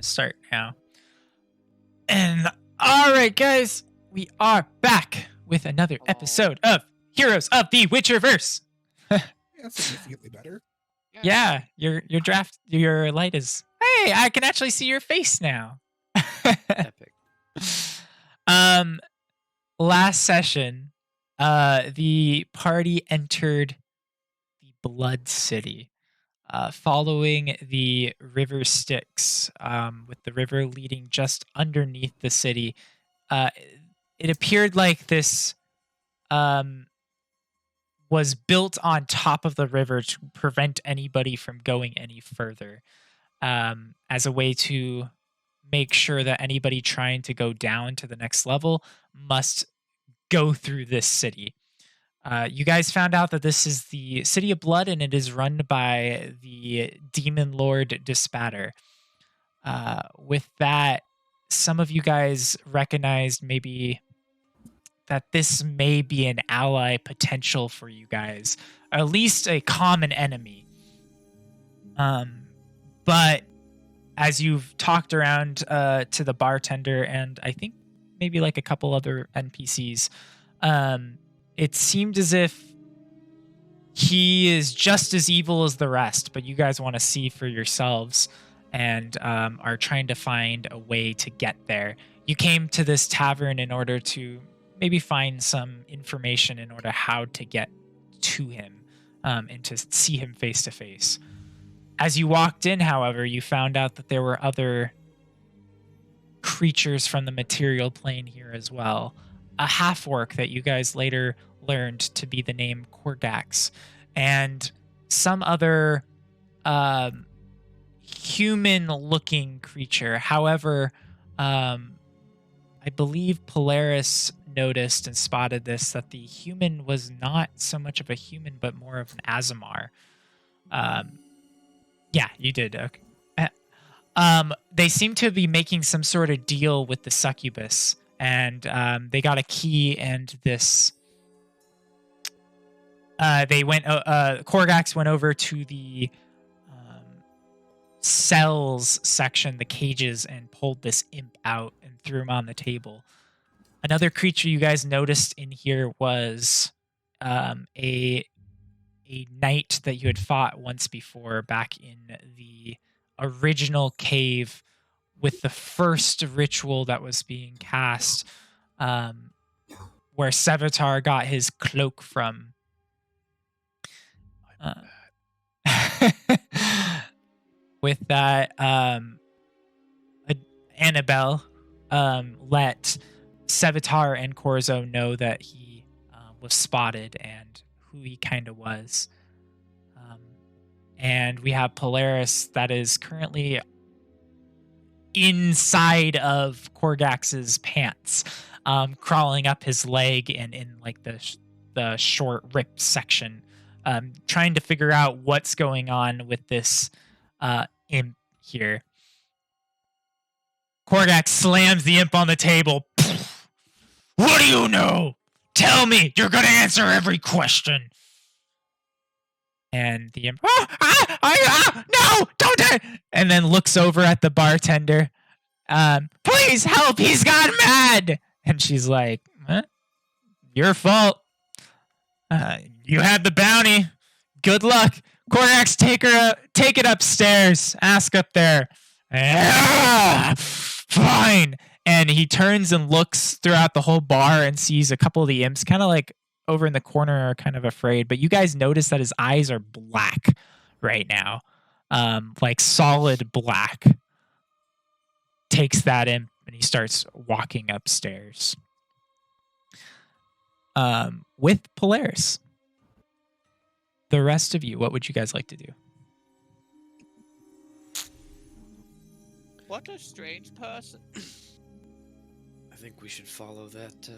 Start now. And all right, guys, we are back with another episode of Heroes of the Witcherverse. That's significantly better. Yeah, your light is. Hey, I can actually see your face now. Epic. Last session, the party entered the Blood City. Following the river Styx, with the river leading just underneath the city. It appeared like this was built on top of the river to prevent anybody from going any further, as a way to make sure that anybody trying to go down to the next level must go through this city. You guys found out that this is the City of Blood, and it is run by the Demon Lord Dispatter. With that, some of you guys recognized maybe that this may be an ally potential for you guys, or at least a common enemy. But as you've talked around to the bartender and I think maybe like a couple other NPCs, it seemed as if he is just as evil as the rest, but you guys want to see for yourselves and are trying to find a way to get there. You came to this tavern in order to maybe find some information in order how to get to him, and to see him face to face. As you walked in, however, you found out that there were other creatures from the material plane here as well. A half-orc that you guys later learned to be the name Korgax, and some other human-looking creature. However, I believe Polaris noticed and spotted this, that the human was not so much of a human, but more of an Azamar. Yeah, you did. Okay. They seem to be making some sort of deal with the succubus, and they got a key and this. Korgax went over to the cells section, the cages, and pulled this imp out and threw him on the table. Another creature you guys noticed in here was a knight that you had fought once before back in the original cave with the first ritual that was being cast, where Sevatar got his cloak from. With that, Annabelle let Sevatar and Corzo know that he was spotted and who he kind of was. And we have Polaris that is currently inside of Korgax's pants, crawling up his leg and in like the short rip section, trying to figure out what's going on with this imp here. Korgax slams the imp on the table. What do you know? Tell me. You're going to answer every question. And the imp, no, don't do it. And then looks over at the bartender. Please help. He's gone mad. And she's like, your fault. You had the bounty. Good luck. Korgax, take it upstairs. Ask up there. Fine. And he turns and looks throughout the whole bar and sees a couple of the imps kind of like over in the corner are kind of afraid. But you guys notice that his eyes are black right now. Like solid black. Takes that imp and he starts walking upstairs. With Polaris. The rest of you, what would you guys like to do? What a strange person. I think we should follow that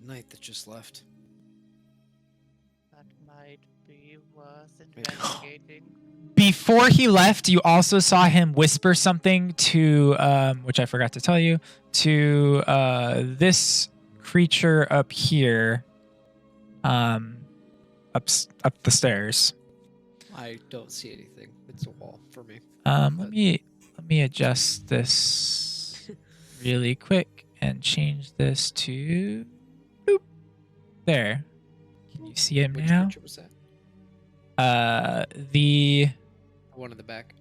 knight that just left. That might be worth investigating. Before he left, you also saw him whisper something to, which I forgot to tell you, to this creature up here, up the stairs. I don't see anything. It's a wall for me. Let me Let me adjust this really quick and change this to boop. There. Can you see him Which now? picture was that? The The one in the back.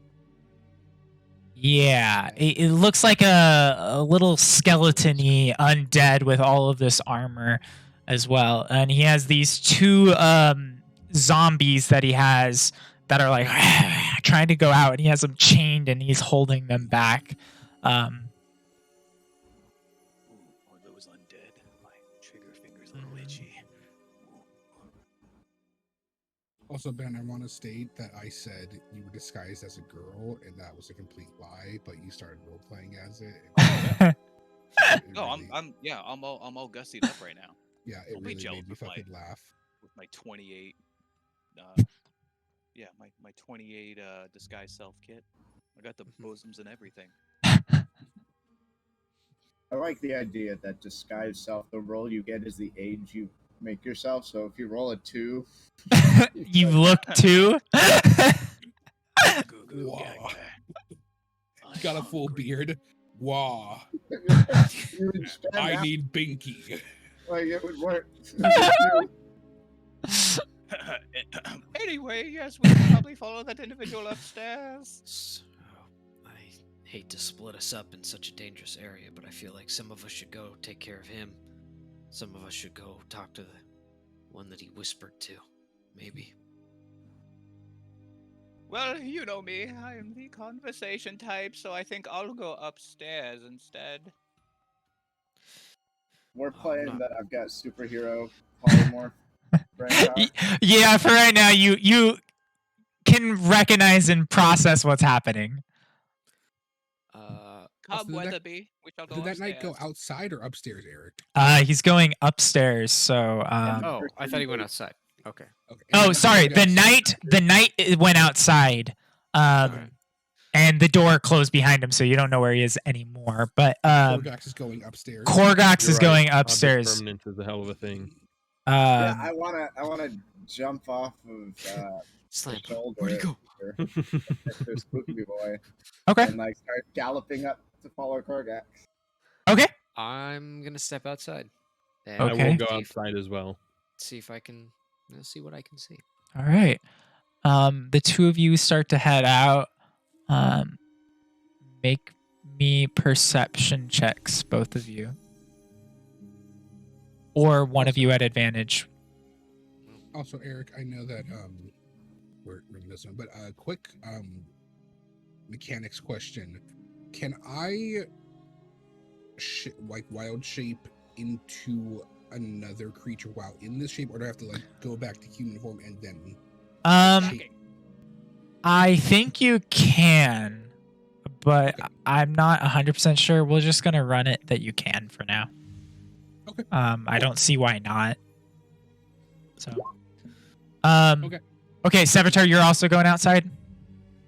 yeah, it looks like a little skeleton-y undead with all of this armor as well, and he has these two zombies that he has that are like trying to go out, and he has them chained and he's holding them back. Or those undead. My trigger finger's a little itchy. Also, Ben, I want to state that I said you were disguised as a girl, and that was a complete lie. But you started role playing as it. No, I'm all gussied up right now Yeah, it Don't be really jealous made me of my- fucking laugh. with my 28. My 28 disguise self kit. I got the bosoms and everything. I like the idea that disguise self, the role you get is the age you make yourself. So if you roll a 2, You look too. Goo goo Wow. gaga. I'm Got a full hungry. beard. Wow. you would stand I out need Binky. like it would work. Anyway, yes, we should probably follow that individual upstairs. So, I hate to split us up in such a dangerous area, but I feel like some of us should go take care of him. Some of us should go talk to the one that he whispered to. Maybe. Well, you know me. I am the conversation type, so I think I'll go upstairs instead. We're playing not- that I've got superhero polymorph brain power. Yeah, for right now, you can recognize and process what's happening. Come, did that- Weatherby. We shall go Did that upstairs. night go outside or upstairs, Eric? He's going upstairs, so Oh, I thought he went outside. Okay. Okay. Oh, And sorry. going The night it went outside, Alright. and the door closed behind him, so you don't know where he is anymore. But Korgox is going upstairs. Korgox You're is right. going Object upstairs. permanence is a hell of a thing. Yeah, Um, I wanna jump off of the Slam. shoulder Where'd he go? here, Mr. Spooky Boy, okay. and like start galloping up to follow Korgax. Okay. I'm gonna step outside. And I Okay. will go see if- outside as well. See if I can see what I can see. All right. The two of you start to head out. Make me perception checks, both of you. Or one of you at advantage. Also, Eric, I know that we're in this one, but quick mechanics question: can I like wild shape into another creature while in this shape, or do I have to like go back to human form and then? Um, I think you can, but Okay. I'm not 100% sure. We're just gonna run it that you can for now. Okay. I don't see why not. So. Okay. Okay, Sevatar, you're also going outside?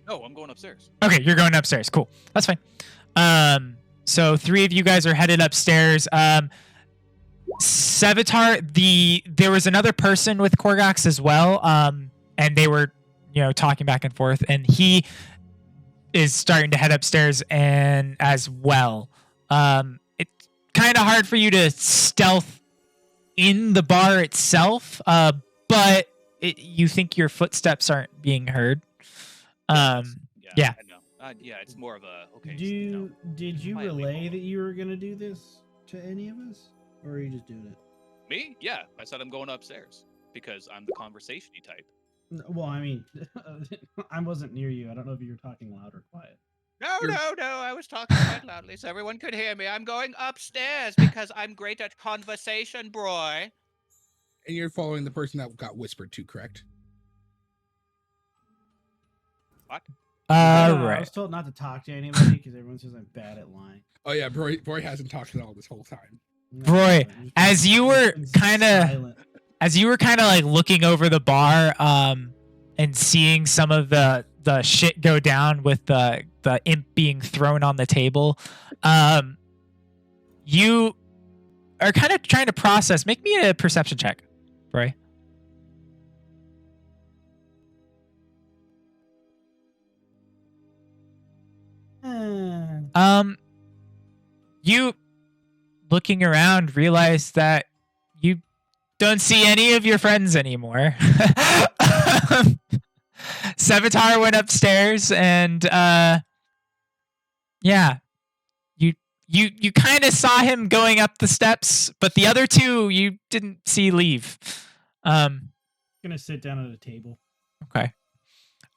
No, I'm going upstairs. Okay, you're going upstairs. Cool. That's fine. So three of you guys are headed upstairs. Sevatar, there was another person with Korgox as well. And they were, talking back and forth, and he is starting to head upstairs and as well. It's kind of hard for you to stealth in the bar itself, but you think your footsteps aren't being heard. Yeah. Yeah. I know. Yeah, it's more of a okay. Did you quietly relay follow. that you were gonna do this to any of us, or are you just doing it? Me? Yeah, I said I'm going upstairs because I'm the conversation-y type. Well, I mean, I wasn't near you. I don't know if you were talking loud or quiet. No, You're- no, no. I was talking quite loudly so everyone could hear me. I'm going upstairs because I'm great at conversation, boy. And you're following the person that got whispered to, correct? What? No, I Right. was told not to talk to anybody because everyone says I'm bad at lying. Oh yeah, Broy hasn't talked at all this whole time. No, Roy, I've just as been- you were I've been kinda- silent. As you were kind of like looking over the bar, and seeing some of the shit go down with the imp being thrown on the table, you are kind of trying to process. Make me a perception check, Roy. You looking around realize that you don't see any of your friends anymore. Sevatar went upstairs, and yeah, you kind of saw him going up the steps, but the other two you didn't see leave. Gonna sit down at a table. Okay.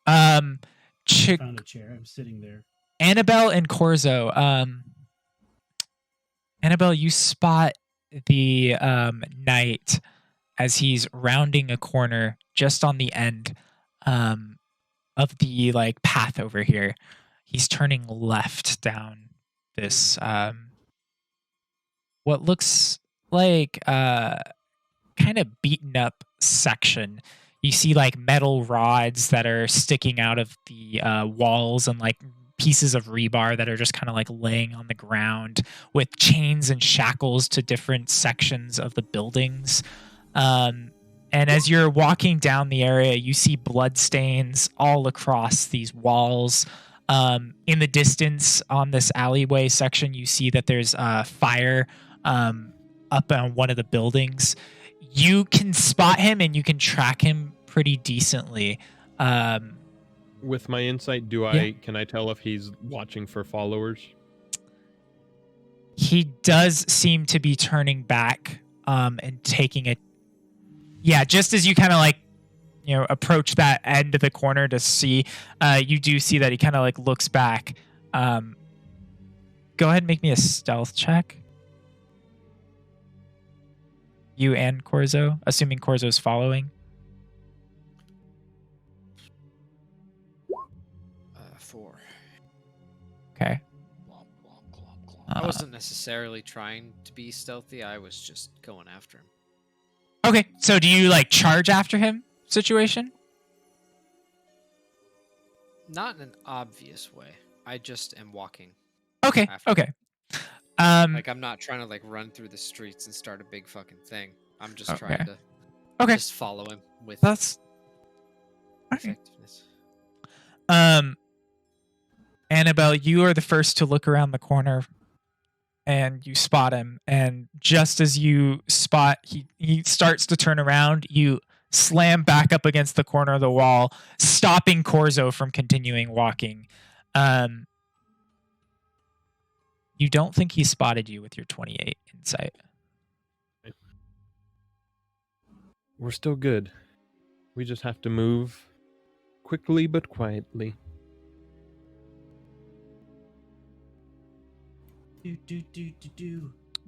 I found a chair. I'm sitting there. Annabelle and Corzo. Annabelle, you spot the knight as he's rounding a corner just on the end of the like path over here. He's turning left down this what looks like kind of beaten up section. You see like metal rods that are sticking out of the walls, and like pieces of rebar that are just kind of like laying on the ground, with chains and shackles to different sections of the buildings. And as you're walking down the area, you see bloodstains all across these walls. In the distance on this alleyway section, you see that there's fire up on one of the buildings. You can spot him and you can track him pretty decently. With my insight, can I tell if he's watching for followers? He does seem to be turning back and taking it. Yeah, just as you kind of like, approach that end of the corner to see, you do see that he kind of like looks back. Go ahead and make me a stealth check. You and Corzo, assuming Corzo's following. 4. Okay. I wasn't necessarily trying to be stealthy. I was just going after him. Okay, so do you like charge after him situation? Not in an obvious way. I just am walking. Okay, after okay. Like, I'm not trying to like run through the streets and start a big fucking thing. I'm just trying to just follow him with that's effectiveness. Annabelle, you are the first to look around the corner and you spot him, and just as you spot he starts to turn around, you slam back up against the corner of the wall, stopping Corzo from continuing walking. You don't think he spotted you with your 28 insight. We're still good. We just have to move quickly but quietly. Do.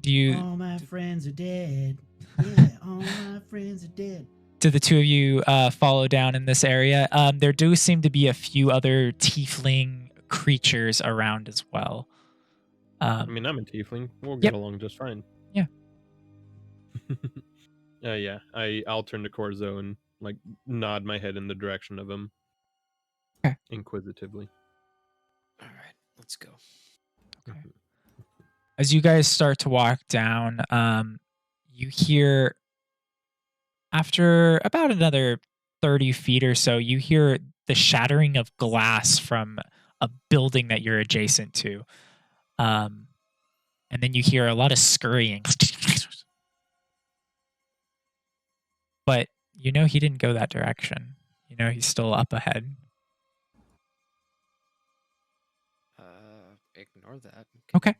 Do you? All my friends are dead. Yeah, all my friends are dead. Do the two of you follow down in this area? There do seem to be a few other tiefling creatures around as well. I'm a tiefling. We'll get along just fine. Yeah. Yeah. I'll turn to Corzo and like nod my head in the direction of him. Okay. Inquisitively. All right, let's go. Okay. As you guys start to walk down, you hear, after about another 30 feet or so, you hear the shattering of glass from a building that you're adjacent to. And then you hear a lot of scurrying. But he didn't go that direction. He's still up ahead. Ignore that. Okay.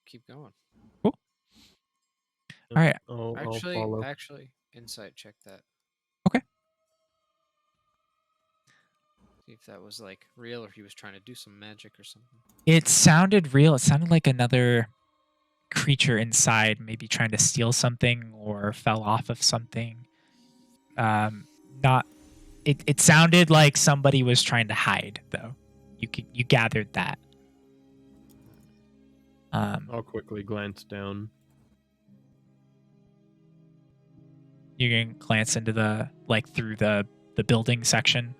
Keep going. Cool. All right. I'll follow. Actually, insight check that. Okay. See if that was like real or he was trying to do some magic or something. It sounded real. It sounded like another creature inside, maybe trying to steal something or fell off of something. It sounded like somebody was trying to hide, though. You gathered that. I'll quickly glance down. You can glance into through the building section.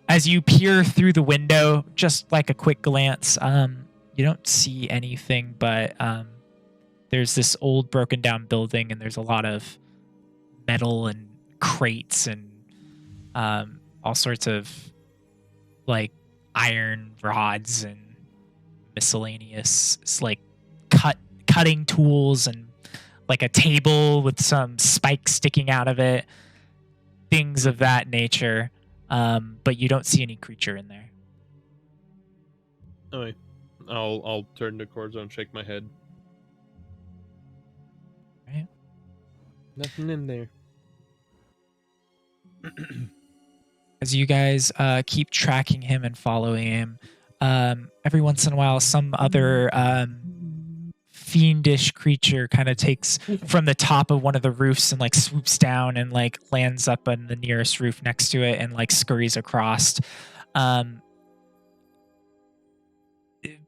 As you peer through the window, just like a quick glance, you don't see anything, but there's this old broken down building, and there's a lot of metal and crates and all sorts of like iron rods and miscellaneous like cutting tools and like a table with some spikes sticking out of it, things of that nature. But you don't see any creature in there. Alright. I'll turn to Corzo and shake my head. Right. Nothing in there. As you guys keep tracking him and following him, every once in a while, some other fiendish creature kind of takes from the top of one of the roofs and like swoops down and like lands up on the nearest roof next to it and like scurries across.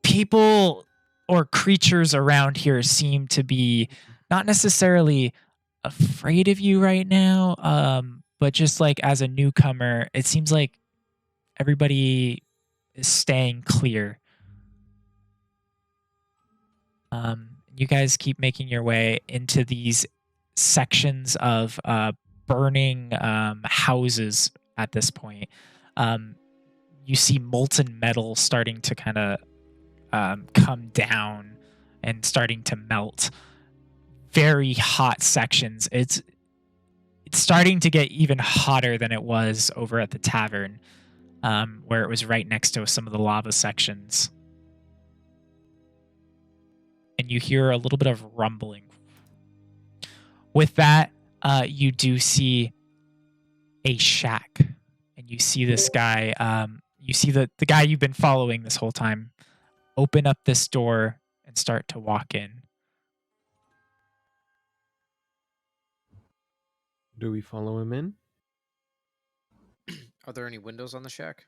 People or creatures around here seem to be not necessarily afraid of you right now, but just like as a newcomer, it seems like everybody is staying clear. You guys keep making your way into these sections of burning houses at this point. You see molten metal starting to kind of come down and starting to melt. Very hot sections. It's starting to get even hotter than it was over at the tavern, where it was right next to some of the lava sections. And you hear a little bit of rumbling. With that, you do see a shack, and you see this guy. You see the guy you've been following this whole time open up this door and start to walk in. Do we follow him in? Are there any windows on the shack?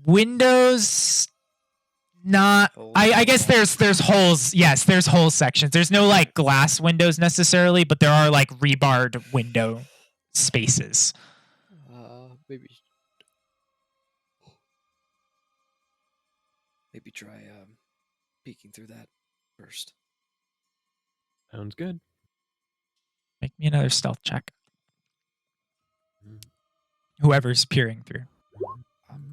Windows. Not. I guess there's holes. Yes, there's hole sections. There's no like glass windows necessarily, but there are like rebarred window spaces. Maybe try peeking through that first. Sounds good. Make me another stealth check. Whoever's peering through.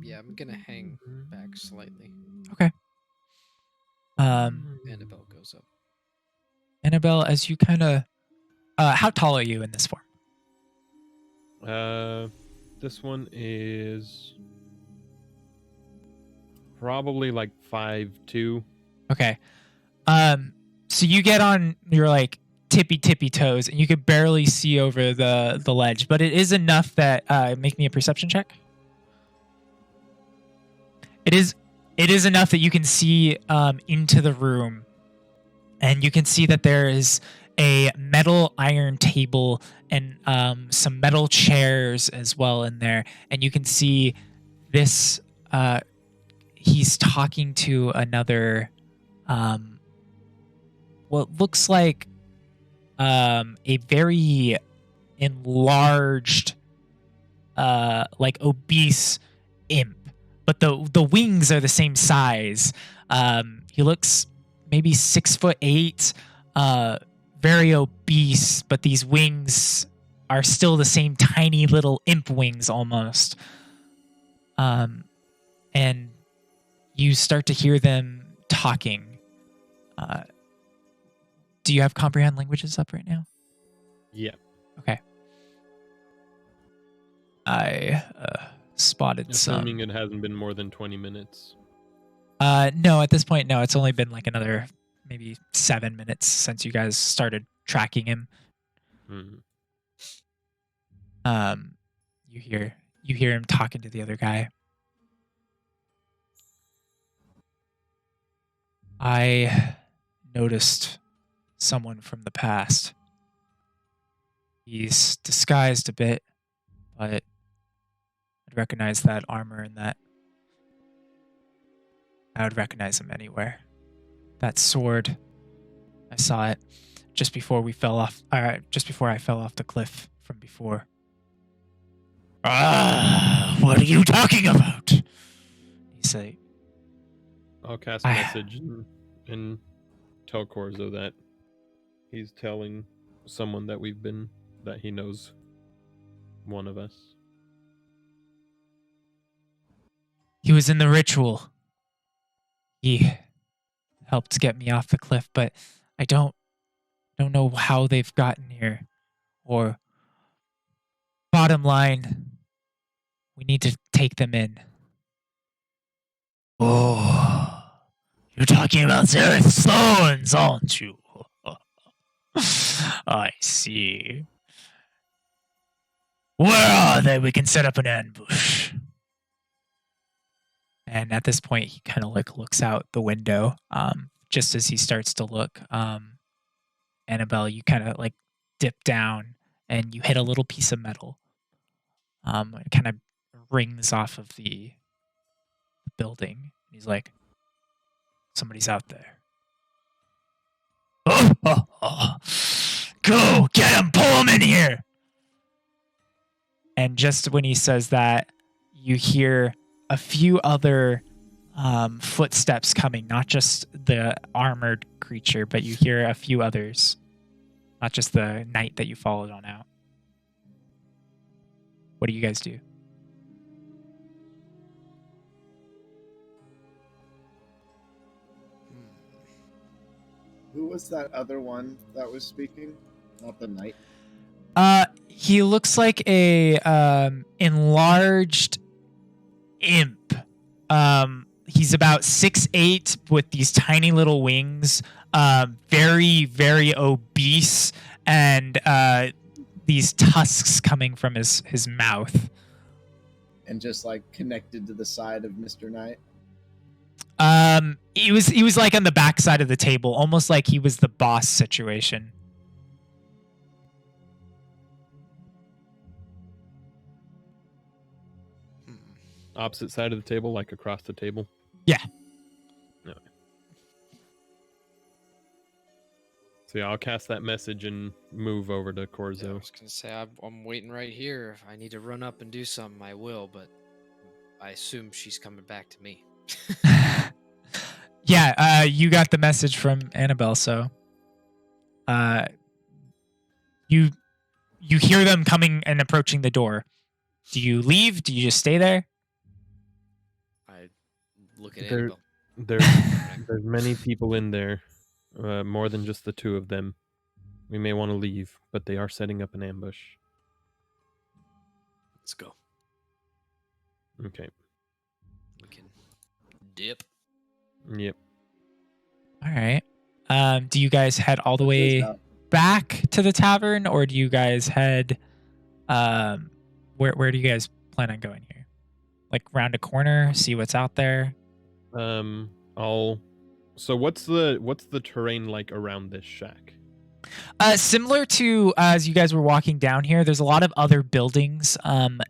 Yeah, I'm gonna hang back slightly. Okay. Annabelle goes up. Annabelle, as you kind of, how tall are you in this form? This one is probably like 5'2". Okay. So you get on your like tippy toes, and you could barely see over the ledge, but it is enough that make me a perception check. It is enough that you can see into the room, and you can see that there is a metal iron table and some metal chairs as well in there, and you can see this. He's talking to another. What looks like a very enlarged, like obese imp, but the wings are the same size. He looks maybe 6'8", very obese, but these wings are still the same tiny little imp wings almost. And you start to hear them talking. Do you have comprehend languages up right now? Yeah. Okay. I spotted Assuming some. it hasn't been more than 20 minutes. No, at this point, no. It's only been like another maybe 7 minutes since you guys started tracking him. You hear him talking to the other guy. I noticed someone from the past. He's disguised a bit, but I'd recognize that armor and that. I would recognize him anywhere. That sword, I saw it just before we fell off. Just before I fell off the cliff from before. What are you talking about? He say. I'll cast a message and tell Corzo that he's telling someone that he knows one of us. He was in the ritual. He helped get me off the cliff, but I don't know how they've gotten here. Or bottom line, we need to take them in. Oh, you're talking about Seraph Stones, aren't you? I see. Where are they? We can set up an ambush. And at this point, he kind of like looks out the window. Just as he starts to look, Annabelle, you kind of like dip down and you hit a little piece of metal. It kind of rings off of the building. He's like, somebody's out there. Go get him, pull him in here. And just when he says that, you hear a few other footsteps coming, not just the armored creature, but you hear a few others, not just the knight that you followed on out. What do you guys do? Who was that other one that was speaking? Not the knight. He looks like a enlarged imp. He's about 6'8" with these tiny little wings, very, very obese, and these tusks coming from his mouth. And just like connected to the side of Mr. Knight. He was like on the back side of the table, almost like he was the boss situation. Opposite side of the table, like across the table? Yeah. No. So yeah, I'll cast that message and move over to Corzo. Yeah, I was gonna say I'm waiting right here. If I need to run up and do something, I will. But I assume she's coming back to me. Yeah, you got the message from Annabelle, so you hear them coming and approaching the door. Do you leave? Do you just stay there? I look at Annabelle. There's many people in there, more than just the two of them. We may want to leave, but they are setting up an ambush. Let's go. Okay. We can dip. Yep. All right. Do you guys head all the way back to the tavern, or do you guys head? Where do you guys plan on going here? Like round a corner, see what's out there. So what's the terrain like around this shack? Similar to as you guys were walking down here, there's a lot of other buildings,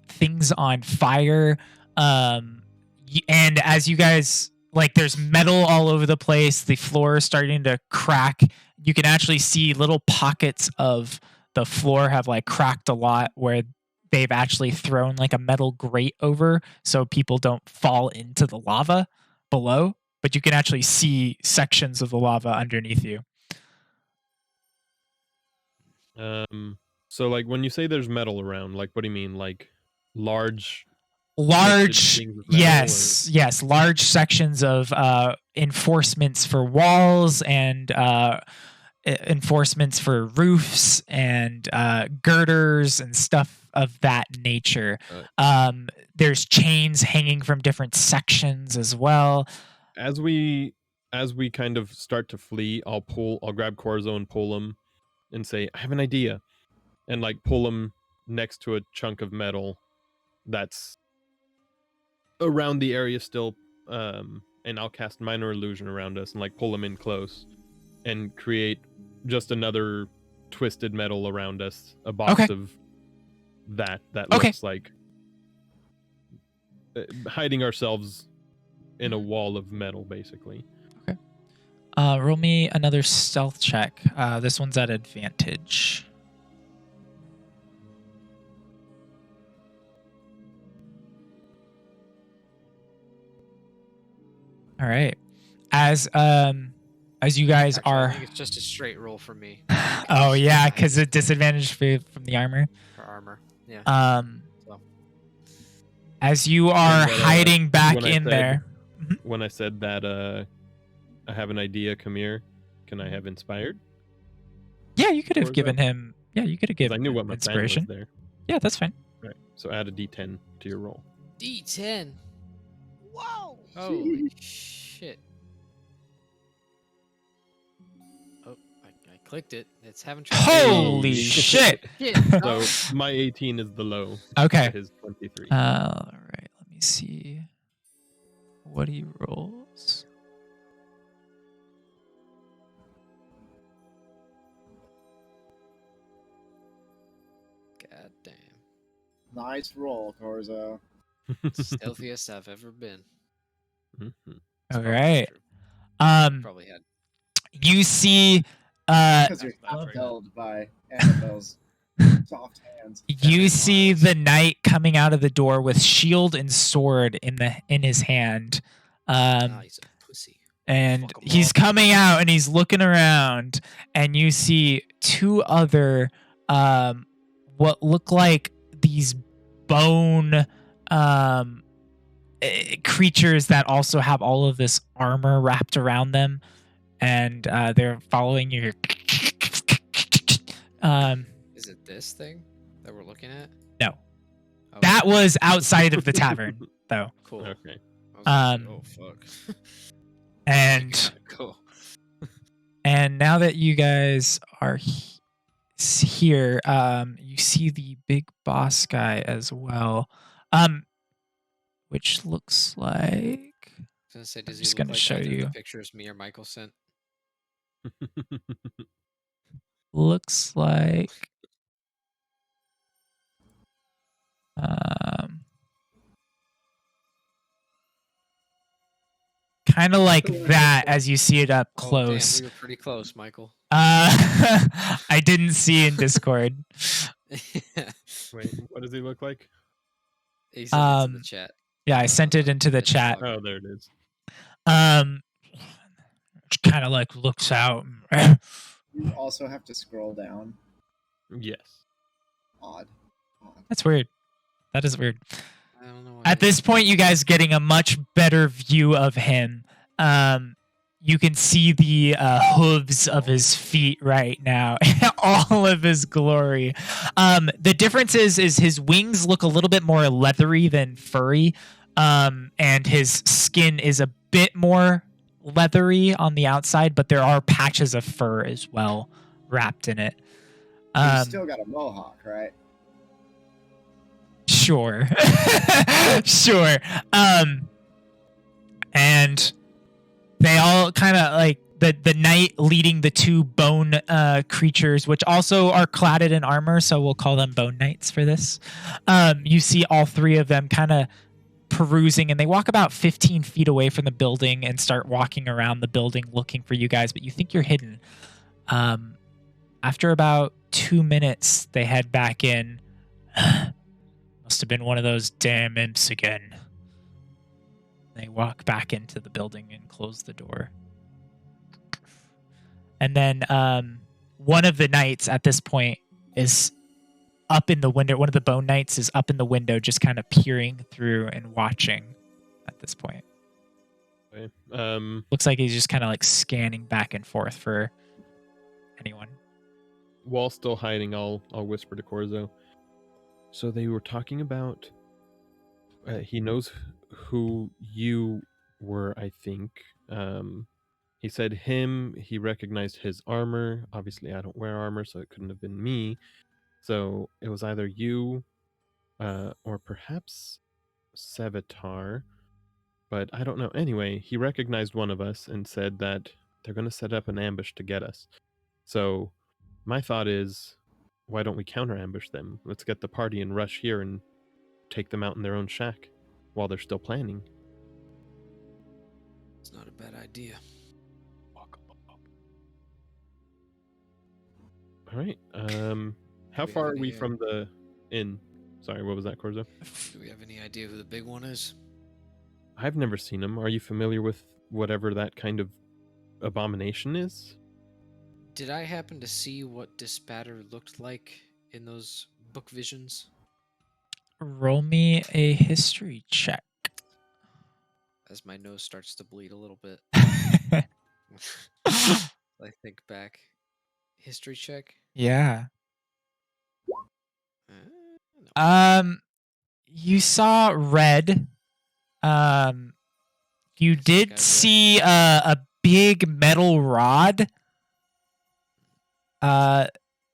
things on fire, and as you guys like, there's metal all over the place. The floor is starting to crack. You can actually see little pockets of the floor have like cracked a lot where they've actually thrown like a metal grate over so people don't fall into the lava below, but you can actually see sections of the lava underneath you. So like when you say there's metal around, like what do you mean? Like large yes, large sections of enforcements for walls and enforcements for roofs and girders and stuff of that nature. There's chains hanging from different sections as well. As we kind of start to flee, I'll grab Corzo and pull him and say, I have an idea, and like pull him next to a chunk of metal that's around the area still, and I'll cast minor illusion around us and like pull him in close and create just another twisted metal around us, a box of that looks like hiding ourselves in a wall of metal, basically. Okay. Roll me another stealth check. This one's at advantage. All right. As you guys are, I think it's just a straight roll for me. Oh yeah, because it's disadvantage from the armor. For armor, yeah. So. as you are that, hiding back when I in said- there. When I said that I have an idea, come here, can I have inspired? Yeah, you could have Or given that- him. Yeah, you could have Because given I knew him what my inspiration. plan was there. Yeah, that's fine. Right. So add a D10 to your roll. D10. Whoa! Holy shit. Oh, I clicked it. It's having trouble. Holy Hey. shit! Shit. So Oh. my 18 is the low. Okay. To his 23. All right. Let me see what he rolls. God damn. Nice roll, Corzo. Stealthiest I've ever been. Mhm. It's All probably right. true. Um, Probably had. you see, Because you're That's very good. held by Annabelle's soft hands. you man see lies. the knight coming out of the door with shield and sword in his hand. Ah, he's a pussy. And Fuck 'em he's up. coming out and he's looking around, and you see two other what look like these bone creatures that also have all of this armor wrapped around them, and they're following you. Is it this thing that we're looking at? No. Oh, That was outside of the tavern, though. cool. Okay. I was gonna say, Um, oh fuck. And Cool. and now that you guys are here, you see the big boss guy as well, which looks like. I was gonna say, does he just look gonna like show either of you. the pictures me or Michael sent? Looks like um kind of like that as you see it up Oh, damn, close. we were pretty close, Michael. I didn't see in Discord. Wait, what does he look like? He sent it to the Um, chat. Yeah, I sent it into the It's chat. fucking- Oh, there it is. Kind of like looks out. You also have to scroll down. Yes. Odd. That's weird. That is weird. I don't know. what At it this is. point, you guys getting a much better view of him. You can see the hooves of his feet right now, all of his glory. The difference is his wings look a little bit more leathery than furry, and his skin is a bit more leathery on the outside, but there are patches of fur as well wrapped in it. You still got a mohawk, right? Sure. Sure. And they all kind of like the knight leading the two bone creatures, which also are cladded in armor, so we'll call them bone knights for this. You see all three of them kind of perusing, and they walk about 15 feet away from the building and start walking around the building looking for you guys, but you think you're hidden. After about 2 minutes, they head back in. Must have been one of those damn imps again. They walk back into the building and close the door. And then one of the knights at this point is up in the window. One of the bone knights is up in the window, just kind of peering through and watching at this point. Okay. Looks like he's just kind of like scanning back and forth for anyone. While still hiding, I'll whisper to Corzo. So they were talking about. He knows who you were, I think. He said him. He recognized his armor. Obviously, I don't wear armor, so it couldn't have been me. So it was either you, or perhaps Sevatar. But I don't know. Anyway, he recognized one of us and said that they're going to set up an ambush to get us. So my thought is, why don't we counter ambush them? Let's get the party and rush here and take them out in their own shack while they're still planning. It's not a bad idea. All right. How we far have are we any, from the inn? Sorry, what was that, Corzo? Do we have any idea who the big one is? I've never seen him. Are you familiar with whatever that kind of abomination is? Did I happen to see what Dispatter looked like in those book visions? roll me a history check. As my nose starts to bleed a little bit, Yeah. I think back. History check. No. You saw red. You Yes, did guys, see a big metal rod.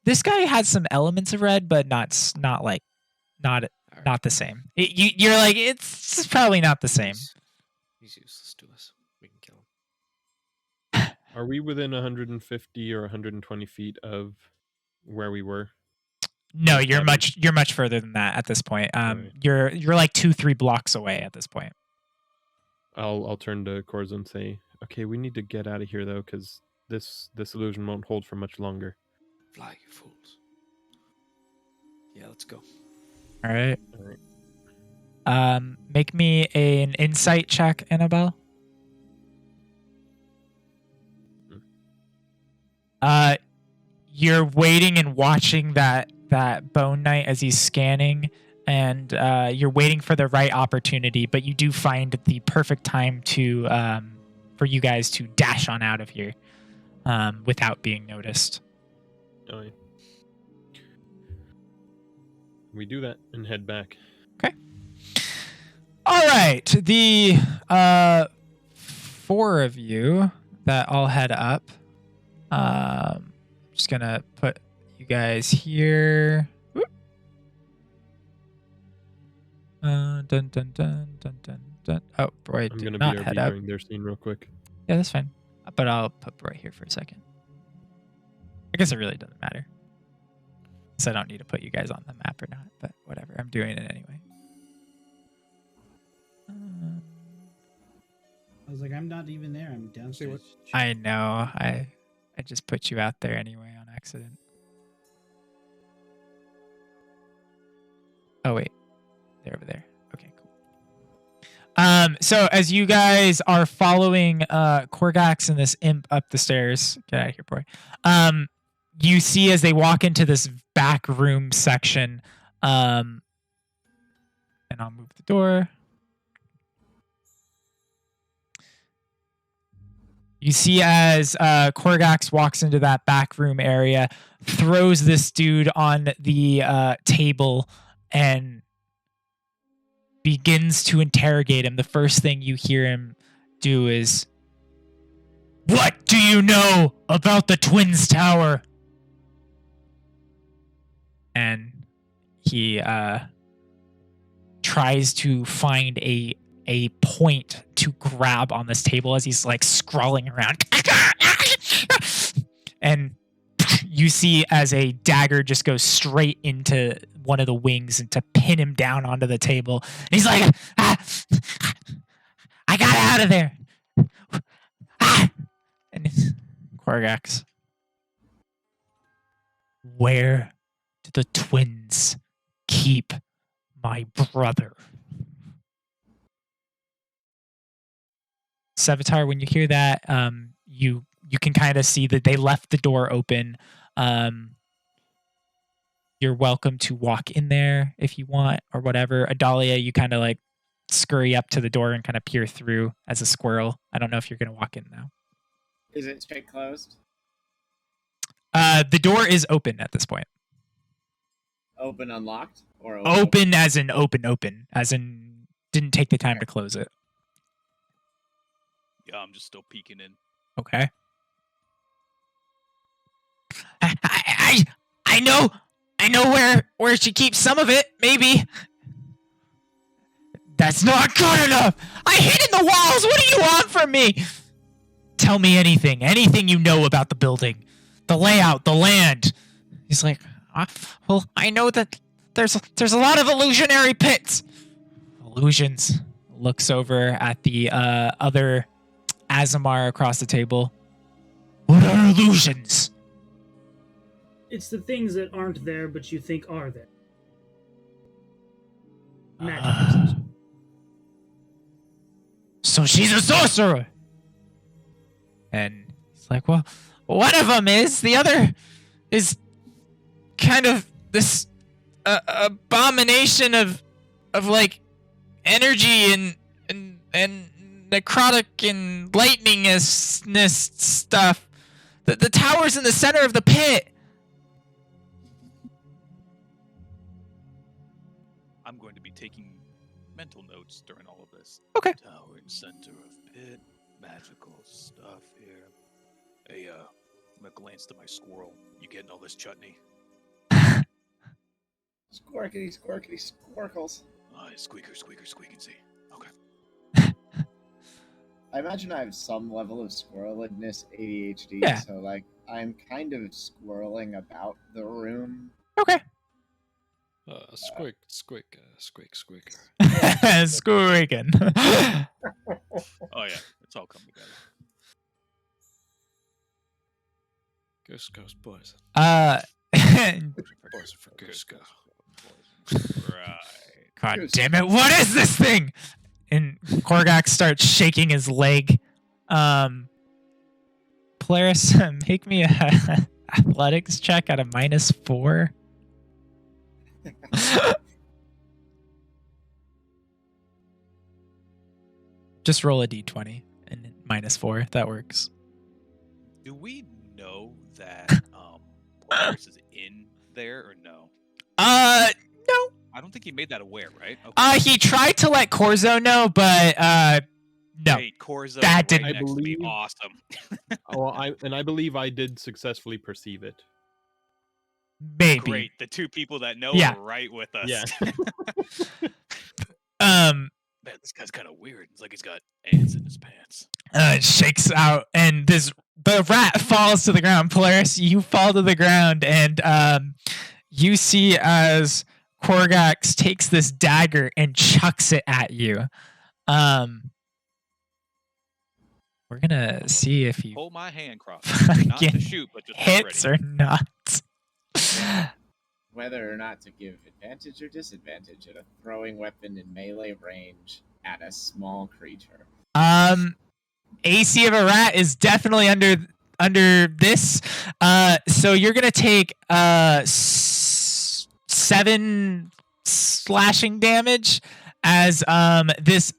This guy had some elements of red, but not Alright. the same. You're like, it's probably not the same. He's useless to us. We can kill him. Are we within 150 or 120 feet of where we were? No, Like you're that much further than that at this point. Alright. You're like 2-3 blocks away at this point. I'll turn to Corzo and say, okay, we need to get out of here though, because this illusion won't hold for much longer. Fly, you fools. Yeah, let's go. All right. Alright. Make me an insight check, Annabelle. You're waiting and watching that Bone Knight as he's scanning, and you're waiting for the right opportunity, but you do find the perfect time to for you guys to dash on out of here without being noticed. Alright. We do that and head back. Okay. All right. The 4 of you that all head up. Just gonna put you guys here. Whoop. Dun dun dun dun dun dun. Oh, Roy I'm did gonna not BRB head up. during their scene real quick. Yeah, that's fine. But I'll put Roy here for a second. I guess it really doesn't matter. So I don't need to put you guys on the map or not, but whatever. I'm doing it anyway. I was like, I'm not even there. I'm downstairs. I know. I just put you out there anyway on accident. Oh wait, they're over there. Okay, cool. So as you guys are following Korgax and this imp up the stairs, get out of here, boy. You see as they walk into this back room section, and I'll move the door. You see as Korgax walks into that back room area, throws this dude on the table, and begins to interrogate him. The first thing you hear him do is, "What do you know about the Twins Tower?" And he tries to find a point to grab on this table as he's like scrawling around. And you see as a dagger just goes straight into one of the wings and to pin him down onto the table. And he's like, I got out of there. And it's Korgax. Where do the twins keep my brother? Sevatar, when you hear that, you can kind of see that they left the door open. You're welcome to walk in there if you want or whatever. Adalia, you kind of like scurry up to the door and kind of peer through as a squirrel. I don't know if you're going to walk in now. Is it straight closed? The door is open at this point. Open, unlocked, or Open as in open, as in didn't take the time to close it. Yeah, I'm just still peeking in. Okay. I know where she keeps some of it. Maybe. That's not good enough. I hid in the walls. What do you want from me? Tell me anything you know about the building, the layout, the land. He's like, well, I know that there's a lot of illusionary pits. Illusions. Looks over at the other Azamar across the table. What are illusions? It's the things that aren't there, but you think are there. Magic. So she's a sorcerer. And he's like, well, one of them is. The other is kind of this abomination of of like energy and necrotic and lightningness stuff. The tower's in the center of the pit. I'm going to be taking mental notes during all of this. Okay. Tower in center of pit, magical stuff here. Hey, I'm gonna glance to my squirrel. You getting all this chutney? Squirkity, squirkity, squirkles. Squeaker, squeaker, squeak and see. Okay. I imagine I have some level of squirreledness ADHD, Yeah. so like I'm kind of squirreling about the room. Okay. Squeak, squeak, squeak, squeaker. Squeaking. Oh yeah, it's all coming together. Goose goes poison. Poison for goose go. Right. God damn it! What is this thing? And Korgak starts shaking his leg. Polaris, make me a athletics check at a -4. Just roll a d20 and -4. That works. Do we know that Polaris is in there or no? No. I don't think he made that aware, right? Okay. He tried to let Corzo know, but no. Hey, Corzo, that right didn't- next to me. believe- Awesome. I believe I did successfully perceive it. Maybe. Great. The two people that know Yeah. are right with us. Yeah. Man, this guy's kind of weird. It's like he's got ants in his pants. It shakes out, and the rat falls to the ground. Polaris, you fall to the ground, and you see as Korgax takes this dagger and chucks it at you. We're gonna see if you Hold my hand crossed. Not to fucking shoot, but just hits ready. or not. Whether or not to give advantage or disadvantage at a throwing weapon in melee range at a small creature. AC of a rat is definitely under this. So you're gonna take 7 slashing damage as this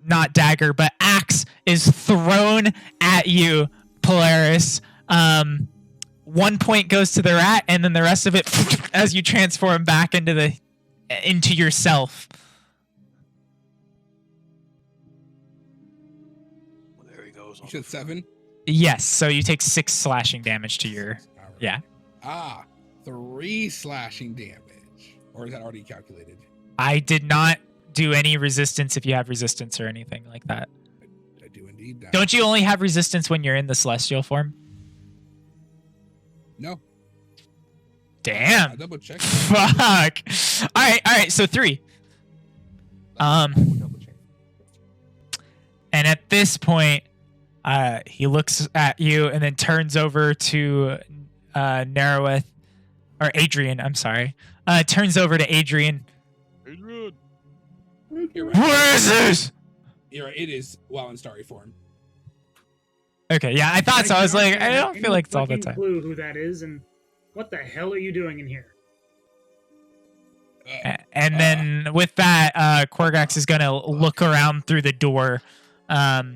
not dagger but axe is thrown at you, Polaris. 1 point goes to the rat, and then the rest of it as you transform back into yourself. Well, there he goes. You said 7? Yes, so you take 6 slashing damage to your. All right. Yeah. 3 slashing damage. Or is that already calculated? I did not do any resistance if you have resistance or anything like that. I do indeed now. Don't you only have resistance when you're in the celestial form? No. Damn. I double checked. Fuck. All right. So 3. And at this point, he looks at you and then turns over to Narroweth, or Adrian. I'm sorry. Turns over to Adrian. Adrian. You're right. What is this? You're right. It is WoW in starry form. Okay, yeah, I thought so. I was like, I don't feel like it's all the fucking time. Clue who that is, and what the hell are you doing in here? And then with that, Korgax is gonna look around through the door, What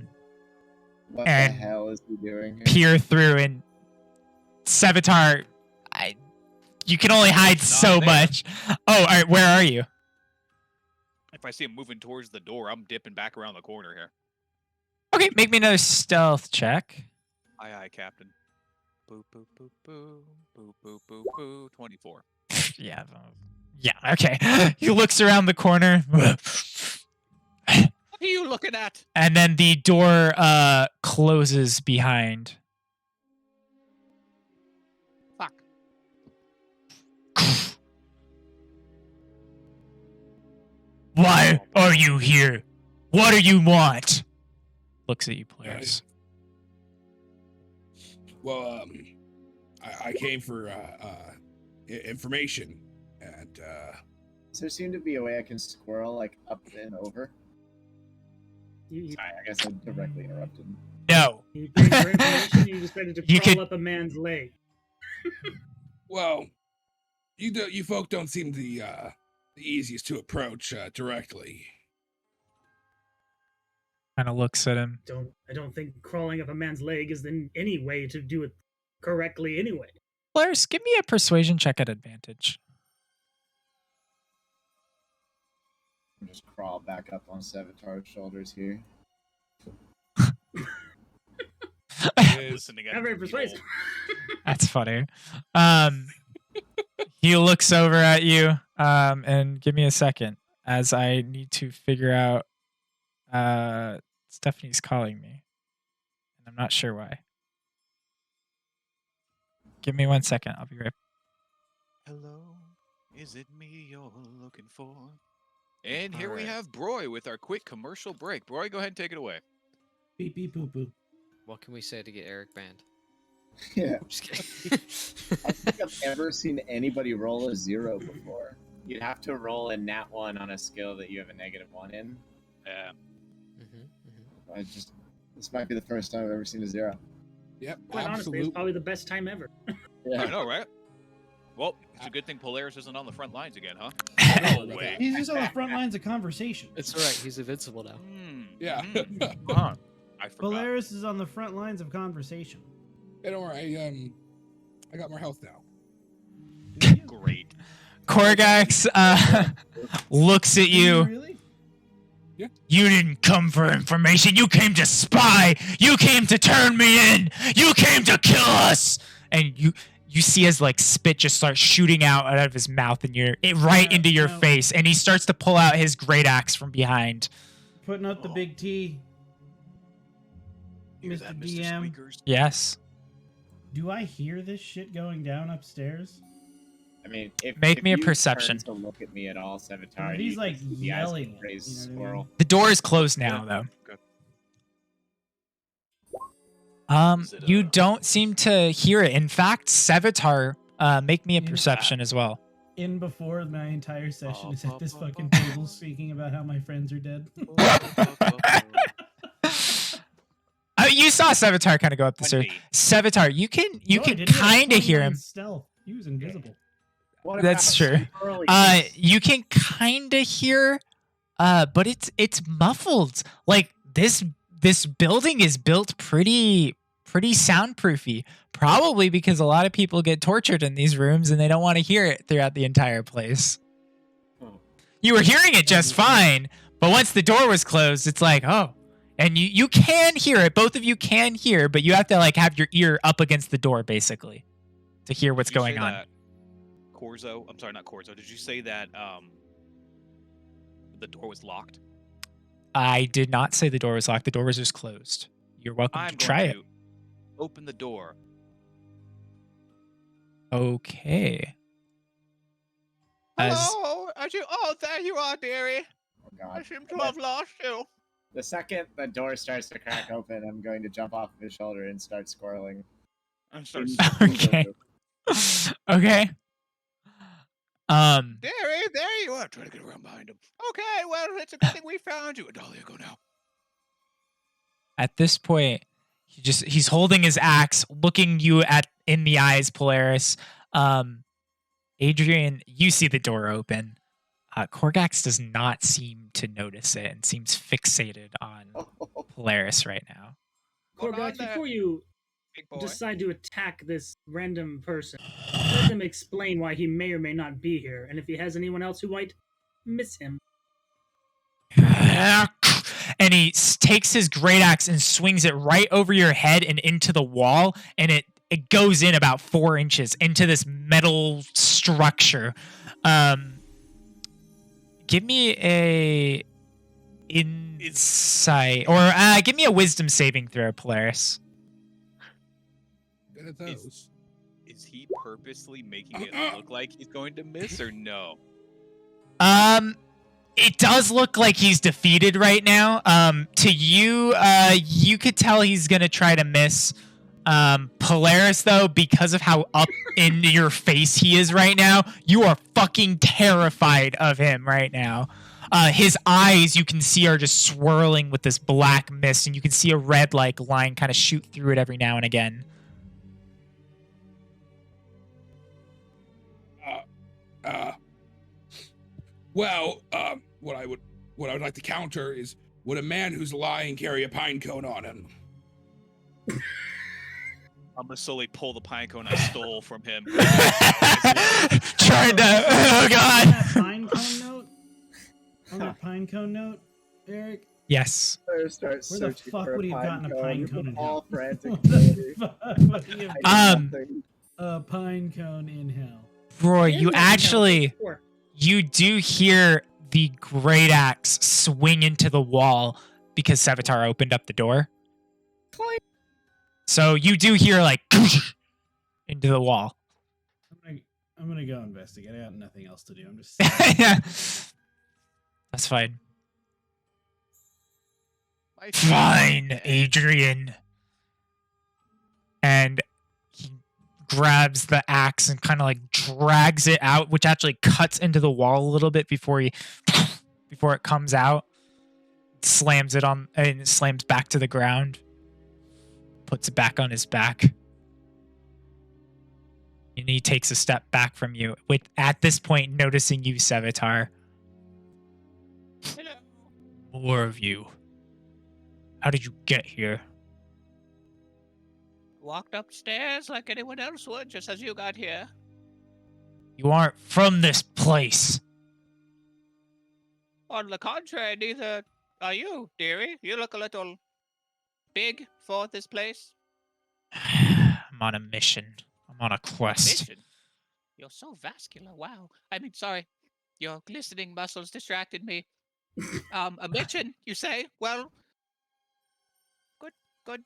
the And hell is he doing here? peer through, and Sevatar, you can only hide Not so there. much. Oh, all right, where are you? If I see him moving towards the door, I'm dipping back around the corner here. Okay, make me another stealth check. Aye, aye, Captain. Boo, boo, boo, boo, boo, boo, boo, boo. 24. Yeah, okay. He looks around the corner. What are you looking at? And then the door closes behind. Fuck. Why are you here? What do you want? Looks at you, players. Well, I came for information, and Does there seem to be a way I can squirrel like up and over? You, Sorry, I guess I directly interrupted. No. you paid for information, you decided to You crawl could- up a man's leg. well, you folk don't seem the the easiest to approach directly. Kind of looks at him. I don't think crawling up a man's leg is in any way to do it correctly anyway. Polaris, give me a persuasion check at advantage. Just crawl back up on Sevatar's shoulders here. Listening at Not very the persuasive. That's funny. He looks over at you, and give me a second as I need to figure out. Stephanie's calling me, and I'm not sure why. Give me 1 second. I'll be right. Hello, is it me you're looking for? And here we Alright. have Broy with our quick commercial break. Broy, go ahead and take it away. Beep beep poo poo. What can we say to get Eric banned? Yeah. I'm just kidding. I don't think I've ever seen anybody roll a 0 before. You'd have to roll a nat 1 on a skill that you have a -1 in. Yeah. This might be the first time I've ever seen a 0. Yep, Quite honestly, absolutely. it's probably the best time ever. Yeah. I know, right? Well, it's a good thing Polaris isn't on the front lines again, huh? No No way. way. He's just on the front lines of conversation. It's alright, he's invincible now. Yeah. Huh. I forgot. Polaris is on the front lines of conversation. Hey, don't worry. I got more health now. Great. Korgax looks at you. Really? You didn't come for information. You came to spy. You came to turn me in. You came to kill us. And you see as like spit just starts shooting out of his mouth and right into your no. face. And he starts to pull out his great axe from behind. Putting up the big T. Hear Mr. that, DM. Mr. Squeakers? Yes. Do I hear this shit going down upstairs? I mean, Make if me a you perception. turn to look at me at all, Sevatar. He's you like can see the eyes yelling. of crazed You know what I squirrel. mean? The door is closed now, though. Is it, You don't seem to hear it. In fact, Sevatar, make me a Yeah. perception as well. In before my entire session is at this fucking table speaking about how my friends are dead. You saw Sevatar kind of go up the stairs. 20. Sevatar, you No, I can didn't. I kind of was hear 29 him. Stealth. He was invisible. What That's about true. squirrely? You can kind of hear, but it's muffled. Like this building is built pretty soundproofy. Probably because a lot of people get tortured in these rooms and they don't want to hear it throughout the entire place. You were hearing it just fine, but once the door was closed, it's like, oh. And you can hear it. Both of you can hear, but you have to like have your ear up against the door basically to hear what's Did you going say on. that Corzo, I'm sorry, not Corzo. Did you say that the door was locked? I did not say the door was locked. The door was just closed. You're welcome I'm to going try it. to open the door. Okay. Hello? There you are, dearie. Oh, God. I seem to have lost you. The second the door starts to crack open, I'm going to jump off of his shoulder and start squirreling. I'm sorry. Okay. Okay. Dearie, there you are. Try to get around behind him. Okay, well, it's a good thing we found you. Adalia, go now. At this point, he's holding his axe, looking you in the eyes, Polaris. Adrian, you see the door open. Korgax does not seem to notice it and seems fixated on Polaris right now. Hold on Korvax, there, before you big boy. decide to attack this random person, let him explain why he may or may not be here, and if he has anyone else who might miss him. And he takes his great axe and swings it right over your head and into the wall, and it goes in about 4 inches into this metal structure. Give me a insight, or give me a wisdom saving throw, Polaris. Good at those. Is he purposely making it look like he's going to miss or no? It does look like he's defeated right now. To you, you could tell he's gonna try to miss. Polaris, though, because of how up in your face he is right now, you are fucking terrified of him right now. His eyes, you can see, are just swirling with this black mist, and you can see a red like line kind of shoot through it every now and again. Well, what I would like to counter is, would a man who's lying carry a pine cone on him? I'm gonna slowly pull the pine cone I stole from him. Trying to. Oh On God. that pine cone note. On that pine cone note, Eric. Yes. Start Where the searching fuck for would he have gotten a pine cone in all hell? frantic What the ability. fuck would he have I gotten do nothing. a pine cone in hell? Roy, It is you like hell, actually, sure. you do hear the great axe swing into the wall because Sevatar opened up the door. Clank. So you do hear like into the wall. I'm gonna go investigate. I got nothing else to do. I'm just. That's fine. My Fine, Adrian. And he grabs the axe and kind of like drags it out, which actually cuts into the wall a little bit before it comes out. Slams it on and slams back to the ground. Puts it back on his back. And he takes a step back from you, with at this point noticing you, Sevatar. Hello. More of you. How did you get here? Walked upstairs like anyone else would, just as you got here. You aren't from this place. On the contrary, neither are you, dearie. You look a little big for this place. I'm on a mission. I'm on a quest. Mission. You're so vascular. Wow. I mean, sorry. Your glistening muscles distracted me. A mission, you say? Well, good.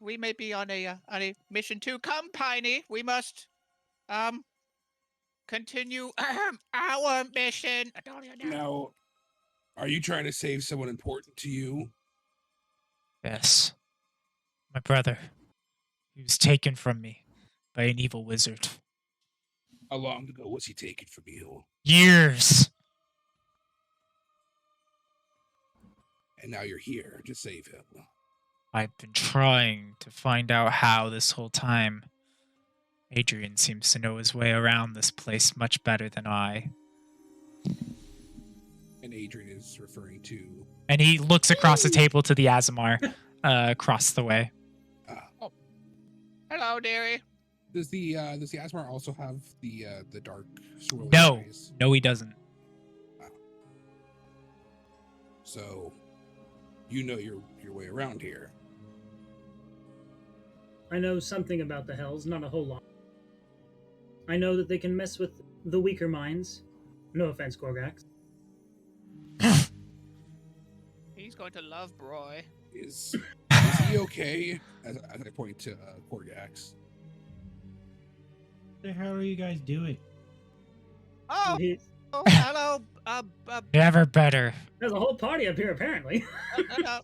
We may be on a mission too. Come, Piney. We must continue our mission. Now, are you trying to save someone important to you? Yes. My brother. He was taken from me by an evil wizard. How long ago was he taken from you? Years. And now you're here to save him. I've been trying to find out how this whole time. Adrian seems to know his way around this place much better than I. And Adrian is referring to... And he looks across the table to the Azamar across the way. Hello, dearie. Does the Asmar also have the dark swirling No. eyes? No, he doesn't. So, you know your way around here. I know something about the Hells, not a whole lot. I know that they can mess with the weaker minds. No offense, Gorgax. He's going to love Broy. Is he okay? As I point to Korgax. What the hell are you guys doing? Oh, He- hello. Never better. There's a whole party up here, apparently. No,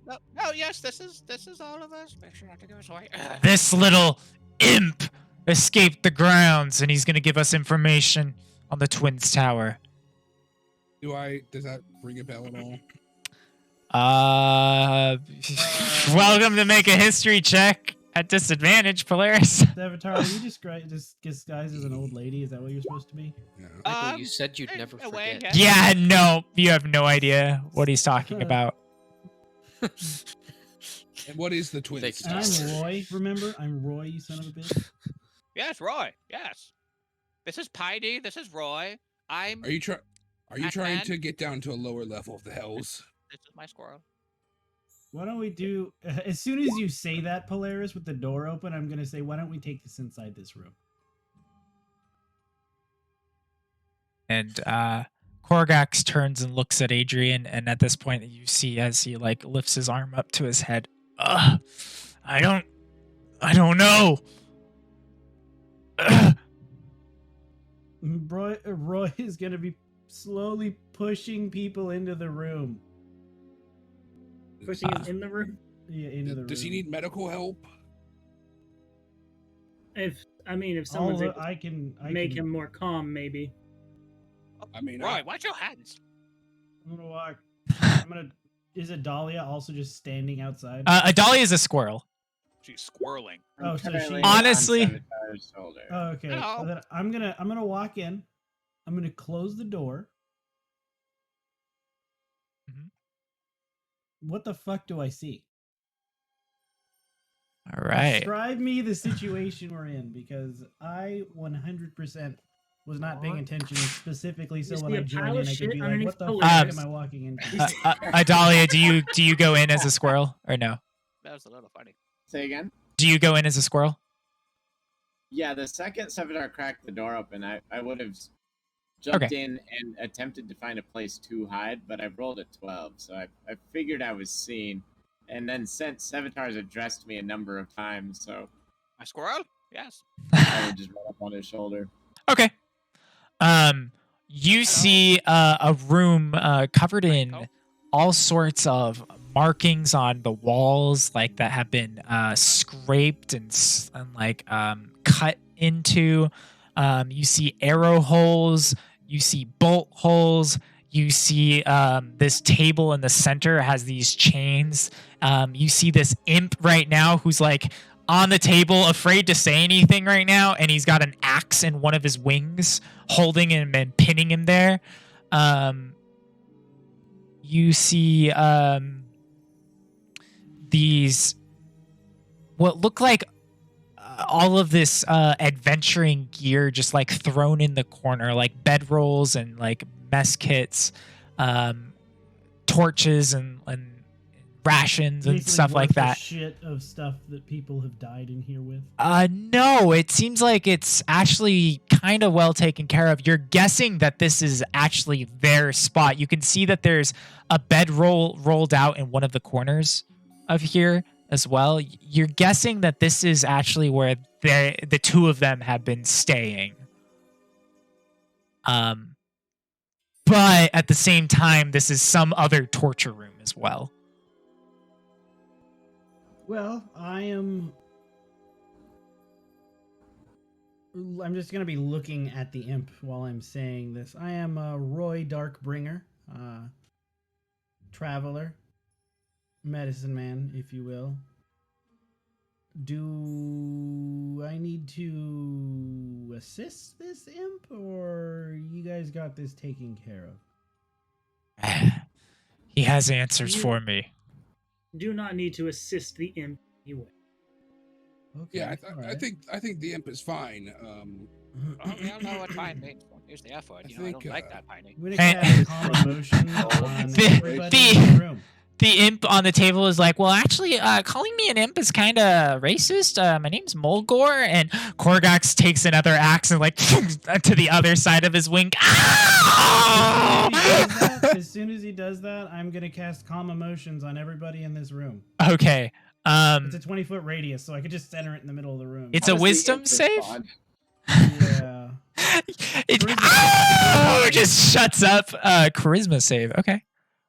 yes, this is all of us. Make sure not to give us away. This little imp escaped the grounds, and he's going to give us information on the Twins Tower. Does that ring a bell at all? Welcome to make a history check at disadvantage, Polaris. Avatar, are you disguised as an old lady? Is that what you're supposed to be? No. Michael, you said you'd never away, forget. yeah. Yeah, no, you have no idea what he's talking about. And what is the twin Thanks, And tower? I'm Roy, remember? I'm Roy, you son of a bitch. Yes, Roy. Yes. This is Piney. This is Roy. I'm. Are you trying Batman? to get down to a lower level of the hells? This is my squirrel. Why don't we do, as soon as you say that, Polaris, with the door open, I'm going to say, why don't we take this inside this room? And Korgax turns and looks at Adrian, and at this point you see as he like lifts his arm up to his head. I don't know. Roy is going to be slowly pushing people into the room. Pushing him in the room. Yeah, into the room. Does he need medical help? If someone's able to I can make him more calm, maybe. I mean, Roy, watch your hands. I'm gonna walk. Is Adalia also just standing outside? Adalia is a squirrel. She's squirreling. Oh, so Currently she. Honestly- on Senator's shoulder. Oh, okay. Hello. Well, then I'm gonna walk in. I'm gonna close the door. Mhm. What the fuck do I see? All right. Describe me the situation we're in, because I 100% was not paying attention specifically. So You when see I a join pile in, of I could shit be like, underneath "What the fuck Polaris. am I walking into?" Adalia, do you go in as a squirrel or no? That was a little funny. Say again? Do you go in as a squirrel? Yeah, the second Sevidar cracked the door open, I would have jumped Okay. in and attempted to find a place to hide, but I rolled a 12, so I figured I was seen. And then since Sevitar's addressed me a number of times, so A squirrel? Yes. I would just run up on his shoulder. Okay. You see a room covered in Michael? all sorts of markings on the walls, like that have been scraped and like cut into. You see arrow holes. You see bolt holes. You see this table in the center has these chains. You see this imp right now who's like on the table, afraid to say anything right now, and he's got an axe in one of his wings, holding him and pinning him there. You see these what look like all of this adventuring gear just like thrown in the corner, like bedrolls and like mess kits, torches and rations and Basically stuff like worthless that. Shit of stuff that people have died in here with. No, it seems like it's actually kind of well taken care of. You're guessing that this is actually their spot. You can see that there's a bedroll rolled out in one of the corners of here as well. You're guessing that this is actually where the two of them have been staying. But at the same time, this is some other torture room as well. Well, I'm just going to be looking at the imp while I'm saying this. I am Roy Darkbringer, traveler, medicine man, if you will. Do I need to assist this imp, or you guys got this taken care of? He has answers for me. Do not need to assist the imp anyway. Okay, Yeah, all I right. think the imp is fine. Well, we all know what fine means. Don't use the F word. You know, I don't like that pining. I'm gonna cast calm emotion on The- everybody in the room. The imp on the table is like, well, actually, calling me an imp is kind of racist. My name's Mulgore, and Korgax takes another axe and like to the other side of his wing. As soon as he does that, I'm gonna cast calm emotions on everybody in this room. Okay. It's a 20-foot radius, so I could just center it in the middle of the room. It's a wisdom save. Yeah. It just shuts up. Charisma save. Okay.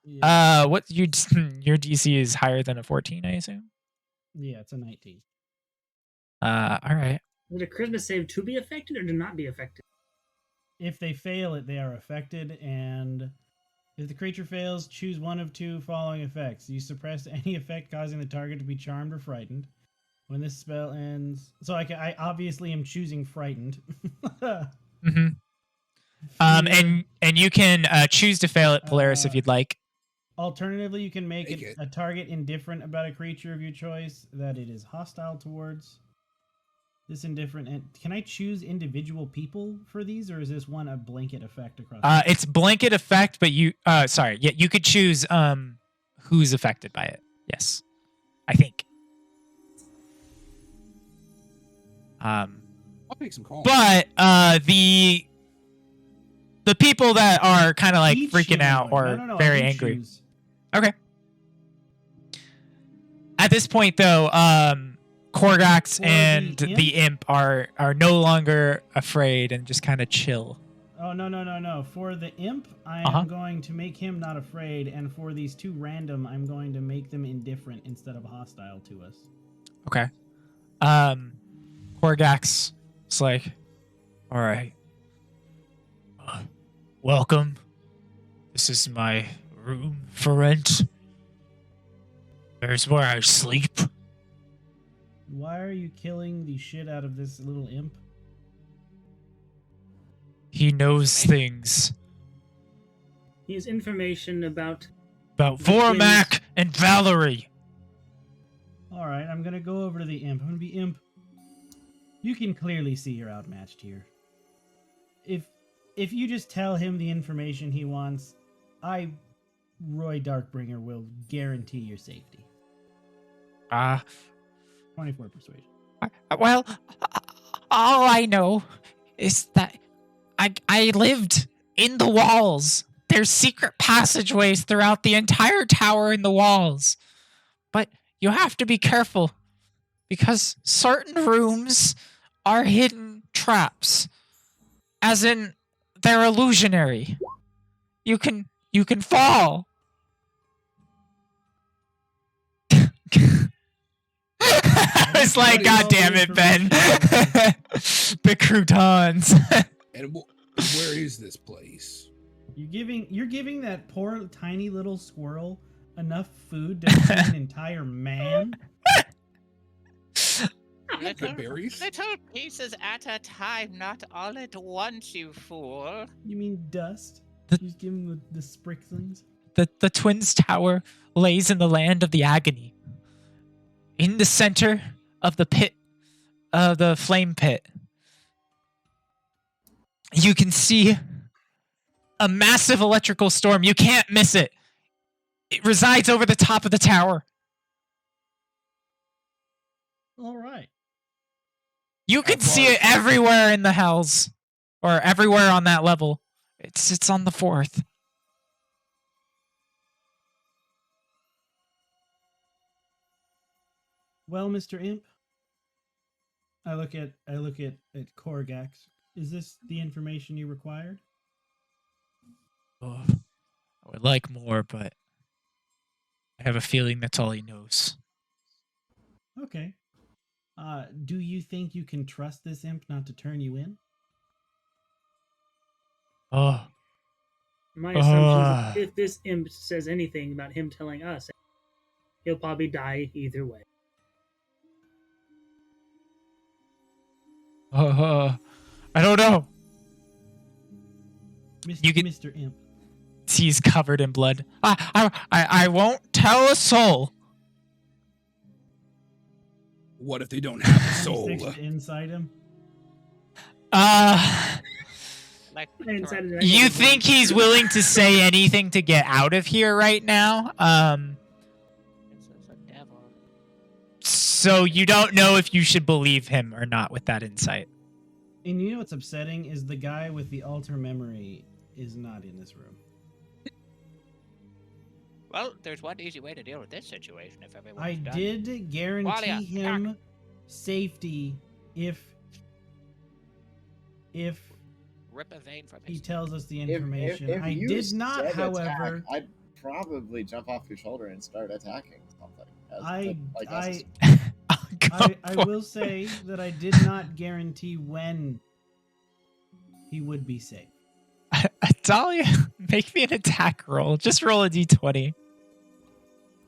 Yeah. What your DC is higher than a 14, I assume. Yeah, it's a 19. All right. Would a charisma save to be affected or to not be affected? If they fail it, they are affected, and if the creature fails, choose one of two following effects. You suppress any effect causing the target to be charmed or frightened. When this spell ends, so I obviously am choosing frightened. Mm-hmm. And you can choose to fail at Polaris if you'd like. Alternatively, you can make a target indifferent about a creature of your choice that it is hostile towards. This indifferent, and can I choose individual people for these, or is this one a blanket effect across? It's blanket effect, but you you could choose who's affected by it. Yes, I think. I'll make some calls. But the people that are kind of like Each freaking out or no, very I angry. choose. Okay. At this point, though, Korgax and the imp are no longer afraid and just kind of chill. Oh, no. For the imp, I am going to make him not afraid, and for these two random, I'm going to make them indifferent instead of hostile to us. Okay. Korgax is like, all right. Welcome. This is my room for rent. There's where I sleep. Why are you killing the shit out of this little imp? He knows things He has information about about The Vormak and Valerie. All right, I'm gonna go over to the imp. I'm gonna be imp. You can clearly see you're outmatched here. If you just tell him the information he wants, Roy Darkbringer, will guarantee your safety. 24 persuasion. Well, all I know is that I lived in the walls. There's secret passageways throughout the entire tower in the walls. But you have to be careful because certain rooms are hidden traps. As in, they're illusionary. You can fall. I was like, God damn it, Ben. The croutons. And where is this place? You're giving that poor tiny little squirrel enough food to feed an entire man. Good berries. Little pieces at a time, not all at once, you fool. You mean dust? The- You just give him the sprinklings. The Twins Tower lays in the land of the agony. In the center of the pit, the flame pit, you can see a massive electrical storm. You can't miss it. It resides over the top of the tower. All right. You can see it everywhere in the hells, or everywhere on that level. It's on the 4th. Well, Mr. Imp, I look at Korgax. Is this the information you required? Oh, I would like more, but I have a feeling that's all he knows. Okay. Do you think you can trust this imp not to turn you in? Oh, my assumption is if this imp says anything about him telling us, he'll probably die either way. I don't know. Mr. Imp. He's covered in blood. I won't tell a soul. What if they don't have a soul? Fixed inside him. Like, You think he's willing to say anything to get out of here right now? This is a devil. So you don't know if you should believe him or not with that insight. And you know what's upsetting is the guy with the alter memory is not in this room. Well, there's one easy way to deal with this situation if everyone's I done. did guarantee Walia, him safety if Rip a vein from he his tells us the If information. I you did not, said however. attack, I'd probably jump off your shoulder and start attacking something. I will say that I did not guarantee when he would be safe. Dahlia, make me an attack roll. Just roll a d20.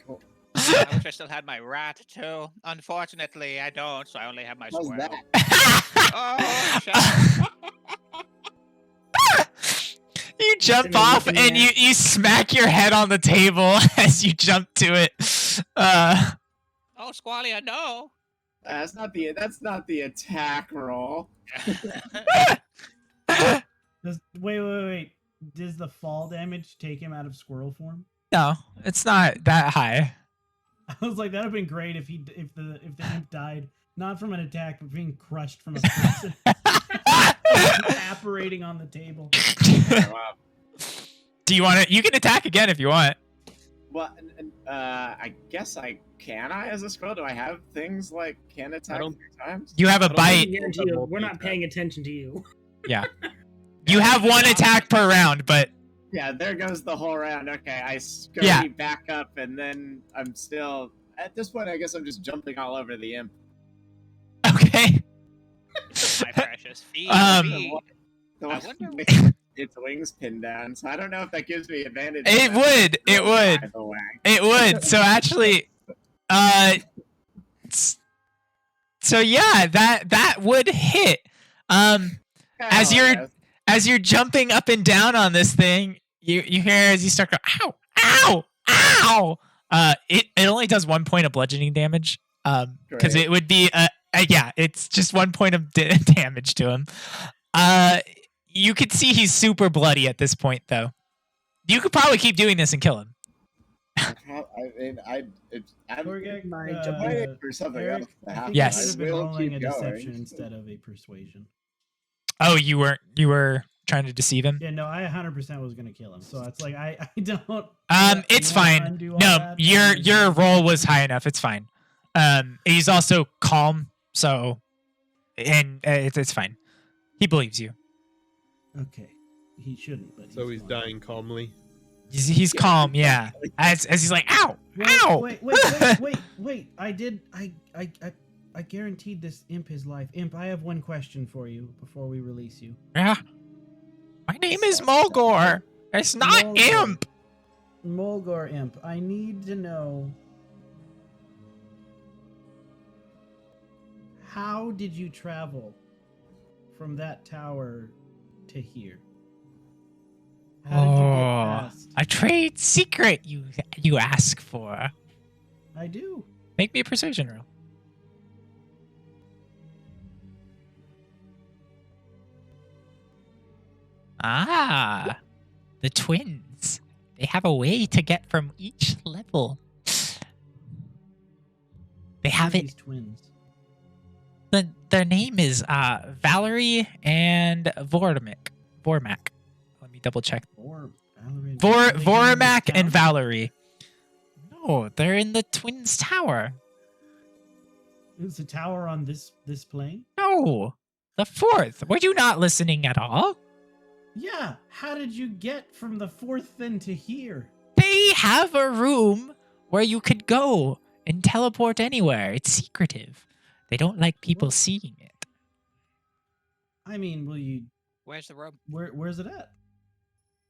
Cool. I wish I still had my rat too. Unfortunately, I don't, so I only have my How's squirrel. that? Oh, You jump off and you smack your head on the table as you jump to it. oh, Squalia, no. That's not the attack roll. Wait. Does the fall damage take him out of squirrel form? No, it's not that high. I was like, that'd have been great if the imp died not from an attack but being crushed from a person, evaporating on the table. Wow. Do you want it? You can attack again if you want. Well, I guess can I as a scroll? Do I have things like can attack 3 times? You have a bite. We're not paying attention to you. Yeah. You have one attack per round, but Yeah, there goes the whole round. Okay, I scurry back up, and then I'm still at this point. I guess I'm just jumping all over the imp. okay. My precious feet. Um, I wonder. Its wings pinned down, so I don't know if that gives me advantage. It would. It would. By the way. It would. So actually, so yeah, that would hit. As Hell you're yes. as you're jumping up and down on this thing, you hear as you start going, ow, ow, ow. It only does 1 point of bludgeoning damage. Because Great. it would be yeah, it's just 1 point of damage to him. You could see he's super bloody at this point, though. You could probably keep doing this and kill him. I'm Torgek, waiting for something Eric, else to I happen. think Yes. you I should have been will rolling keep a going. deception instead of a persuasion. Oh, you were trying to deceive him? Yeah, no, I 100% was gonna kill him. So it's like I don't. It's you wanna fine. undo all No, that? your roll was high enough. It's fine. He's also calm, so and it's fine. He believes you. Okay, he shouldn't, but So he's fine. dying calmly. He's calm, yeah. As he's like, ow, ow. Wait! I guaranteed this imp his life. Imp, I have one question for you before we release you. Yeah. My name is Mulgore. It's not Mulgore. Imp. Mulgore Imp, I need to know, how did you travel from that tower to here? How did you get past? A trade secret you ask for. I do. Make me a persuasion roll. Ah, the twins. They have a way to get from each level. They have These it. twins. Their name is Valerie and Vormac. Let me double check. Valerie. Vormac and Valerie. No, they're in the twins tower. Is the tower on this plane? No, the fourth. Were you not listening at all? Yeah. How did you get from the fourth then to here? They have a room where you could go and teleport anywhere. It's secretive. They don't like people seeing it. I mean, will you? Where's the room? Where's it at?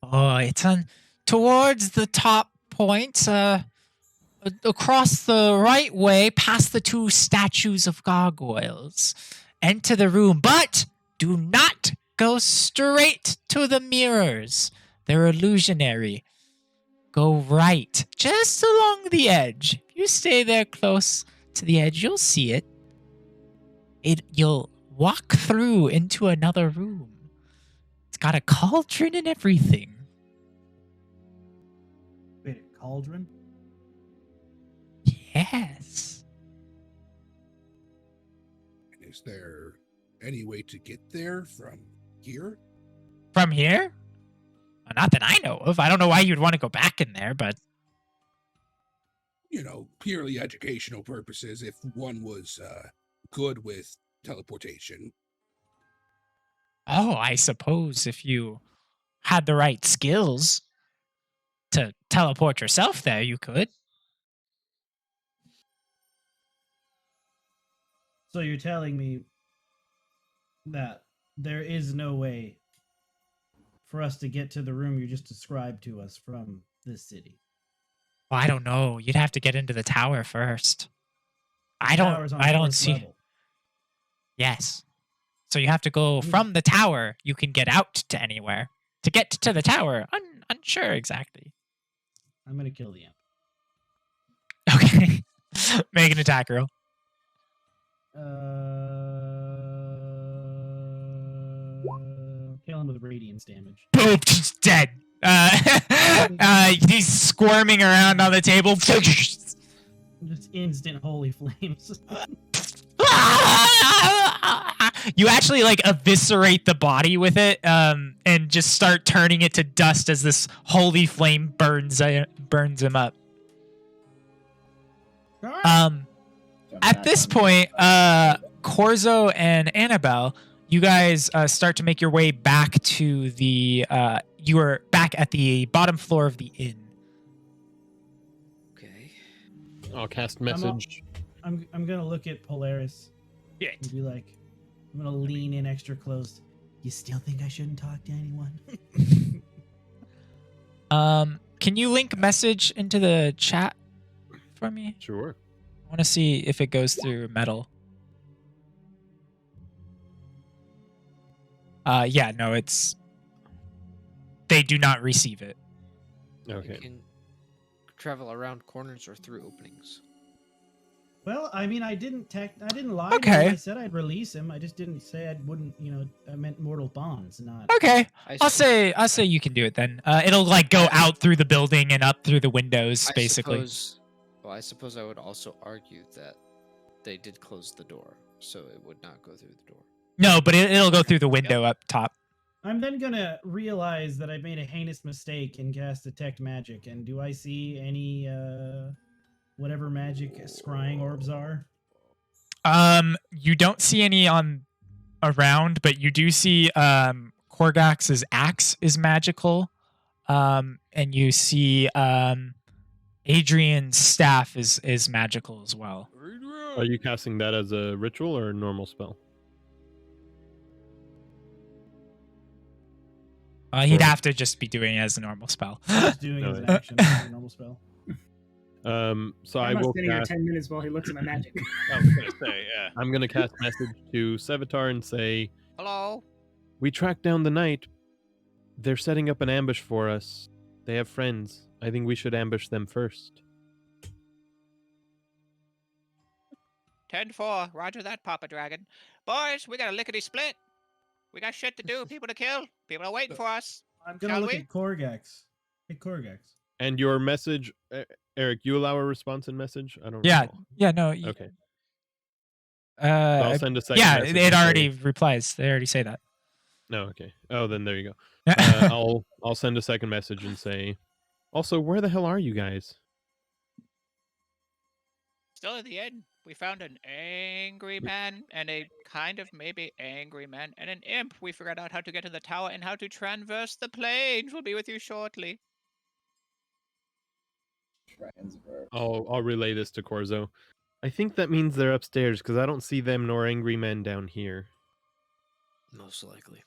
Oh, it's on towards the top point, across the right way, past the two statues of gargoyles. Enter the room, but do not go straight to the mirrors. They're illusionary. Go right, just along the edge. If you stay there close to the edge, you'll see it. You'll walk through into another room. It's got a cauldron and everything. Wait, a cauldron? Yes. Is there any way to get there from here? From here? Not that I know of. I don't know why you'd want to go back in there, but You know, purely educational purposes, if one was good with teleportation. oh, I suppose if you had the right skills to teleport yourself there, you could. So you're telling me that there is no way for us to get to the room you just described to us from this city? Well, I don't know. You'd have to get into the tower first. I Tower's don't. on I don't fourth see. level. Yes. So you have to go from the tower. You can get out to anywhere. To get to the tower, unsure exactly. I'm gonna kill the imp. Okay. Make an attack roll. Kill him with radiance damage. Boom, he's dead. He's squirming around on the table. Just instant holy flames. You actually like eviscerate the body with it, and just start turning it to dust as this holy flame burns him up. At this point, Corzo and Annabelle, you guys start to make your way back to the. You are back at the bottom floor of the inn. Okay. I'll cast message. I'm gonna look at Polaris Yeah. and be like, I'm gonna lean in extra close. You still think I shouldn't talk to anyone? Can you link message into the chat for me? Sure. I want to see if it goes through metal. Yeah, no, it's they do not receive it. You Okay. can travel around corners or through openings. Well, I mean, I didn't lie to you. Okay. I said I'd release him. I just didn't say I wouldn't. I meant mortal bonds, not. Okay, I I'll s- say you can do it then. It'll like go out through the building and up through the windows, I basically. I suppose I would also argue that they did close the door, so it would not go through the door. No, but it'll go through the window up top. I'm then gonna realize that I made a heinous mistake and cast detect magic. And do I see any whatever magic scrying orbs are? You don't see any on around, but you do see Korgax's axe is magical. And you see Adrian's staff is magical as well. Are you casting that as a ritual or a normal spell? He'd Or- have to just be doing it as a normal spell. Just doing it as an No. action, as a normal spell. So I I'm not will sitting here cast, 10 minutes while he looks at my magic. I was gonna say, yeah. I'm gonna cast message to Sevatar and say, Hello. we tracked down the knight. They're setting up an ambush for us. They have friends. I think we should ambush them first. 10-4. Roger that, Papa Dragon. Boys, we got a lickety split. We got shit to do, people to kill. People are waiting for us. I'm gonna Shall look we? at Korgax. Hey, Korgax. And your message, Eric, you allow a response in message? I don't Yeah, recall. yeah, no. Okay. So I'll send a second yeah, message it and already say- replies. They already say that. No, okay. Oh, then there you go. I'll send a second message and say, also, where the hell are you guys? Still at the end, we found an angry man and a kind of maybe angry man and an imp. We figured out how to get to the tower and how to traverse the plains. We'll be with you shortly. Transfer. I'll relay this to Corzo. I think that means they're upstairs because I don't see them nor angry men down here. Most likely.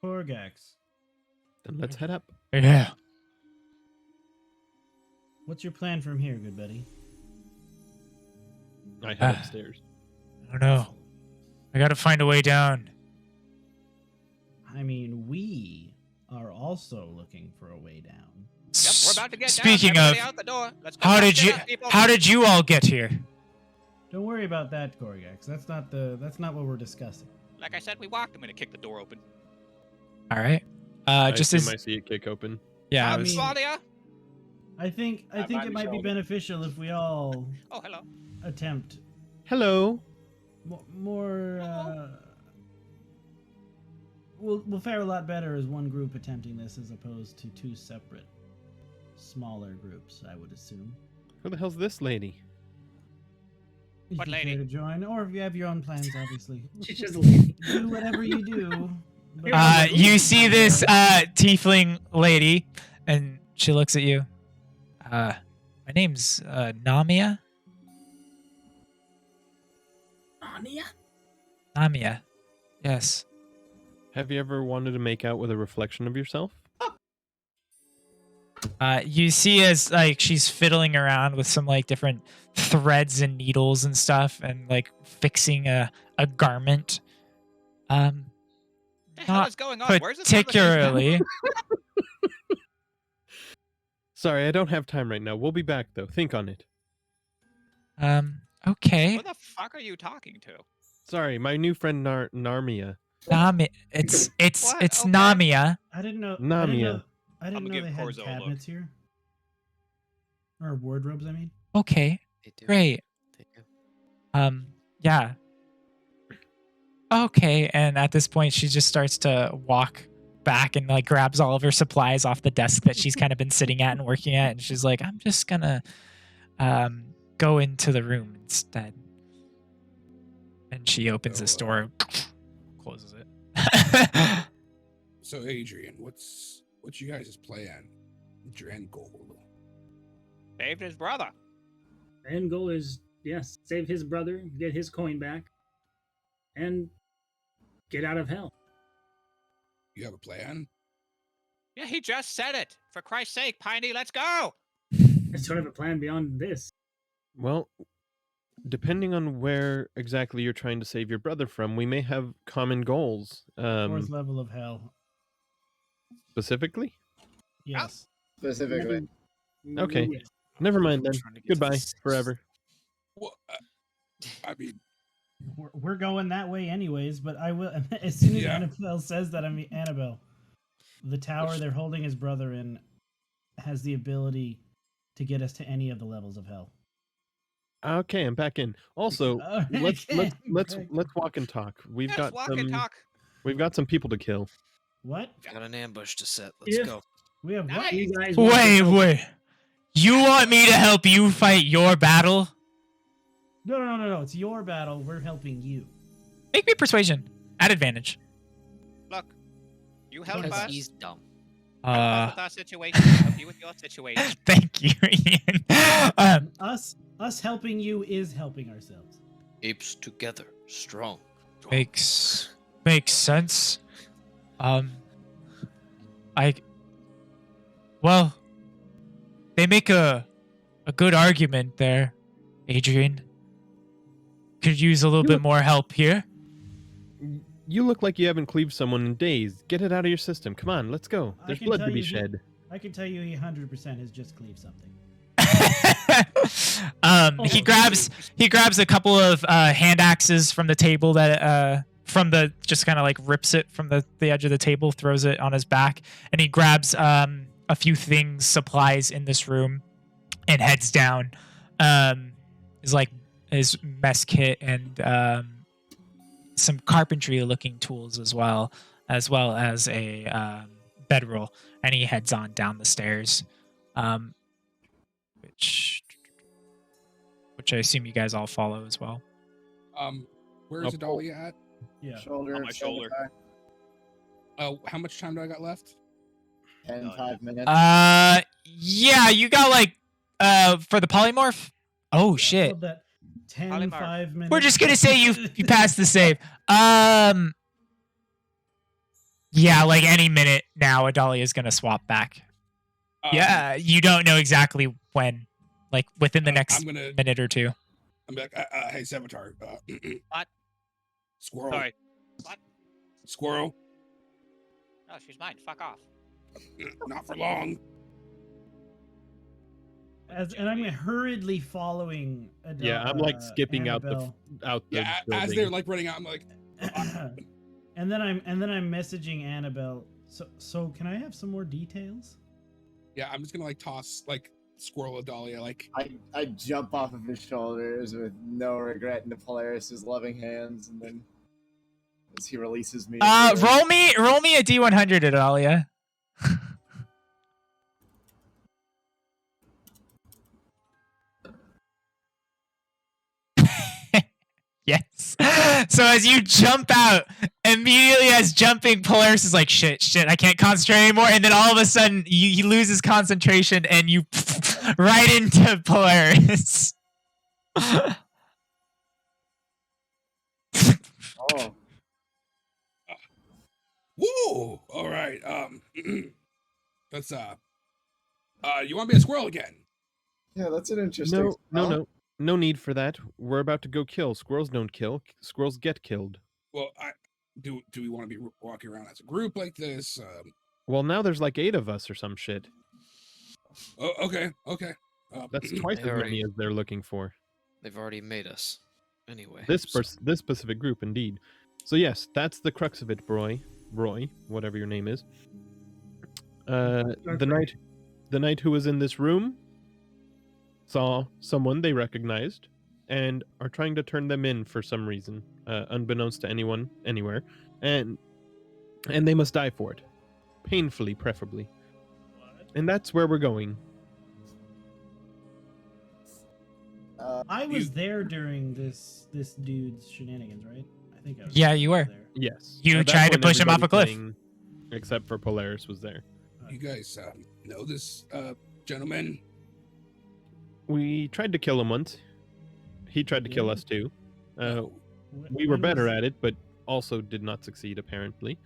Korgax. Then let's head up. Yeah. What's your plan from here, good buddy? I head upstairs. I don't know. I gotta find a way down. I mean, we are also looking for a way down. Yep, we're about to get Speaking down. of, Everybody out the door. Let's go how back did to you dinner, people. how did you all get here? Don't worry about that, Korgax. That's not what we're discussing. Like I said, we walked. I'm gonna kick the door open. All right. I Just assume as I see it kick open. yeah, I Come, was, Swalia. I think I'm on it your might be shoulder. beneficial if we all Oh, hello. attempt Hello. more. We'll fare a lot better as one group attempting this as opposed to two separate, smaller groups. I would assume. Who the hell's this lady? If What you care lady? to join, or if you have your own plans, obviously. She's just leaving. Do whatever you do. but- you see this tiefling lady, and she looks at you. My name's Namia. Anya? Namia. Yes. Have you ever wanted to make out with a reflection of yourself? You see as like she's fiddling around with some like different threads and needles and stuff, and like fixing a garment. The hell Not is going on? Where's this conversation particularly. Sorry, I don't have time right now. We'll be back though. Think on it. Okay. Who the fuck are you talking to? Sorry, my new friend Narmia. It's What? it's Okay. Namia. I didn't know. Namia. I didn't I'ma know give they had Corzo a look. cabinets here. Or wardrobes, I mean. Okay. They do. Great. They do. Yeah. Okay, and at this point she just starts to walk back and like grabs all of her supplies off the desk that she's kind of been sitting at and working at, and she's like, I'm just gonna go into the room instead. And she opens this door, closes it. So, Adrian, what's you guys' plan? What's your end goal? Saved his brother. End goal is, yes, save his brother, get his coin back, and get out of hell. You have a plan? Yeah, he just said it. For Christ's sake, Piney, let's go. I don't have a plan beyond this. Well, depending on where exactly you're trying to save your brother from, we may have common goals. Fourth level of hell. Specifically? Yes. Specifically. Okay. Yes. Never mind then. Trying to get to the Goodbye sixth. forever. Well, I mean, We're going that way anyways, but I will as soon as Yeah. Annabelle says that. I mean, Annabelle, the tower they're holding his brother in has the ability to get us to any of the levels of hell. Okay, I'm back in. Also, All right, let's okay, let's back. let's walk and talk. We've Yes, got walk some and talk. we've got some people to kill. What? Got an ambush to set. Let's If go. We have what? Nice. you guys want to Wait, help- wait. You want me to help you fight your battle? No. It's your battle. We're helping you. Make me persuasion at advantage. Look, you help Because us. he's dumb. Help us with our situation. Help you with your situation. Thank you, Ian. Us helping you is helping ourselves. Apes together, strong. makes sense. Well, they make a good argument there, Adrian. Could use a little bit more help here. You look like you haven't cleaved someone in days. Get it out of your system. Come on, let's go. I There's can blood tell to be you he- shed. I can tell you he 100% has just cleaved something. He grabs a couple of hand axes from the table that just kind of like rips it from the edge of the table, throws it on his back, and he grabs a few things, supplies in this room, and heads down. His mess kit and some carpentry looking tools as well as a bedroll, and he heads on down the stairs, which I assume you guys all follow as well. where is Adalia at? Yeah. Shoulder. On my shoulder. Oh, how much time do I got left? 5 minutes. Yeah, you got like for the polymorph. Oh shit! Hold that 10, Polymorph. 5 minutes. We're just gonna say you passed the save. Yeah, like any minute now, Adalia is gonna swap back. Yeah, you don't know exactly when, like within the next I'm gonna minute or two. I'm like, hey, Savitar. What? Squirrel. Sorry. What? Squirrel. No, she's mine. Fuck off. Not for long. And I'm hurriedly following. Yeah, I'm like skipping out Annabelle. the Yeah, as building. they're like running out, I'm like, and then I'm messaging Annabelle. So can I have some more details? yeah, I'm just gonna like toss like Squirrel Adalia, like, I jump off of his shoulders with no regret into Polaris's loving hands, and then as he releases me. Roll me a D100, Adalia. Yes. So as you jump out, immediately as jumping, Polaris is like, shit, I can't concentrate anymore. And then all of a sudden, he loses concentration and you right into Polaris. Oh, whoa! All right, let's you want to be a squirrel again? yeah, that's an interesting. No need for that. We're about to go kill. Squirrels don't kill. Squirrels get killed. Well, do we want to be walking around as a group like this? Well, now there's like 8 of us or some shit. Oh, okay. That's twice as They many already- as they're looking for. They've already made us. Anyway. This so- this specific group, indeed. So yes, that's the crux of it, Roy, whatever your name is. The knight who was in this room saw someone they recognized and are trying to turn them in for some reason, unbeknownst to anyone anywhere, and they must die for it, painfully, preferably. And that's where we're going. I was there during this dude's shenanigans, right? I think I was. Yeah, you were. there. Yes. You At that tried to point, push him off a everybody cliff. except for Polaris was there. You guys know this gentleman? We tried to kill him once. He tried to kill Yeah. us too. No. We were better at it, but also did not succeed, apparently.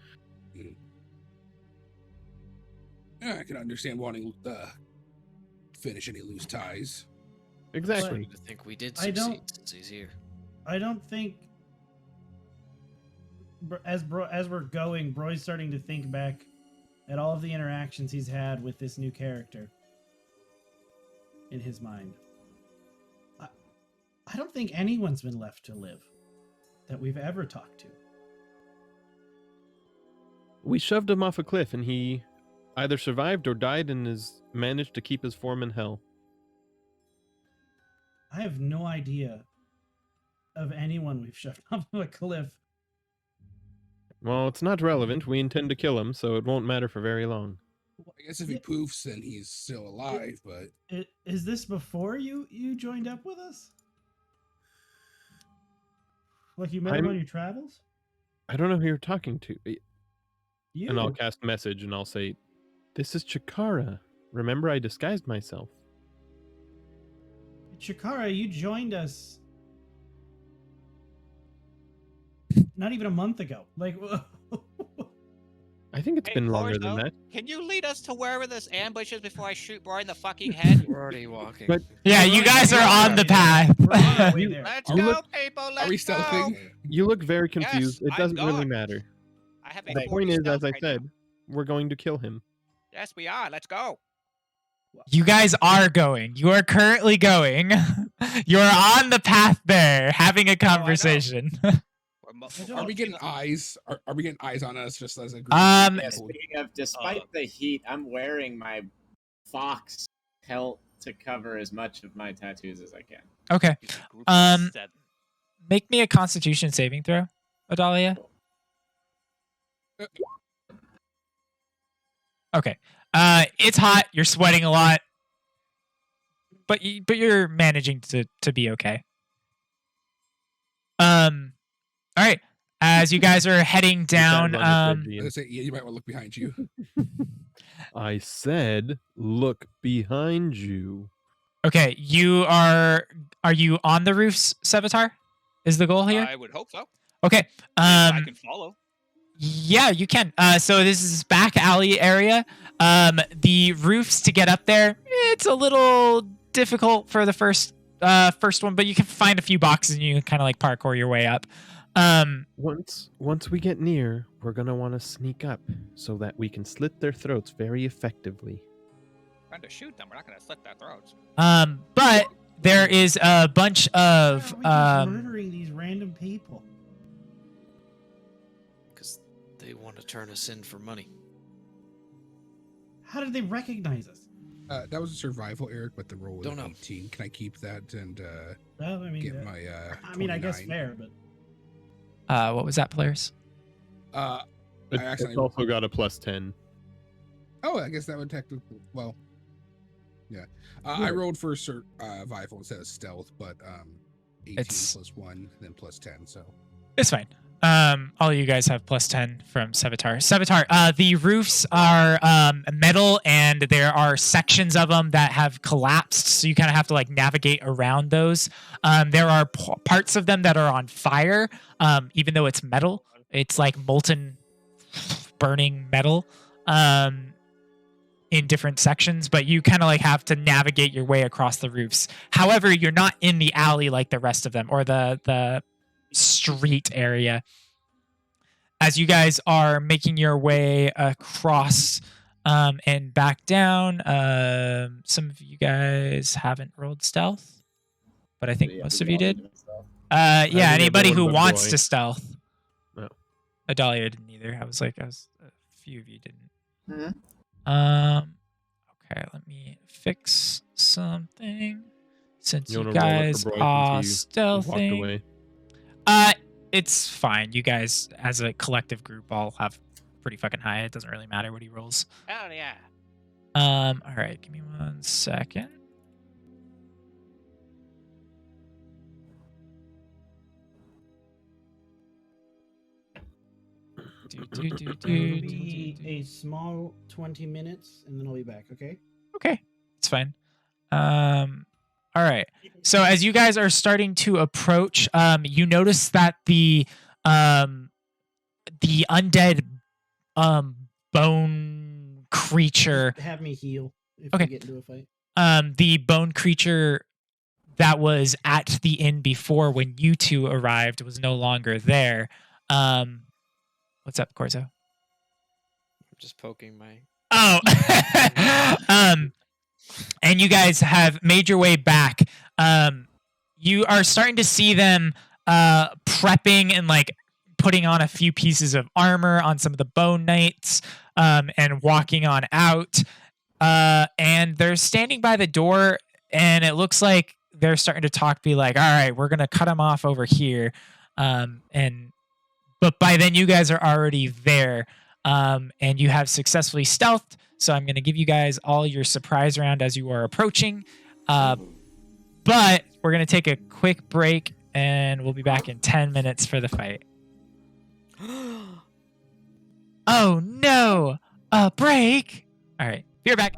Yeah, I can understand wanting to finish any loose ties. Exactly. I think we did I don't- succeed since he's here. I don't think as we're going, Broy's starting to think back at all of the interactions he's had with this new character in his mind. I don't think anyone's been left to live that we've ever talked to. We shoved him off a cliff and he either survived or died and has managed to keep his form in hell. I have no idea of anyone we've shoved off a cliff. Well, it's not relevant. We intend to kill him, so it won't matter for very long. I guess if he poofs, then he's still alive. But Is this before you joined up with us? Like you met him on your travels? I don't know who you're talking to. You. And I'll cast message and I'll say, "This is Chikara. Remember, I disguised myself." Chikara, you joined us not even a month ago. Like, I think it's Hey, been longer Corzo, than that. Can you lead us to wherever this ambush is before I shoot Brian in the fucking head? We're already walking. But Yeah, you guys are on the path. we're on our way there. Let's You go, look- people. are we Let's go. stealthing? you look very confused. Yes, It doesn't I'm really gone. matter. I have a The 40 point is, stealth as I right now. said, we're going to kill him. Yes, we are. Let's go. You guys are going. You are currently going. You're on the path there, having a conversation. Are we getting eyes? Are we getting eyes on us just as a group? Um, Yeah, speaking of, despite the heat, I'm wearing my fox pelt to cover as much of my tattoos as I can. Okay. Use a group Um, instead. Make me a Constitution saving throw, Adalia. Okay. It's hot. You're sweating a lot, but you're managing to be okay. All right. As you guys are heading down, Sounds understood, I Ian. was gonna say, yeah, you might want to look behind you. I said, look behind you. okay, are you on the roofs, Sevatar? Is the goal here? I would hope so. Okay. I can follow. Yeah, you can. So this is back alley area. The roofs to get up there, it's a little difficult for the first one, but you can find a few boxes and you can kind of like parkour your way up. Once we get near, we're gonna want to sneak up so that we can slit their throats very effectively. Trying to shoot them. We're not going to slit their throats. But there is a bunch of Why are we just murdering these random people? Because they want to turn us in for money. How did they recognize us? That was a survival, Eric, but the roll was Don't know. 18. Can I keep that and Well, I mean, get my I guess 29? fair, but what was that, players? It's accidentally- also got a +10. Oh, I guess that would technically. Well, yeah. I rolled for survival instead of stealth, but 18 It's- plus 1, then plus 10. So It's fine. All of you guys have +10 from Sevatar. Sevatar, the roofs are metal, and there are sections of them that have collapsed, so you kind of have to like navigate around those. There are parts of them that are on fire, even though it's metal. It's like molten, burning metal in different sections, but you kind of like have to navigate your way across the roofs. However, you're not in the alley like the rest of them, or the street area. As you guys are making your way across and back down, some of you guys haven't rolled stealth, but I think Yeah, most we of you all did. need to stealth. Yeah, think anybody who everyone but wants Roy. to stealth. No. Adalia didn't either. A few of you didn't. Mhm. Okay, let me fix something. Since You you wanna roll it guys for Broy are since he walked stealthing. away. It's fine. You guys, as a collective group, all have pretty fucking high. It doesn't really matter what he rolls. Hell yeah. All right, give me 1 second. it'll be a small 20 minutes, and then I'll be back. Okay. Okay, it's fine. All right. So as you guys are starting to approach, you notice that the undead bone creature, Just have me heal if Okay. we get into a fight. the bone creature that was at the inn before when you two arrived was no longer there. What's up, Corzo? I'm just poking my. Oh, and you guys have made your way back. You are starting to see them prepping and like putting on a few pieces of armor on some of the bone knights, and walking on out. And they're standing by the door, and it looks like they're starting to talk. Be like, all right, we're gonna cut them off over here, but by then you guys are already there, and you have successfully stealthed. So I'm going to give you guys all your surprise round as you are approaching. But we're going to take a quick break, and we'll be back in 10 minutes for the fight. Oh, no. A break. All right. Be right back.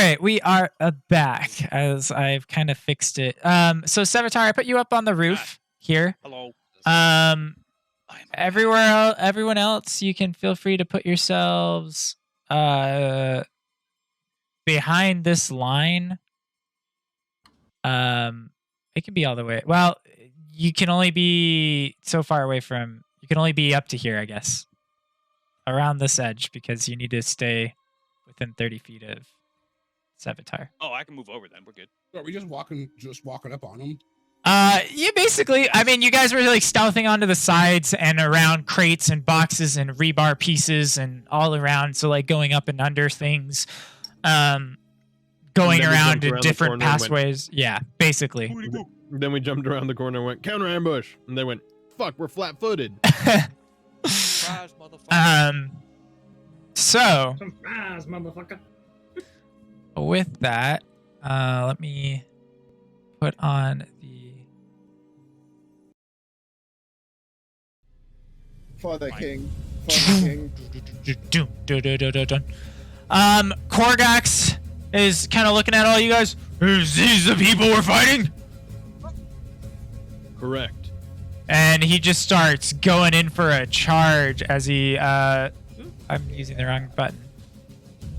right, we are back as I've kind of fixed it. So Sevatar, I put you up on the roof here. Hello. Everyone else, you can feel free to put yourselves behind this line. It can be all the way. Well, you can only be so far away from. You can only be up to here, I guess, around this edge because you need to stay within 30 feet of Sevatar. Oh, I can move over then. We're good. Are we just walking up on them? Yeah, basically. I mean, you guys were like stealthing onto the sides and around crates and boxes and rebar pieces and all around. So like going up and under things, going around in different pathways. Yeah, basically. Then we jumped around the corner and went counter ambush, and they went, "Fuck, we're flat-footed." Surprise, motherfucker. So Surprise, motherfucker. with that, let me put on the. For the king. For the king. Korgax is kind of looking at all you guys. Is these the people we're fighting? Correct. And he just starts going in for a charge as he, I'm using the wrong button.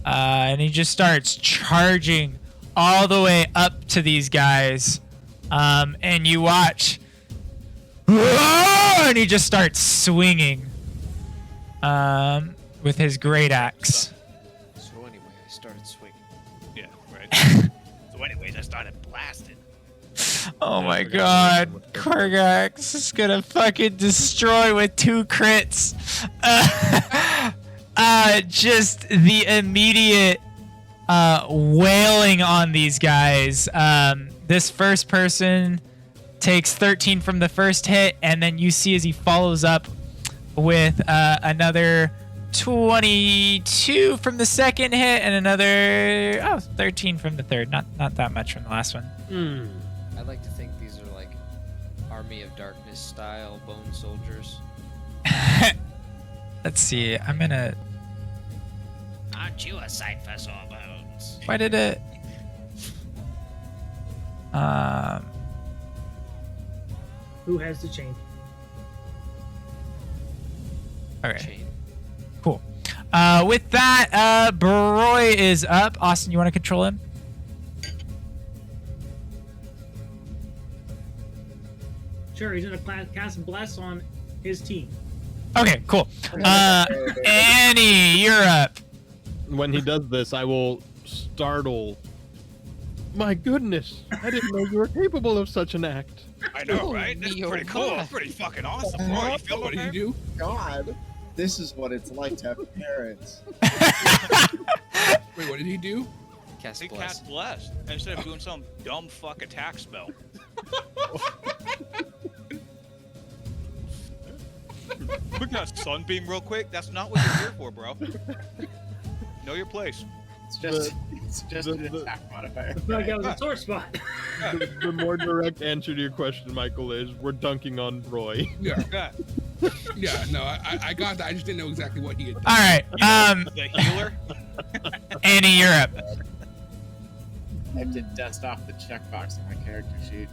And he just starts charging all the way up to these guys. And you watch. And he just starts swinging with his great axe. So anyway, I started swinging. Yeah, right. So anyways, I started blasting. Oh my god. Korgax is gonna fucking destroy with 2 crits. Just the immediate wailing on these guys. This first person takes 13 from the first hit, and then you see as he follows up with another 22 from the second hit and another 13 from the third. Not that much from the last one. I like to think these are like Army of Darkness style bone soldiers. Let's see. I'm gonna. Aren't you a sight for sore bones? Why did it? Who has the chain? Okay. Chain. Cool. With that, Baroy is up. Austin, you want to control him? Sure, he's gonna cast Bless on his team. Okay, cool. Annie, you're up. When he does this, I will startle. My goodness, I didn't know you were capable of such an act. I know, right? This is pretty cool. It's pretty fucking awesome. Bro, you feel What did you do? God, this is what it's like to have parents. Wait, what did he do? Cast He bless. cast blessed instead of doing some dumb fuck attack spell. Look at that sunbeam real quick. That's not what you're here for, bro. Know your place. It's just an the- attack modifier. I feel like that was a sore spot. The more direct answer to your question, Michael, is we're dunking on Roy. Yeah, Yeah. yeah. No, I got that. I just didn't know exactly what he had done. All right. The healer. Annie, you're up. I have to dust off the checkbox on my character sheet.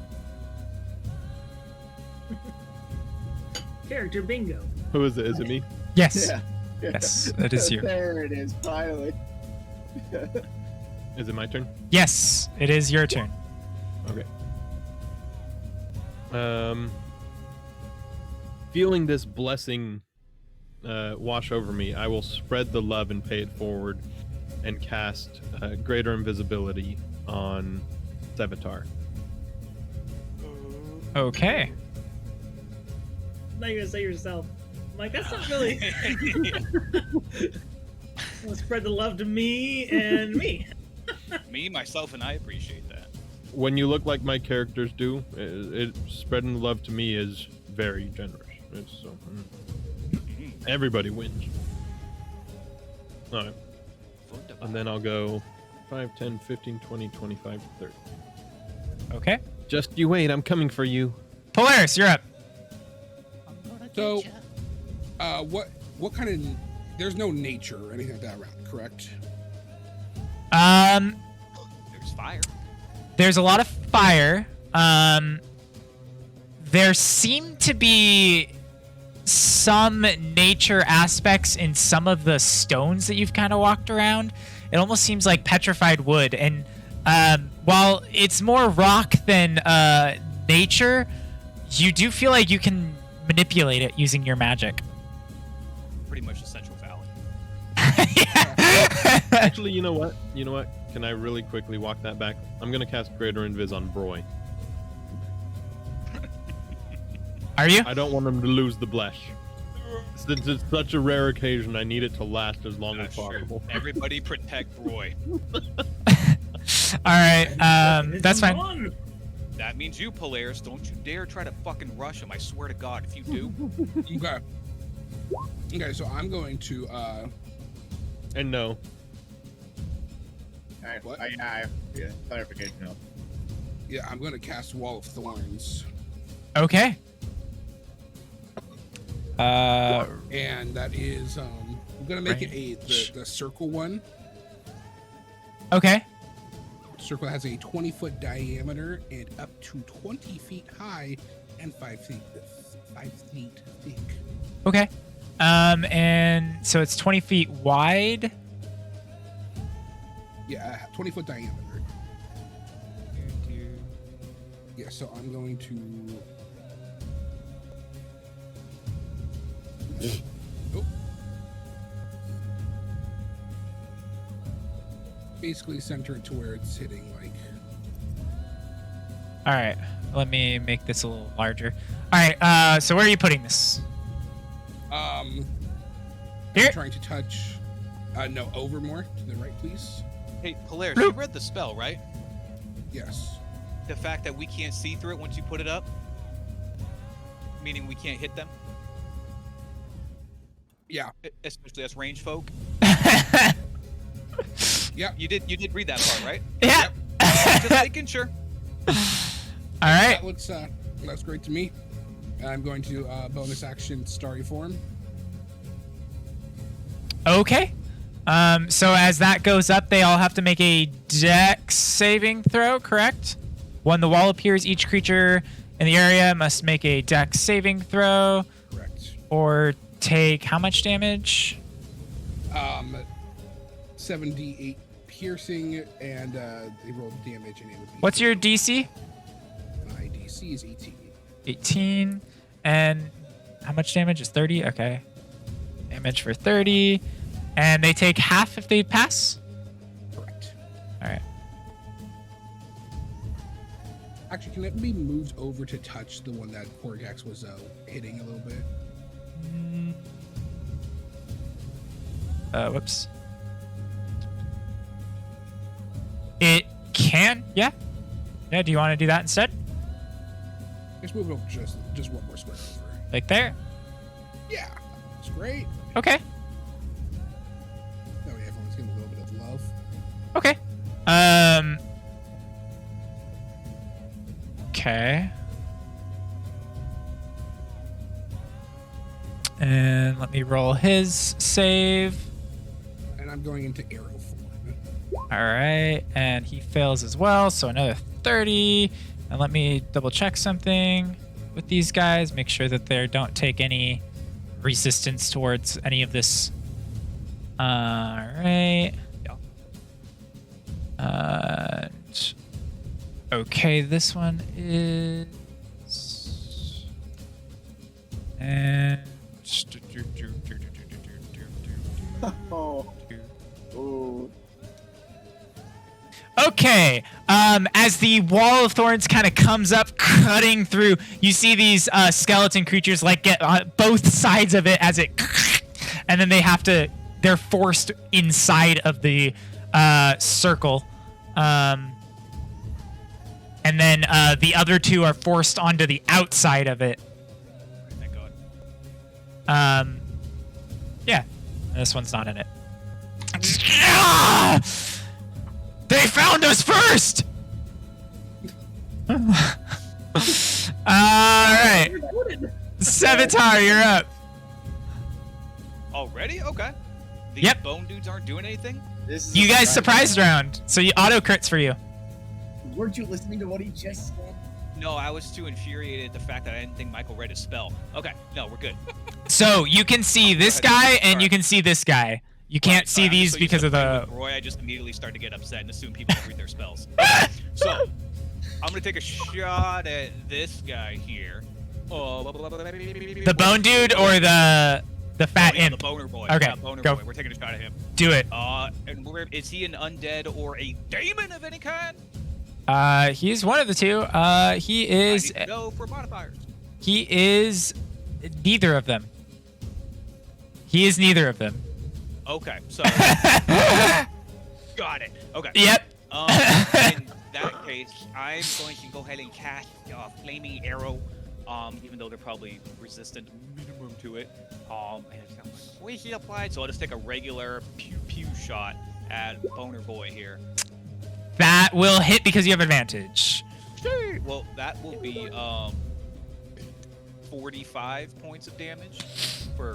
Character bingo. Who is it? Is it me? Yes. Yeah. Yes, it is you. There it is, finally. Is it my turn? Yes, it is your turn. Okay. Feeling this blessing wash over me, I will spread the love and pay it forward and cast greater invisibility on Sevatar. Okay. Now you're gonna say yourself. I'm like, that's not really. Well, spread the love to me and me. Me, myself, and I appreciate that. When you look like my characters do, spreading the love to me is very generous. It's so everybody wins. All right. And then I'll go 5, 10, 15, 20, 25, 30. Okay. Just you wait, I'm coming for you. Polaris, you're up. So, what kind of? There's no nature or anything like that around, correct? fire. There's a lot of fire. There seem to be some nature aspects in some of the stones that you've kind of walked around. It almost seems like petrified wood. And while it's more rock than nature, you do feel like you can manipulate it using your magic. Pretty much the Central Valley. Actually, you know what? Can I really quickly walk that back? I'm gonna cast Greater Invis on Broy. Are you? I don't want him to lose the blesh. Since it's such a rare occasion, I need it to last as long as Sure. possible. Everybody protect Roy. All right. That's fine. Fun. That means you, Polaris. Don't you dare try to fucking rush him. I swear to God, if you do. Okay. Okay, so I'm going to And no. Alright, What? yeah, clarification help. yeah, I'm going to cast Wall of Thorns. Okay. And that is I'm going to make it the circle one. Okay. Circle has a 20-foot diameter and up to 20 feet high and 5 feet thick. Okay. And so it's 20 feet wide. Yeah, 20-foot diameter. Yeah, so I'm going to. Oh. Basically center it to where it's hitting, like. All right. Let me make this a little larger. All right. So where are you putting this? Here. I'm trying to touch. No, over more to the right, please. Hey, Polaris, you read the spell, right? Yes. The fact that we can't see through it once you put it up? Meaning we can't hit them? Yeah. Especially us range folk? Yep. You did read that part, right? Yeah. Just making sure. All right. That's great to me. I'm going to bonus action Starry Form. Okay. So as that goes up, they all have to make a dex saving throw, correct? When the wall appears, each creature in the area must make a dex saving throw. Correct. Or take how much damage? 78 piercing, and they rolled damage, and it would be. What's your DC? My DC is 18. 18. And how much damage is 30? Okay. Damage for 30. And they take half if they pass? Correct. All right. Actually, can it be moved over to touch the one that Korgax was hitting a little bit? Whoops. It can, yeah. Yeah, do you want to do that instead? Just move it over just one more square over. Like there? Yeah, that's great. Okay. That way everyone's getting a little bit of love. Okay. Okay. And let me roll his save. And I'm going into arrow form. All right, and he fails as well, so another 30. And let me double check something with these guys, make sure that they don't take any resistance towards any of this. All right. Okay, this one is. And. Oh. Ooh. Okay, as the wall of thorns kind of comes up, cutting through, you see these skeleton creatures like get both sides of it as it, and then they're forced inside of the circle, and then the other two are forced onto the outside of it. Thank God. Yeah, this one's not in it. They found us first! All right. Sevatar, you're up. Already? Okay. These Yep. bone dudes aren't doing anything? This is You a guys surprise. surprised round, so you auto crits for you. Weren't you listening to what he just said? No, I was too infuriated at the fact that I didn't think Michael read his spell. Okay, no, we're good. So you can see this Go ahead. guy and you Sorry. can see this guy. You can't Right, see sorry, I'm just these so used because to of playing the. with Roy, I just immediately start to get upset and assume people don't read their spells. Okay, so I'm gonna take a shot at this guy here. The bone dude or the fat Oh, yeah, imp? the boner boy. Okay, Yeah, boner go. boy. We're taking a shot at him. Do it. And is he an undead or a demon of any kind? He's one of the two. He I is. need to know for modifiers. He is neither of them. He is neither of them. Okay, so got it. Okay. Yep. In that case, I'm going to go ahead and cast Flaming Arrow, even though they're probably resistant minimum to it. And it's got my poison applied, so I'll just take a regular pew-pew shot at Boner Boy here. That will hit because you have advantage. Well, that will be 45 points of damage for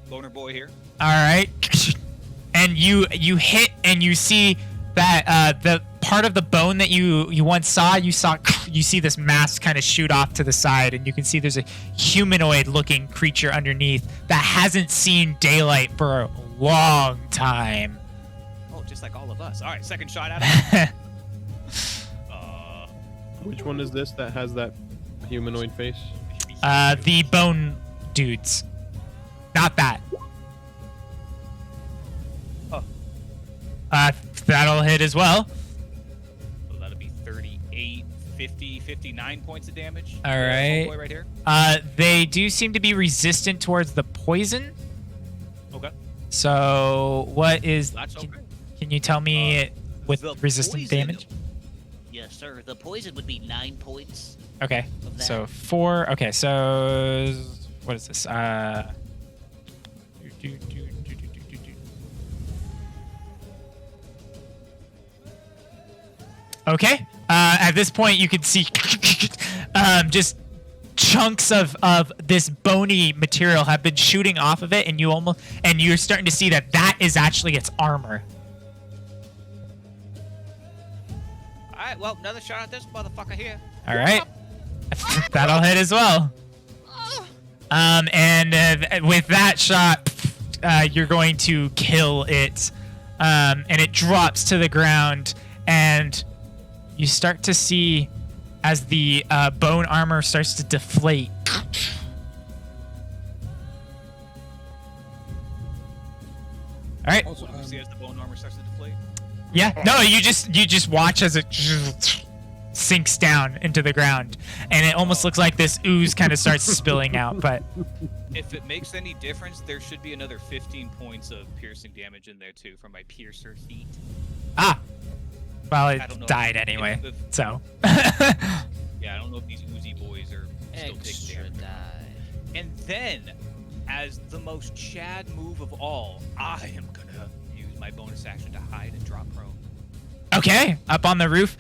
Boner Boy here. All right. And you hit and you see that the part of the bone that you once saw, you see this mass kind of shoot off to the side, and you can see there's a humanoid-looking creature underneath that hasn't seen daylight for a long time. Oh, just like all of us. All right, second shot at him. Which one is this that has that humanoid face? The bone dudes. Not that. Oh. That'll hit as well. So that'll be 38, 50, 59 points of damage. All for the right. homeboy right here. They do seem to be resistant towards the poison. Okay. So what is? That's okay. Can you tell me with the resistant poison- damage? Yes, sir. The poison would be 9 points. Okay. of that. So 4. Okay. So what is this? Okay. At this point, you can see just chunks of this bony material have been shooting off of it, and you're starting to see that is actually its armor. All right, well, another shot at this motherfucker here. All right. That'll hit as well. And with that shot, you're going to kill it. And it drops to the ground, and you start to see as the bone armor starts to deflate. All right. Also, You see as the bone armor starts to deflate. Yeah. No, you just watch as it sinks down into the ground, and it almost looks like this ooze kind of starts spilling out. But If it makes any difference, there should be another 15 points of piercing damage in there too from my piercer feat. well, I don't it know died if- anyway. if- So. Yeah, I don't know if these oozy boys are still taking Extra damage. die. And then, as the most Chad move of all, I am gonna use my bonus action to hide and drop prone. Okay, up on the roof.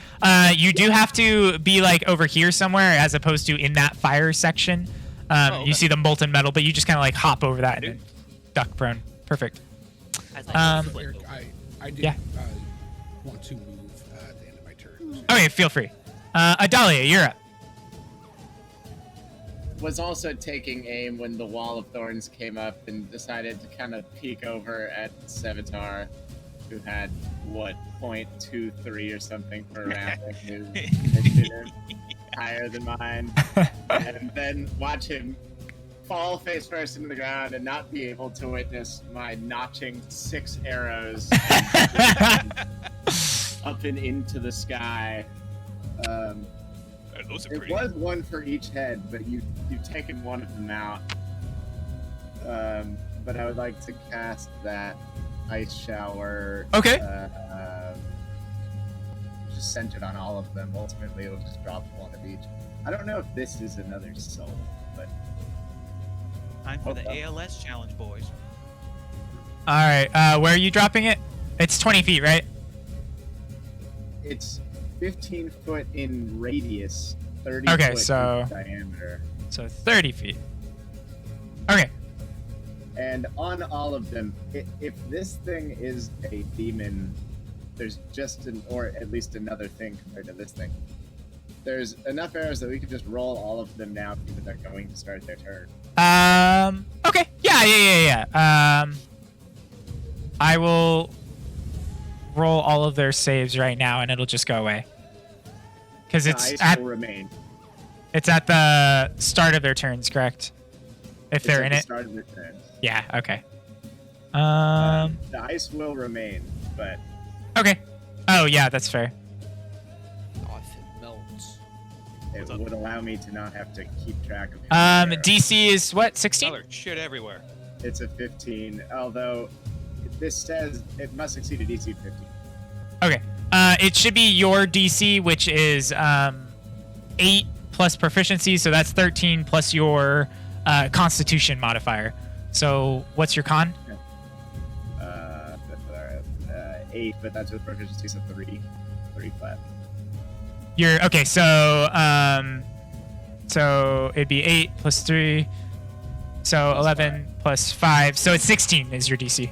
You do have to be like over here somewhere as opposed to in that fire section. Okay. You see the molten metal, but you just kind of like hop over that and Dude. then duck prone. Perfect. I thought Um, you Eric, flipped I did Yeah. want to move at the end of my turn. Okay, feel free. Adalia, you're up. Was also taking aim when the wall of thorns came up and decided to kind of peek over at Sevatar, who had what 0.23 or something per round of his initiative, higher than mine, and then watch him fall face first into the ground and not be able to witness my notching 6 arrows up and into the sky. Those are It pretty. was one for each head, but you've taken one of them out. But I would like to cast that ice shower. Okay. Just centered on all of them. Ultimately, it'll just drop one of each. I don't know if this is another soul, but Time for the Okay. ALS challenge, boys. All right. Where are you dropping it? It's 20 feet, right? it's 15 foot in radius, 30 Okay, foot so- in diameter. So 30 feet. Okay. And on all of them, if this thing is a demon, there's just or at least another thing compared to this thing. There's enough arrows that we could just roll all of them now, even they're going to start their turn. Okay. Yeah. I will roll all of their saves right now, and it'll just go away. Because The it's ice will remain. it's at the start of their turns, correct? If they're in It's it. at the start of their turn. Yeah. Okay. The ice will remain, but Okay. Oh yeah, that's fair. Oh, if it melts. it would allow me to not have to keep track of. DC is what? 16. Color shit everywhere. It's a 15, although this says it must exceed a DC 15. Okay. It should be your DC, which is 8 plus proficiency, so that's 13 plus your Constitution modifier. So what's your con? 8, but that's with proficiency, so 3 flat. You're okay. So it'd be 8 plus 3, so 11 plus 5, so it's 16 is your DC.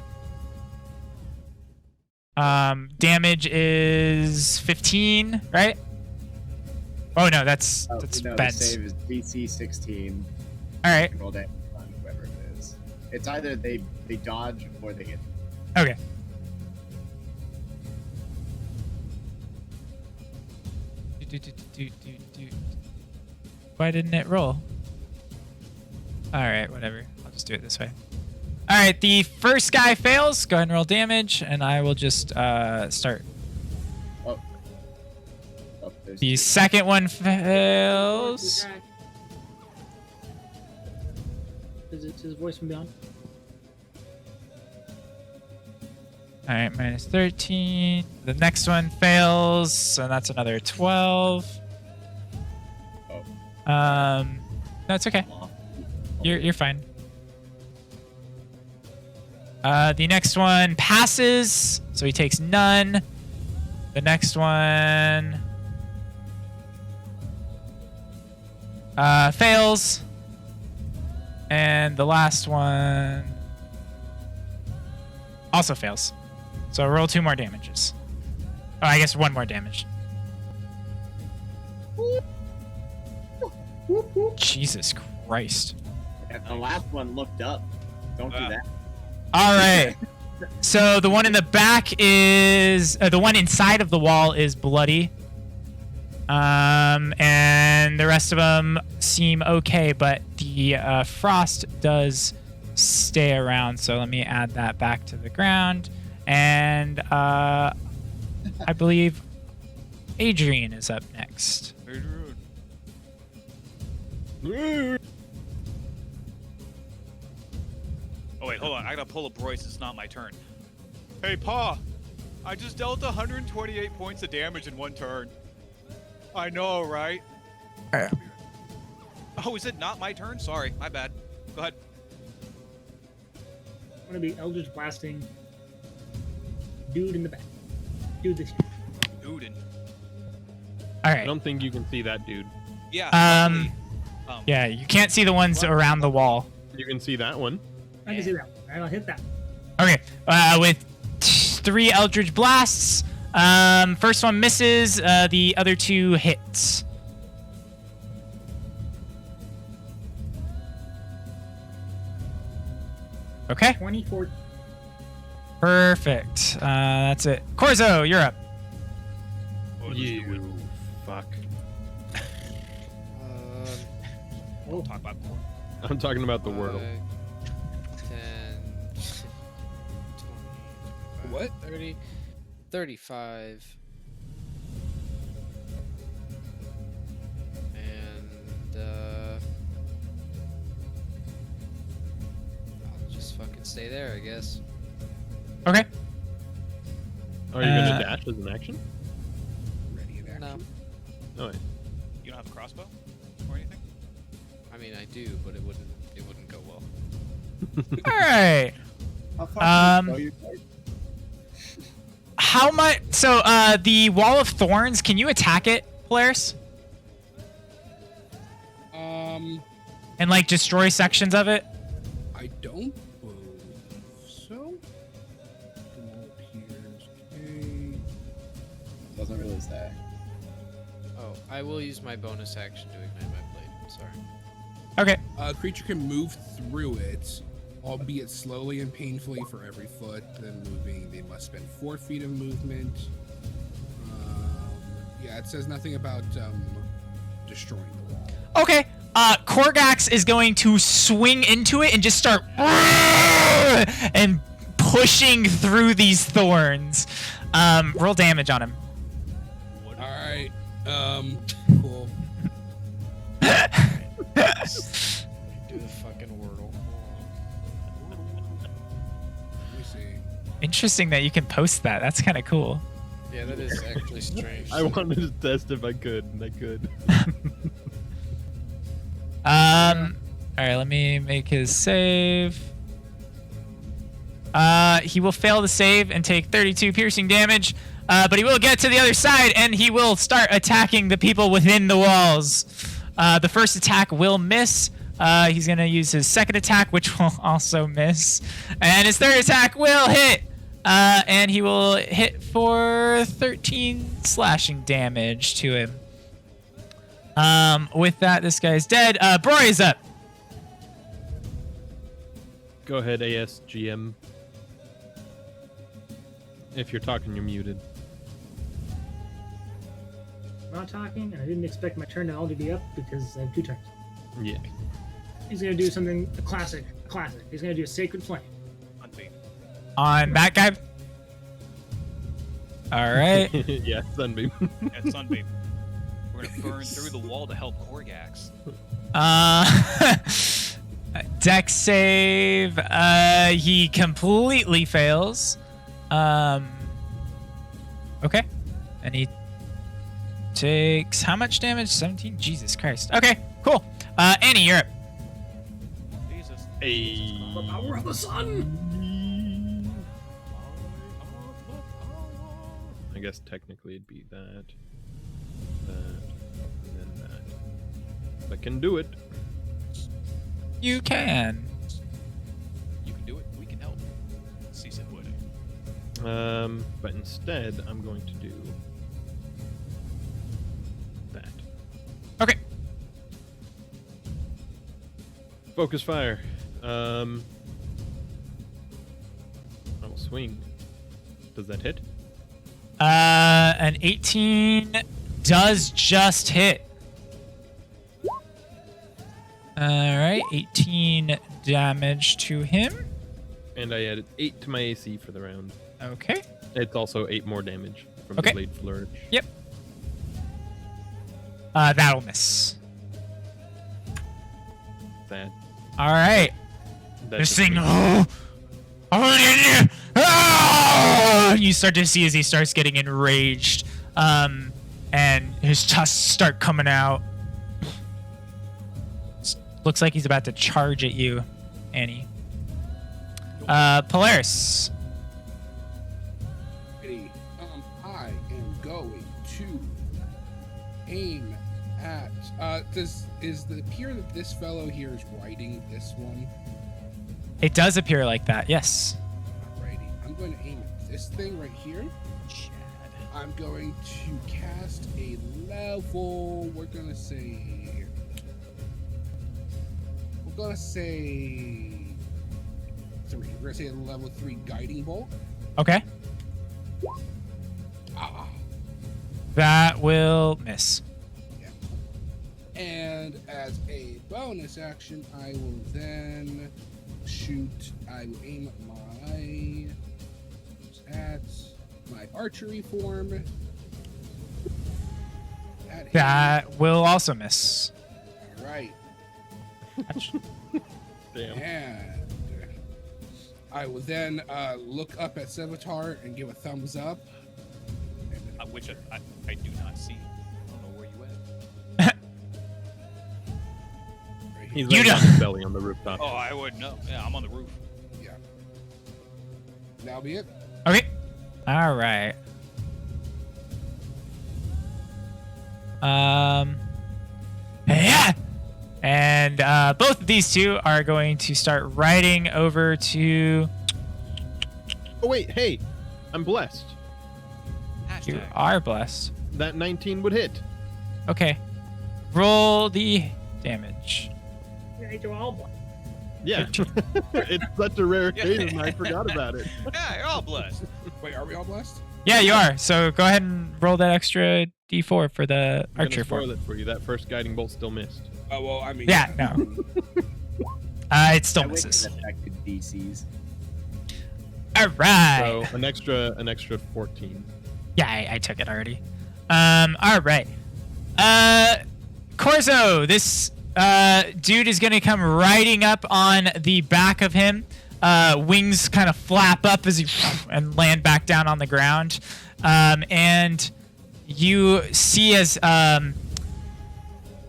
Damage is 15, right? Oh no, that's No, the Ben's. save is DC 16. All right. Roll damage on whoever it is. It's either they dodge or they get. Okay. Why didn't it roll? All right, whatever. I'll just do it this way. All right, the first guy fails. Go ahead and roll damage, and I will just start. Oh, there's The two. second one fails. Is it his voice from beyond? All right, minus 13. The next one fails, so that's another 12. No, it's okay. You're fine. The next one passes, so he takes none. The next one fails, and the last one also fails. So roll 2 more damages. Oh, I guess 1 more damage. Jesus Christ. And the last one looked up. Don't do that. All right. So the one in the back is the one inside of the wall is bloody. And the rest of them seem okay, but the frost does stay around. So let me add that back to the ground. And I believe Adrian is up next. Oh wait, hold on. I gotta pull up Royce. It's not my turn. Hey, Pa. I just dealt 128 points of damage in 1 turn. I know, right? Oh, is it not my turn? Sorry, my bad. Go ahead. I'm gonna be Eldritch blasting dude in the back. Dude this Dude, and All I right. don't think you can see that dude. yeah. Um, actually, Yeah, you can't see the ones around the wall. You can see that one. I can see that. Alright, I'll hit that. Okay. With 3 Eldritch blasts. First one misses. The other 2 hits. Okay. 24. Perfect. That's it. Corzo, you're up. You fuck. We'll talk about more. I'm talking about the Wordle. 10, 20, What? 30, 35. And, I'll just fucking stay there, I guess. Okay. Are you gonna dash as an action? Ready in action. No. Oh, wait. You don't have a crossbow or anything? I mean, I do, but it wouldn't go well. All right. How far can you throw your dart? How much? So, the Wall of Thorns, can you attack it, Polaris? And like destroy sections of it? I don't believe so. Wall appears. Okay. Doesn't really say. Oh, I will use my bonus action to ignite my blade. Sorry. Okay. A creature can move through it, albeit slowly and painfully for every foot. Then moving, they must spend 4 feet of movement. Yeah, it says nothing about destroying the wall. Okay. Korgax is going to swing into it and just start and pushing through these thorns. Roll damage on him. All right. Cool. Do the fucking Wordle. Let me see. Interesting that you can post that. That's kind of cool. Yeah, that is actually strange. I wanted to test if I could, and I could. All right, let me make his save. He will fail the save and take 32 piercing damage, but he will get to the other side and he will start attacking the people within the walls. The first attack will miss. He's going to use his second attack, which will also miss. And his third attack will hit. And he will hit for 13 slashing damage to him. With that, this guy's dead. Broy is up. Go ahead, ASGM. If you're talking, you're muted. I'm not talking, and I didn't expect my turn to already be up because I have 2 turns. Yeah. He's gonna do something classic. He's gonna do a Sacred Flame. Unbeat. On that guy. All right. Yeah, Sunbeam. Yeah, Sunbeam. We're gonna burn through the wall to help Korgax. Dex save. He completely fails. Okay. And he takes how much damage? 17? Jesus Christ. Okay, cool. Annie, you're up. Jesus. Hey. The power of the sun. I guess technically it'd be that, and then that. If I can do it. You can. You can do it. We can help. Si se puede. But instead, I'm going to do that. Okay. Focus fire. I will swing. Does that hit? An 18 does just hit. All right, 18 damage to him. And I added 8 to my AC for the round. Okay. It's also 8 more damage from Okay. the blade flourish. Yep. That'll miss. That. All right. That's This thing. Oh, you start to see as he starts getting enraged, and his tusks start coming out. Looks like he's about to charge at you, Annie. Polaris. Ready. I am going to aim at. Is the appear that this fellow here is riding this one? It does appear like that. Yes. Alrighty. I'm going to aim at this thing right here. I'm going to cast a level. We're gonna say 3. We're gonna say a level 3 guiding bolt. Okay. Ah. That will miss. And as a bonus action, I will then shoot. I will aim at my archery form. At him. That will also miss. All right. Damn. And I will then look up at Sevatar and give a thumbs up. Which I do not see. I don't know where you at. Right He's here. laying on his belly on the rooftop. Oh, I wouldn't know. Yeah, I'm on the roof. Yeah. That'll be it. Okay. All right. Yeah. And both of these two are going to start riding over to. Oh wait, hey, I'm blessed. You are blessed. That 19 would hit. Okay. Roll the damage. Yeah, you're all blessed. Yeah. It's such a rare occasion, I forgot about it. Yeah, you're all blessed. Wait, are we all blessed? Yeah, you are. So go ahead and roll that extra d4 for the I'm archer gonna spoil form. it for you. That first guiding bolt still missed. Oh well, I mean. Yeah, no. It still I wish it misses. affected DCs. All right. So an extra 14. Yeah, I took it already. All right. Corzo, this dude is gonna come riding up on the back of him. Wings kind of flap up as he and land back down on the ground. And you see as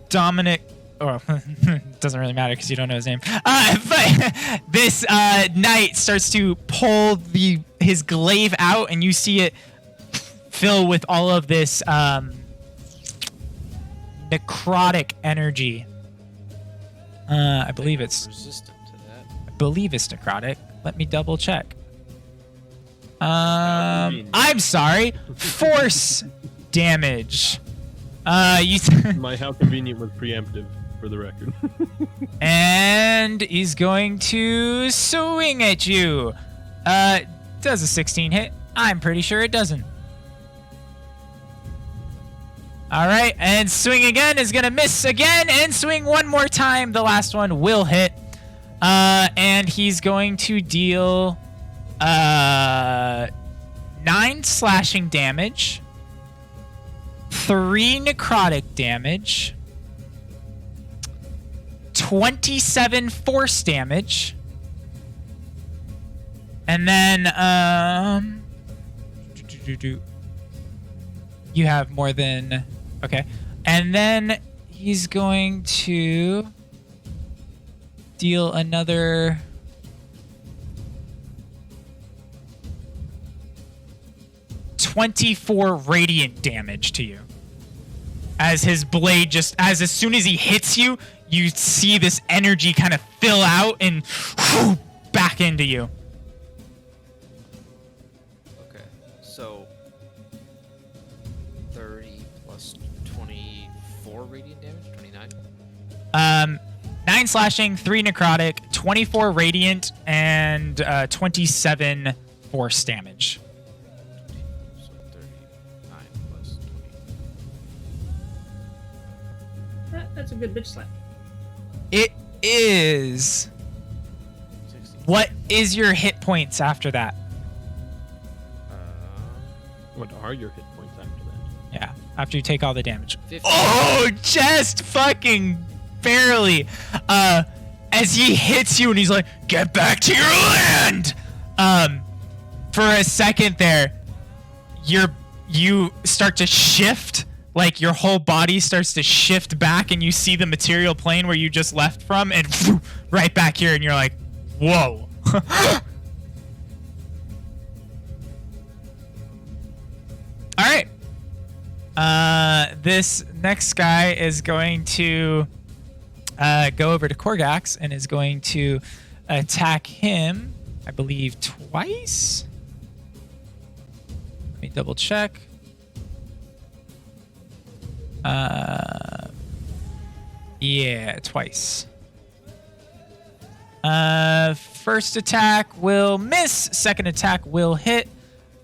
Dominic. Oh, it doesn't really matter because you don't know his name. But this knight starts to pull his glaive out, and you see it fill with all of this necrotic energy. I believe it's resistant to that. necrotic. Let me double check. I'm sorry. Force damage. You. My how convenient was preemptive, for the record. And he's going to swing at you. Does a 16 hit? I'm pretty sure it doesn't. All right, and swing again is going to miss again, and swing one more time. The last one will hit. And he's going to deal 9 slashing damage, 3 necrotic damage, 27 force damage, and then you have more than okay, and then he's going to deal another 24 radiant damage to you. As his blade as soon as he hits you, you see this energy kind of fill out and back into you. Okay, so 30 plus 24 radiant damage, 29. 9 slashing, 3 necrotic, 24 radiant, and 27 force damage. So 39 plus 20. That's a good bitch slap. It is. 60. What is your hit points after that? What are your hit points after that? Yeah, after you take all the damage. 50. Oh, just fucking barely. As he hits you and he's like, "Get back to your land." For a second there, you start to shift, like your whole body starts to shift back, and you see the material plane where you just left from, and right back here, and you're like, "Whoa." All right. This next guy is going to go over to Korgax and is going to attack him, I believe, twice. Let me double check. Yeah, twice. First attack will miss. Second attack will hit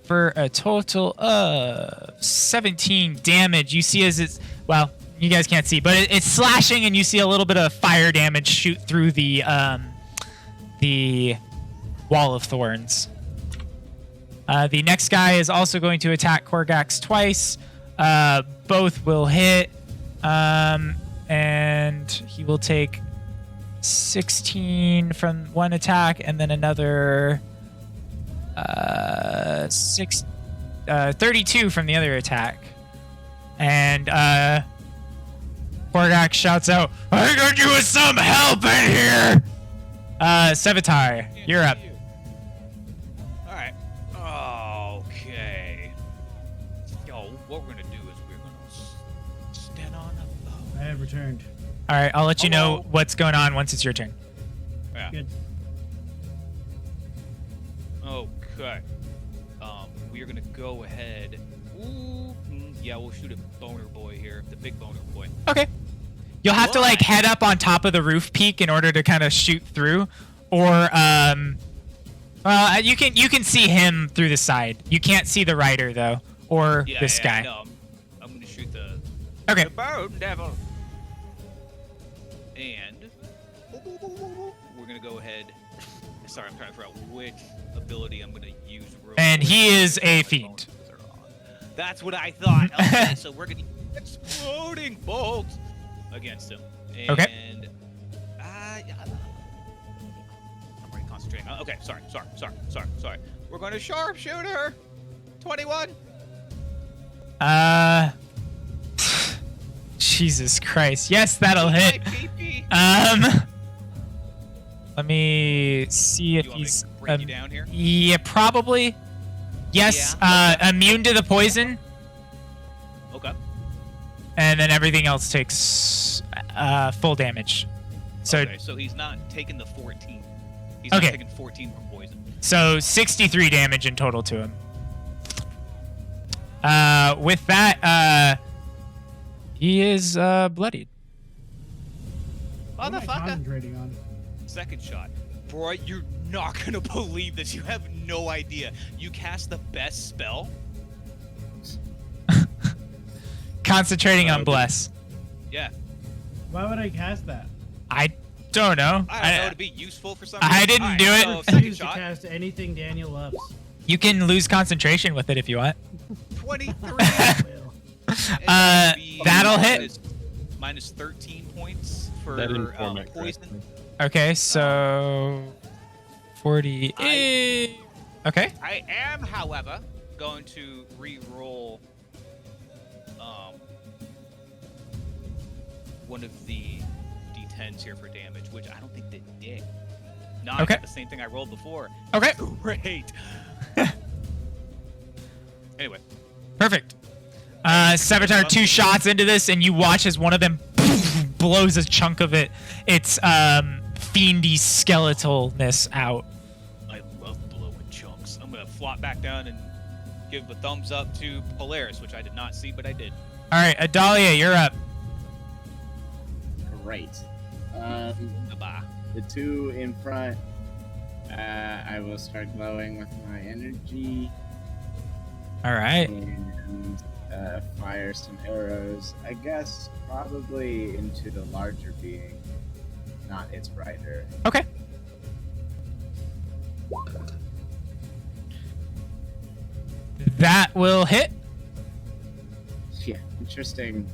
for a total of 17 damage. You see as it's, well, you guys can't see, but it's slashing, and you see a little bit of fire damage shoot through the wall of thorns. The next guy is also going to attack Korgax twice. Both will hit, and he will take 16 from one attack, and then another 32 from the other attack. And Korgax shouts out, "I could do with some help in here!" Sevatar, you're up. All right. Okay. Yo, what we're gonna do is we're gonna stand on up. I have returned. All right, I'll let you know Hello. what's going on once it's your turn. Yeah. Good. Okay. We are gonna go ahead. Yeah, we'll shoot a boner boy here, the big boner boy. Okay. You'll have to like head up on top of the roof peak in order to kind of shoot through, or you can see him through the side. You can't see the rider though, or this guy. No, I'm gonna shoot the Okay. bone devil. And we're gonna go ahead. Sorry, I'm trying to figure out which ability I'm gonna use. And he is a fiend. That's what I thought. Okay, so we're gonna use exploding bolts against him. And, Okay. yeah, I'm already concentrating. Okay, sorry. We're going to sharpshooter. 21. Jesus Christ. Yes, that'll hit. Let me see if You want me he's to break you down here? yeah, probably. Yes, Yeah. Immune to the poison, Okay. and then everything else takes full damage. So Okay, so he's not taking the 14. He's Okay. not taking 14 from poison. so 63 damage in total to him. With that, he is bloodied. What am I Motherfucker. concentrating on? Second shot. Bro, you're not gonna believe this. You have no idea. You cast the best spell. Concentrating on bless. Yeah. Why would I cast that? I don't know. I don't know, to be useful for some I reason. didn't Alright, do it. So I second choose to shot. cast anything Daniel loves. You can lose concentration with it if you want. 23. Will. And it'll be That'll hit. Minus 13 points for That didn't format poison. correctly. Okay, so 40. Okay. I am, however, going to re-roll one of the d10s here for damage, which I don't think they did. No, I Okay. got the same thing I rolled before. Okay. Great. Anyway, Perfect. Savitar 2 shots into this, and you watch as one of them blows a chunk of its fiendy skeletalness out. I love blowing chunks. I'm gonna flop back down and give a thumbs up to Polaris, which I did not see, but I did. All right, Adalia, you're up. Great. Bye. The two in front, I will start glowing with my energy All right. and fire some arrows. I guess probably into the larger being, not its rider. Okay. That will hit. Yeah, interesting.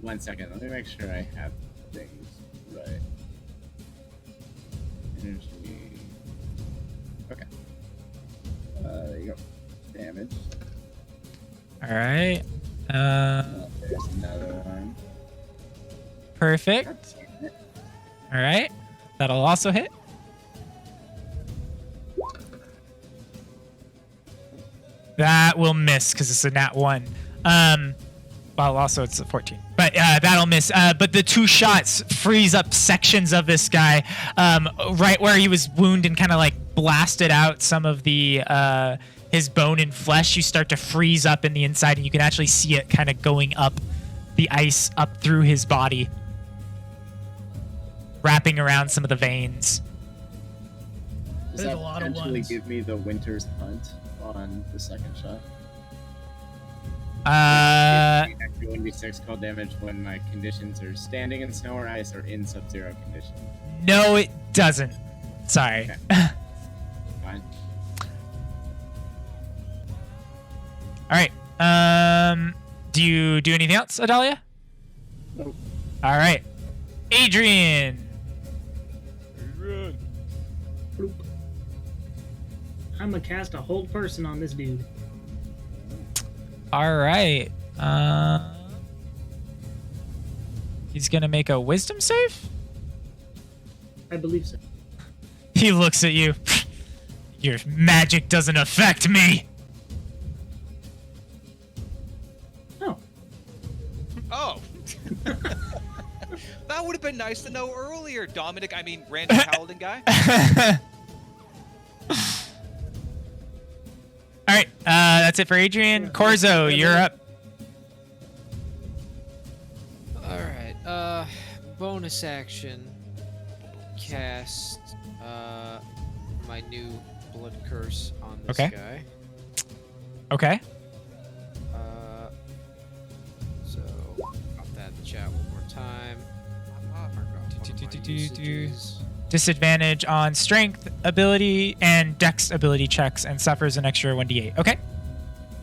1 second. Let me make sure I have things right. Energy. Okay. There you go. Damage. All right. There's another one. Perfect. All right. That'll also hit. That will miss because it's a nat 1. Well, also it's a 14. But that'll miss. But the two shots freeze up sections of this guy right where he was wounded and kind of like blasted out some of the his bone and flesh. You start to freeze up in the inside, and you can actually see it kind of going up the ice up through his body, wrapping around some of the veins. Does There's that a lot of potentially ones. give me the Winter's Hunt on the second shot? Uh, 1d6 cold damage when my conditions are standing in snow or ice or in sub-zero conditions. no, it doesn't. Sorry. Okay. Fine. All right. Do you do anything else, Adalia? Nope. All right. Adrian. Bloop. I'm gonna cast a hold person on this dude. All right. He's gonna make a wisdom save. I believe so. He looks at you. Your magic doesn't affect me. Oh, Oh. That would have been nice to know earlier, Dominic. I mean, random paladin guy. All That's it for Adrian. Yeah. Corzo, you're up. All right. Bonus action. Cast my new blood curse on this Okay. guy. Okay. So pop that in the chat one more time. Mark off one of my Do. usages. Disadvantage on strength ability and dex ability checks and suffers an extra 1d8. Okay.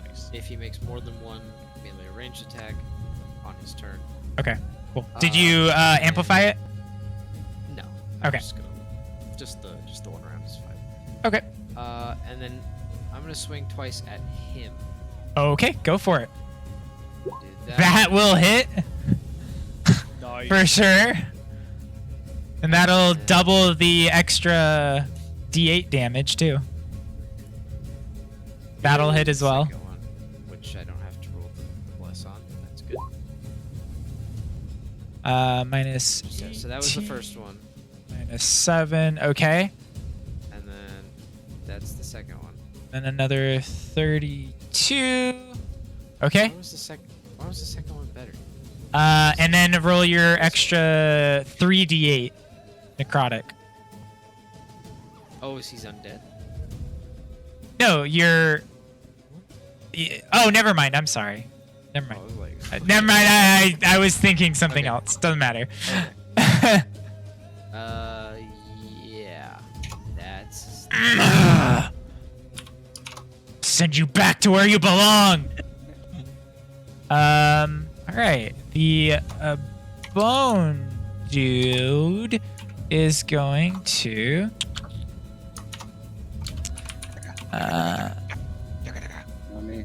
Nice. If he makes more than one melee ranged attack on his turn. Okay. Cool. Did you amplify it? No. Okay. Just the one round is fine. Okay. And then I'm gonna swing twice at him. Okay, go for it. Did That will hit Nice. for sure. And that'll double the extra d8 damage too. That'll hit as well. Second one, which I don't have to roll the bless on. That's good. Minus So that was the 18, first one, minus 7. Okay. and then that's the second one. Then another 32. Okay. Why was the second one better? And then roll your extra 3d8 necrotic. Oh, is he's undead? No, you're. Oh, never mind. I'm sorry. Never Oh, mind. I was like, Never mind. I was thinking something Okay. else. Doesn't matter. Yeah, that's Send you back to where you belong. All right. The bone dude is going to. Not me.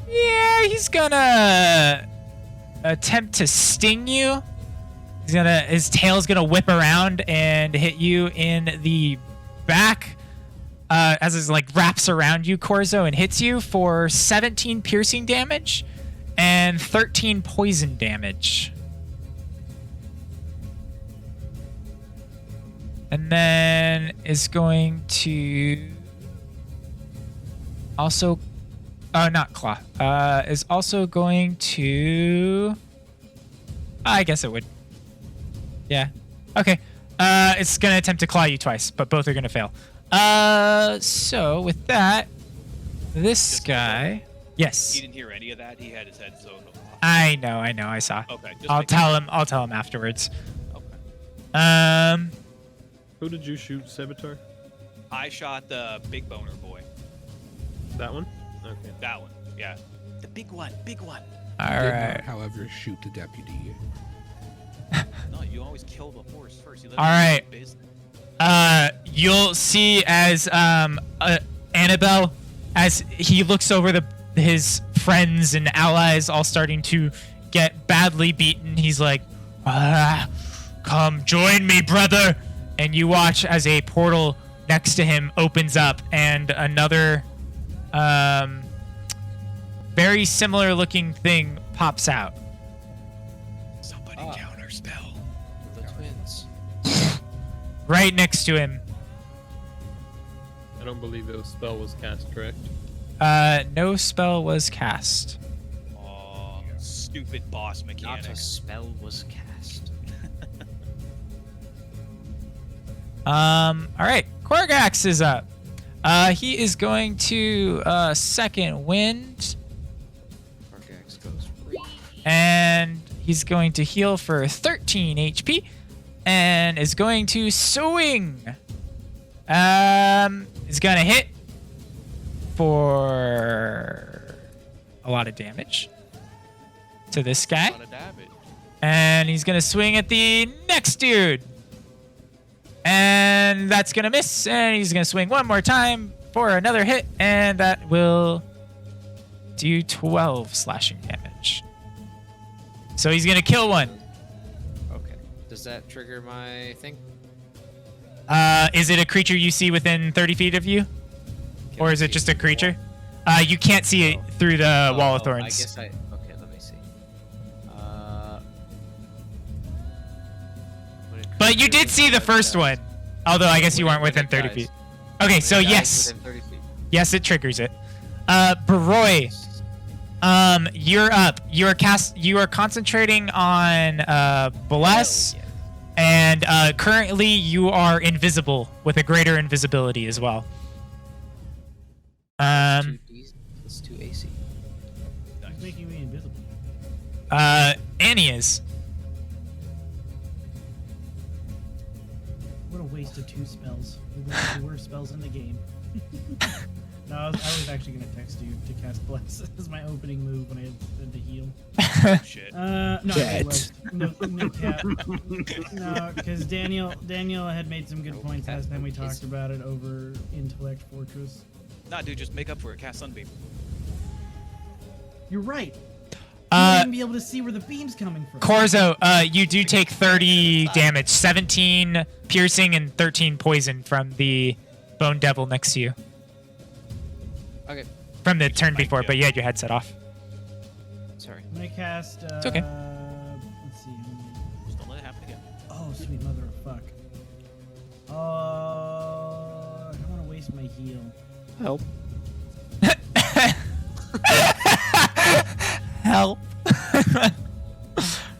Yeah, he's gonna attempt to sting you. His tail's gonna whip around and hit you in the back, as it like wraps around you, Corzo, and hits you for 17 piercing damage and 13 poison damage. And then is going to also, not claw, is also going to, I guess it would. Yeah. Okay. It's going to attempt to claw you twice, but both are going to fail. So with that, this Just guy, yes, He didn't hear any of that. He had his head sewn off. I know, I saw. Okay. Just I'll making tell him afterwards. sure. Okay. Who did you shoot, Sevatar? I shot the big boner boy. That one? Okay. That one. Yeah. The big one. Big one. All Did not, right. however, shoot the deputy. No, you always kill the horse first. You let All him do right. his business. You'll see as Annabelle, as he looks over his friends and allies all starting to get badly beaten, he's like, come join me, brother. And you watch as a portal next to him opens up and another very similar looking thing pops out. Somebody counter spell. the twins. Right next to him. I don't believe the spell was cast, correct? No spell was cast. Oh, stupid boss Not mechanic. a spell was cast. All right, Korgax is up. He is going to second wind, Argax goes free. and he's going to heal for 13 HP, and is going to swing. Is gonna hit for a lot of damage to this guy, A lot of damage. and he's gonna swing at the next dude. And that's going to miss. And he's going to swing one more time for another hit. And that will do 12 slashing damage. So he's going to kill one. Okay. Does that trigger my thing? Is it a creature you see within 30 feet of you? Can Or I is it see just a through the creature? wall? You can't see it through the wall of Oh, thorns. I guess I. Okay, let me see. When a But you did see the first one. Although I guess you weren't within 30 feet. Okay, so yes. Within 30 feet. Yes, it triggers it. Baroy, you're up. You are concentrating on Bless, and currently you are invisible with a greater invisibility as well. That's 2 AC. Who's making me invisible? Annie is. What a waste of 2 spells. The worst spells in the game. No, I was actually going to text you to cast Bless as my opening move when I had to heal. Shit. No, no cap. No, because Daniel had made some good points last time we talked about it over Intellect Fortress. Nah, dude, just make up for it. Cast Sunbeam. You're right. You won't even be able to see where the beam's coming from. Corzo, you do take 30 damage, 17 piercing and 13 poison from the Bone Devil next to you. Okay. From the turn before, but you had your headset off. Sorry. I'm gonna cast. It's okay. Let's see. Just don't let it happen again. Oh, sweet mother of fuck. I don't want to waste my heal. Help. Help.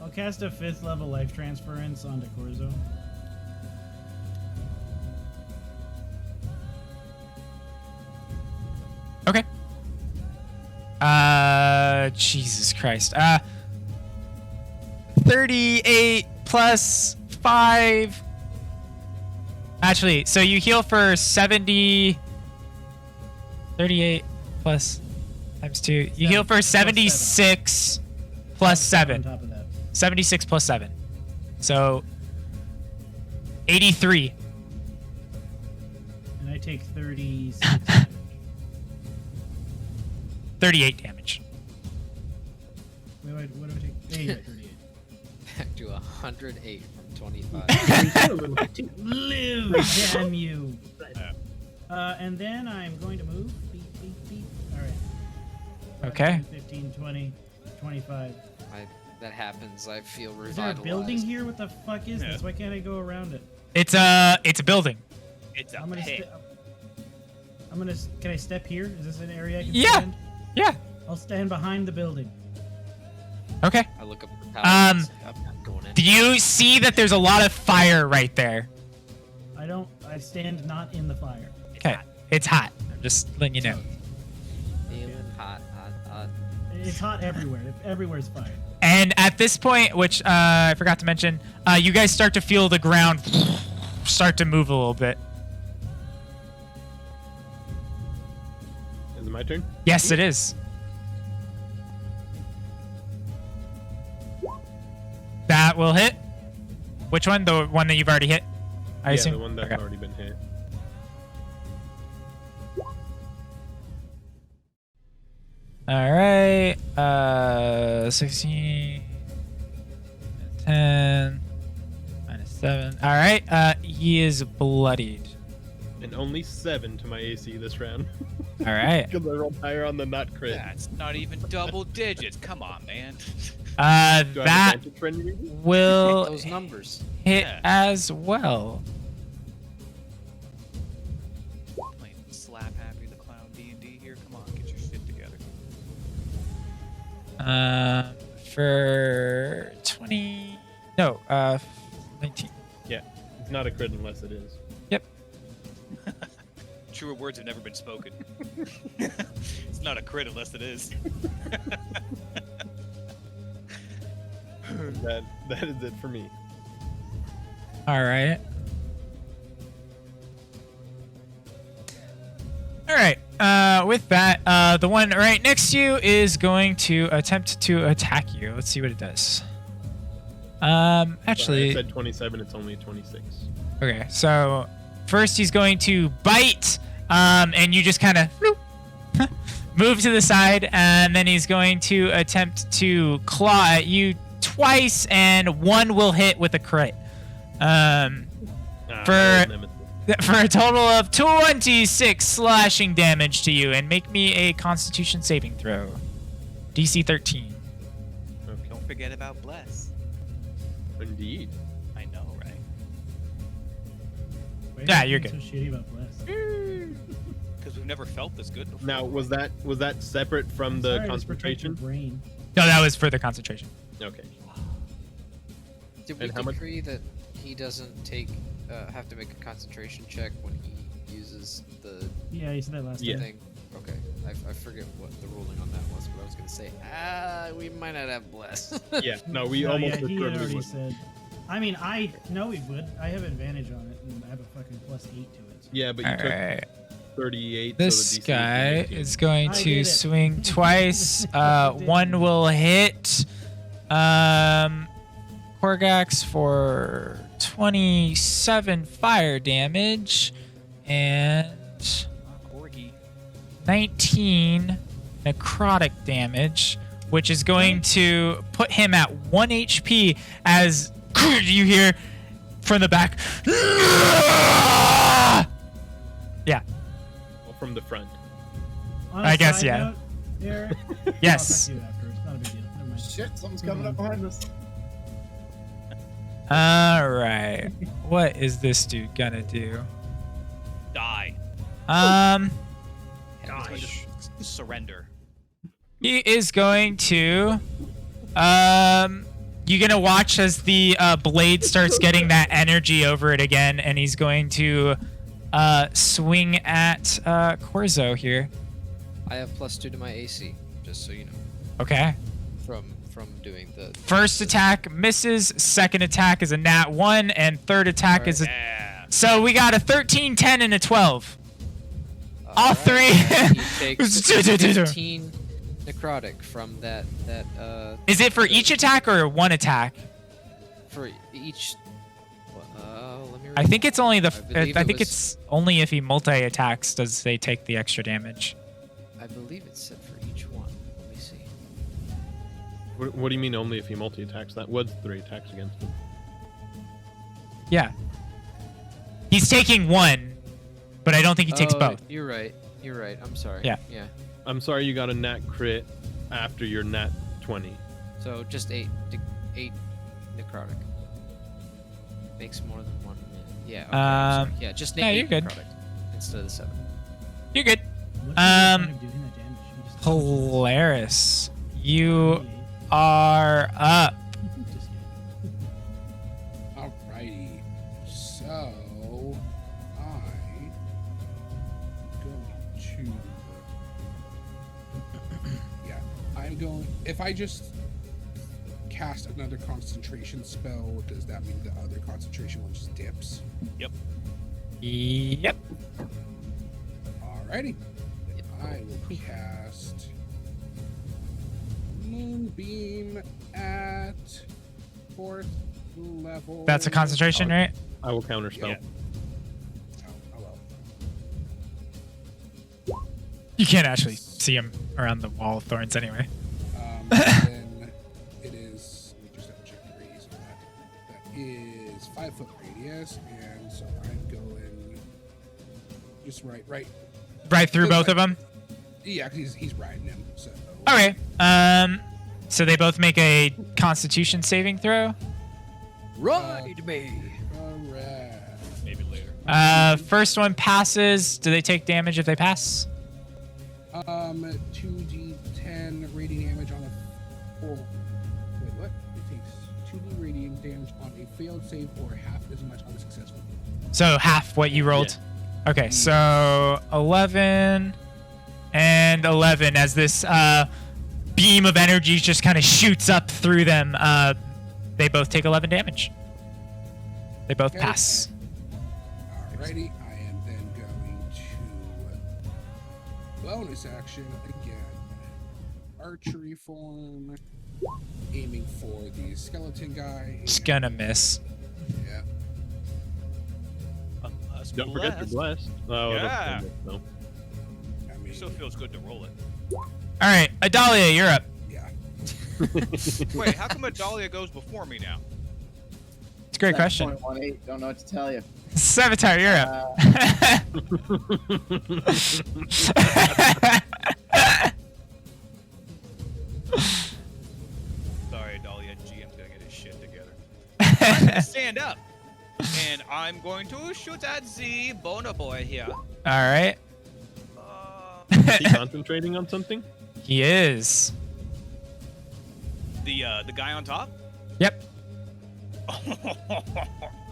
I'll cast a 5th level life transference onto Corzo. Okay. Jesus Christ. 38 plus 5. Actually, so you heal for 70. 38 plus times 2. You heal for 76 plus 7. On top of that. 76 plus 7. So 83. And I take 36 damage. 38 damage. Wait, what do I take? Yeah, 38. Back to 108 from 25. A little bit too. Live, damn you. And then I'm going to move. Beep, beep, beep. All right. Okay. 15, 20, 25. That happens. I feel Is there a revitalized. building here? What the fuck is this? Why can't I go around it? It's a building. It's a I'm gonna. pit. Can I step here? Is this an area I can Yeah. stand? Yeah. I'll stand behind the building. Okay. I look up at the paladins. I'm not going in. Do you see that there's a lot of fire right there? I stand not in the fire. Okay. It's hot. I'm just letting you know. Feeling hot. It's hot everywhere. Everywhere's fire. And at this point, which I forgot to mention, you guys start to feel the ground start to move a little bit. Is it my turn? Yes, it is. That will hit. Which one? The one that you've already hit? I assume. The one that's Okay. already been hit. All right. 16, 10, minus 7. All right. He is bloodied. And only 7 to my AC this round. All right. Because I rolled higher on the nut crit. That's not even double digits. Come on, man. Do I have That advantage for any reason? will Those numbers. hit Yeah. as well. Playing Slap Happy the Clown D&D here. Come on, get your shit together. For 20. No, 19. Yeah. It's not a crit unless it is. Yep. Truer words have never been spoken. It's not a crit unless it is. That is it for me. All right. All right. With that, the one right next to you is going to attempt to attack you. Let's see what it does. I Actually, said 27, it's only 26. okay. So first he's going to bite, and you just kind of move to the side, and then he's going to attempt to claw at you twice, and one will hit with a crit. For a total of 26 slashing damage to you, and make me a Constitution saving throw. DC 13. Don't forget about Bless. Indeed. I know, right? Why are Yeah, you you're being good. So shitty about bless. Because we've never felt this good before. Now, was that separate from I'm the sorry, just protect your concentration? brain. No, that was for the concentration. Okay. Did we And how much- decree that he doesn't have to make a concentration check when he uses the Yeah, you said that last Yeah. time. thing? Okay, I forget what the ruling on that was, but I was gonna say, we might not have bless. Yeah. No, we No, almost yeah, he had assuredly already would. said. I mean, I know we would. I have advantage on it, and I have a fucking +8 to it. So. Yeah, but you All took right. 38. This so the DC guy 18. is going I to did it. swing twice. I did One it. will hit Korgax for 27 fire damage and Corgi. 19 necrotic damage, which is going to put him at 1 HP as you hear from the back. Yeah. Well, from the front. On a I guess, side yeah. note, Eric, Yes. I'll talk to you afterwards. Not a big deal. Never mind. Shit, something's coming up behind us. All right. What is this dude gonna do? Die. Gosh. He's going to surrender. He is going to you're gonna watch as the blade starts getting that energy over it again, and he's going to swing at Corzo here. I have +2 to my AC, just so you know, Okay. from doing the First attack misses, second attack is a nat 1, and third attack is a... Yeah. So we got a 13, 10, and a 12. All three. He takes 15 necrotic from that Is it for each attack or one attack? for each. Let me. I think it's only the... believe I it think was- it's only if he multi-attacks does they take the extra damage. I believe it's set for each one. Let me see. What do you mean only if he multi-attacks? That was 3 attacks against him. Yeah. He's taking one, but I don't think he takes Oh, both. You're right. You're right. I'm sorry. Yeah. Yeah. I'm sorry you got a nat crit after your nat 20. So just 8 necrotic. Makes more than 1 minute. Yeah. Okay, I'm sorry. Yeah. Just yeah, 8 you're good. necrotic instead of the 7. You're good. What's the point of doing that damage? You just- Polaris, you are up. Just kidding. Alrighty. So I'm going to yeah, I'm going if I just cast another concentration spell, does that mean the other concentration one just dips? Yep. Alrighty. I will cast Moonbeam at 4th level. That's a concentration, right? I will counterspell. Yeah. Oh well. You can't actually see him around the wall of thorns anyway. Then it is. Let me just double check the radius on that. That is 5-foot radius, and so I'm going just right. Right through That's both of them? Yeah, 'cause he's riding him. So. Okay. So they both make a constitution saving throw. Ride me. Alright. Maybe later. First one passes. Do they take damage if they pass? 2d10 radiant damage on a 4. Wait, what? It takes 2d radiant damage on a failed save or half as much on a successful. So half what you rolled. Okay, so 11 and 11 as this beam of energy just kind of shoots up through them. They both take 11 damage. They both Okay. pass. Alrighty, I am then going to bonus action again. Archery form, aiming for the skeleton guy. Just gonna miss. Yeah. Unless Don't forget you're blessed. Oh, Yeah. no. I mean, It still feels good to roll it. All right, Adalia, you're up. yeah. Wait, how come Adalia goes before me now? It's a great question. 7.18, don't know what to tell you. Savitar, you're up. Sorry, Adalia. GM's gonna get his shit together. Stand up. And I'm going to shoot at the Bona Boy here. All right. Is he concentrating on something? He is. The guy on top? Yep.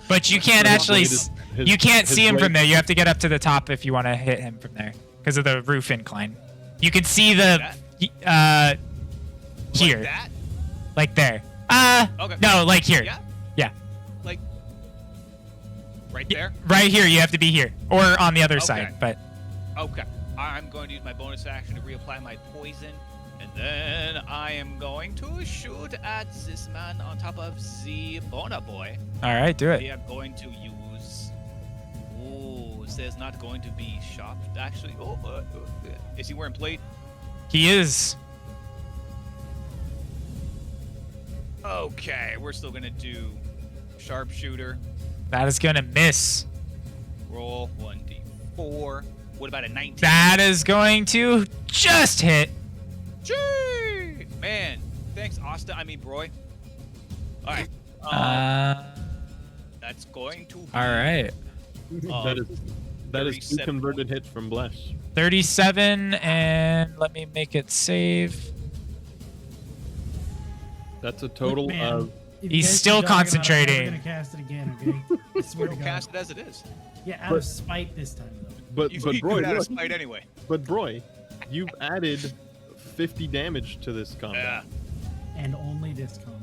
But you can't But his actually. blade is- his- You can't his see him blade- from there. You have to get up to the top if you want to hit him from there because of the roof incline. You can see the here, Like that? like there. Okay. No, like here. Yeah? Yeah. Like right there? Right here. You have to be here or on the other Okay. side. But Okay. I'm going to use my bonus action to reapply my poison. And then I am going to shoot at this man on top of the Bona Boy. all right, do We it. are going to use. Oh, it says not going to be shocked. Actually, is he wearing plate? He is. Okay, we're still gonna do sharpshooter. That is gonna miss. Roll 1d4. What about a 19? That is going to just hit. Gee! Man, thanks, Asta. I mean, Broy. All right. That's going to be. All right. That is 2 37 converted hits from Bless. 37, and let me make it save. That's a total Man, of. if you He's guys still keep talking about it, I'm concentrating. never gonna cast it again, okay? I swear to We'll God. cast it as it is. Yeah, out of spite this time though. But You but do Broy, it out of look, spite anyway. but Broy, you've added 50 damage to this combat. And only this combat.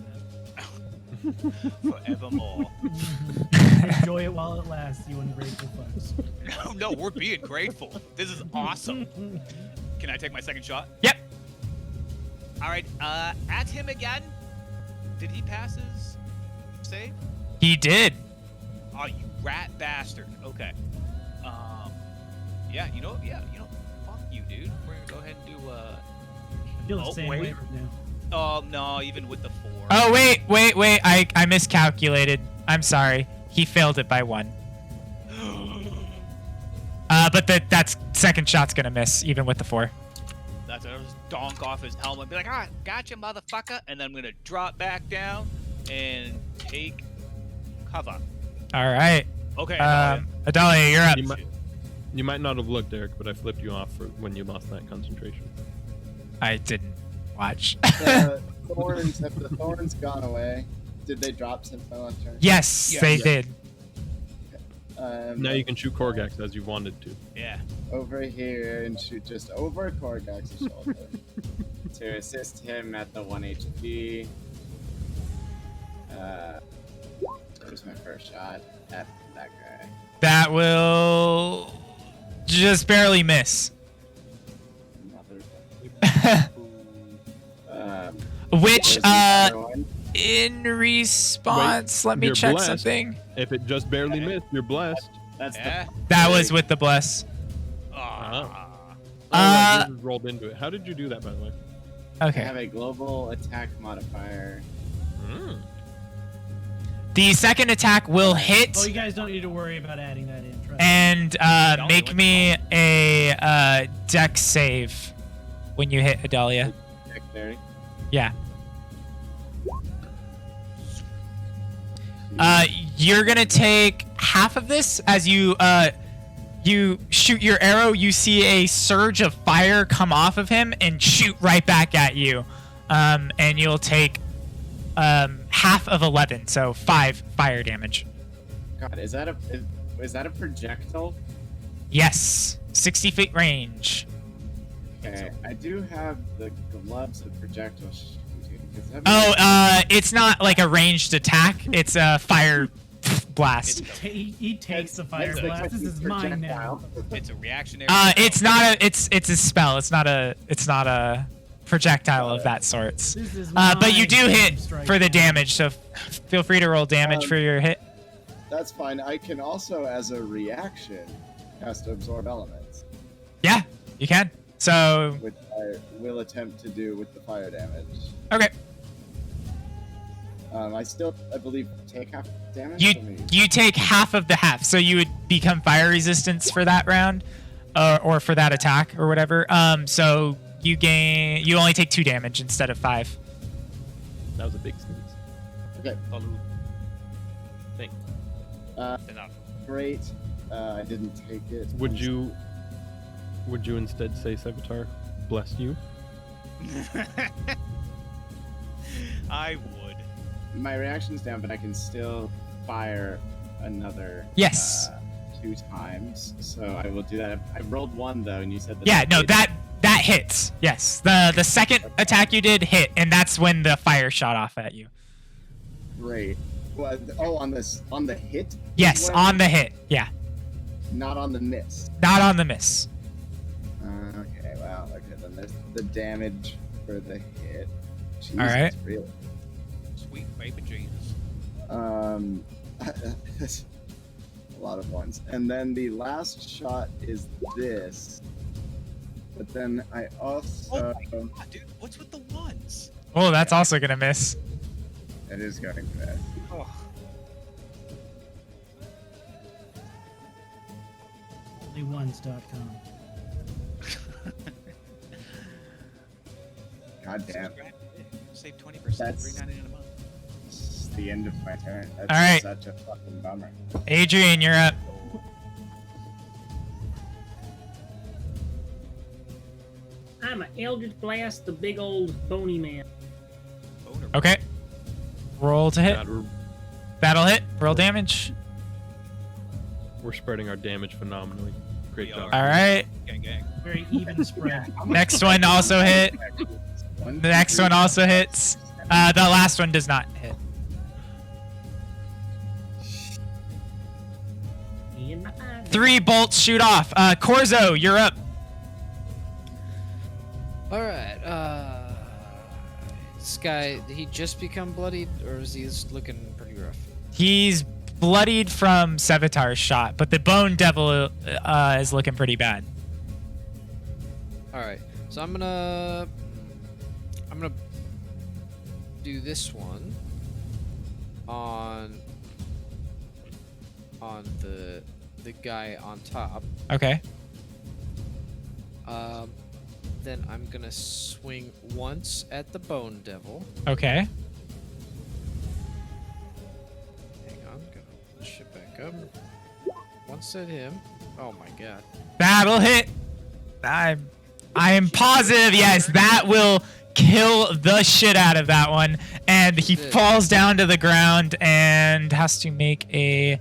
Forevermore. Enjoy it while it lasts, you ungrateful fucks. No, we're being grateful. This is awesome. Can I take my second shot? Yep. All right. At him again. Did he pass his save? He did. Oh, you rat bastard. Okay. Yeah. Fuck you, dude. We're gonna go ahead and do. I feel the Oh, same wait. way right now. Oh no, even with the 4. Oh wait. I miscalculated. I'm sorry. He failed it by 1. But that's second shot's gonna miss even with the 4. That's it. I'll just donk off his helmet and be like, ah, gotcha, motherfucker. And then I'm gonna drop back down and take cover. All right. Okay. Adalia, you're up. You might not have looked, Eric, but I flipped you off for when you lost that concentration. I didn't watch. The thorns, have the thorns gone away? Did they drop since my last turn? Yes, Yeah. they Yeah. did. Now you can shoot Korgax as you wanted to. Yeah. Over here and shoot just over Korgax's shoulder to assist him at the 1 HP. There's my first shot at that guy. That will just barely miss. Um, Which, where's the other one? in response, let me you're check blessed. something. If it just barely missed, you're blessed. That's Yeah. That was with the bless. Ah. Oh, you rolled into it. How did you do that, by the way? I Okay. have a global attack modifier. Mm. The second attack will hit Oh, you guys don't need to worry about adding that in. Trust me. and only make went me a dex save when you hit Adalia. Dexterity. Yeah. You're gonna take half of this as you shoot your arrow. You see a surge of fire come off of him and shoot right back at you, and you'll take half of 11, so 5 fire damage. God, is that a projectile? Yes, 60 feet range. Okay, I do have the gloves of projectile shooting. Does that mean- It's not like a ranged attack. It's a fire blast. He takes the fire That's blast. This is mine now. projectile. It's a reactionary. It's not a. It's a spell. It's not a projectile of that sort. This is But you mine. do hit Strike for the now. damage, so feel free to roll damage for your hit. That's fine. I can also, as a reaction, cast Absorb Elements, Yeah, you can. So which I will attempt to do with the fire damage. okay, I believe, take half damage. you Let me- you take half of the half, so you would become fire resistance for that round, or for that attack or whatever. So you only take 2 damage instead of 5. That was a big sneeze. Okay. Thanks. Enough. Great. I didn't take it. Would you instead say Sevatar bless you? I would. My reaction's down, but I can still fire another. Yes. 2 times. So I will do that. I rolled 1 though, and you said that. Yeah, no, that hits. Yes, the second attack you did hit, and that's when the fire shot off at you. Great. Well, on the hit. Yes, on the hit. Yeah, Not on the miss. not on the miss. Okay. Well. Okay. Then there's the damage for the hit. Jesus, All right. Really. Sweet baby Jesus. A lot of ones. And then the last shot is this. But then I also. God, dude, what's with the ones? Oh, that's also gonna miss. It is going bad. Oh. Onlyones.com. God damn. Save 20%. That's- $3.99 a month. It's the end of my turn. That's All right. such a fucking bummer. Adrian, you're up. I'm an Eldritch Blast, the big old bony man. Boner. Okay. Roll to hit. God, That'll hit. Roll damage. we're spreading our damage phenomenally. Great We job. are. All right. Gang, gang. Very even spread. Next one also hit. The next one also hits. The last one does not hit. Me and my eye. 3 bolts shoot off. Corzo, you're up. All right. This guy, did he just become bloodied, or is he just looking pretty rough? He's bloodied from Sevatar's shot, but the Bone Devil is looking pretty bad. All right. So I'm gonna do this one on the guy on top. Okay. Then I'm gonna swing once at the Bone Devil. Okay. Hang on, gotta pull this shit back up. Once at him. Oh my god. That'll hit. I am positive, yes, that will kill the shit out of that one. And he Good. falls down to the ground and has to make a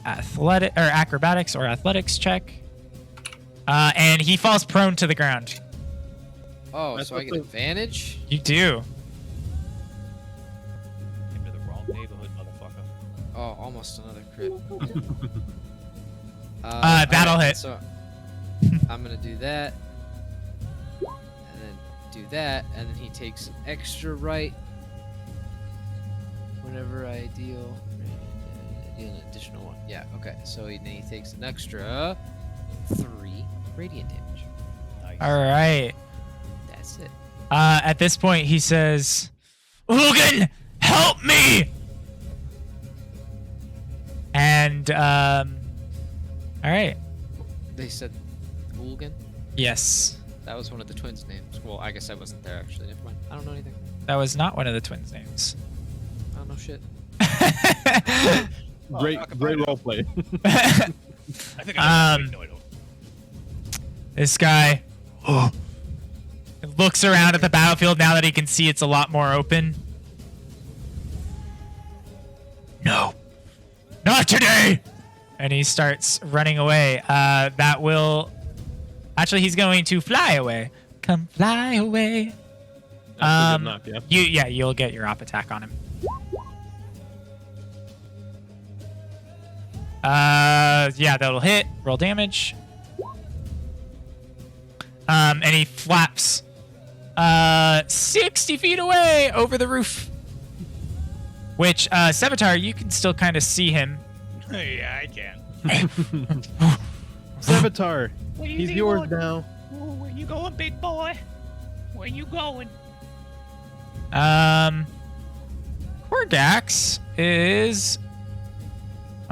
athletic or acrobatics or athletics check. And he falls prone to the ground. Oh, That's so I what get the- advantage? You do. Came to the wrong neighborhood, motherfucker. Oh, almost another crit. That'll alright, hit. So I'm gonna do that, and then do that, and then he takes an extra right whenever I deal an additional one. Yeah, okay. So then he takes an extra 3 radiant damage. Nice. All right. That's it. At this point, he says, "Logan, help me!" And all right. They said Ulgan. Yes, That was one of the twins' names. Well, I guess I wasn't there actually. Never mind. I don't know anything. that was not one of the twins' names. I don't know shit. Great talk about great it. roleplay. I think I know. Um, Wait, no, I don't. This guy looks around at the battlefield now that he can see it's a lot more open. No, not today! And he starts running away. That will... Actually, he's going to fly away. Come fly away. That's a good knock, yeah. You'll get your op attack on him. Yeah, that'll hit. Roll damage. And he flaps 60 feet away over the roof. Which, Sevatar, you can still kind of see him. Yeah, I can. Sevatar, Where you he's yours going? now. Oh, where you going, big boy? Where you going? Kordax is...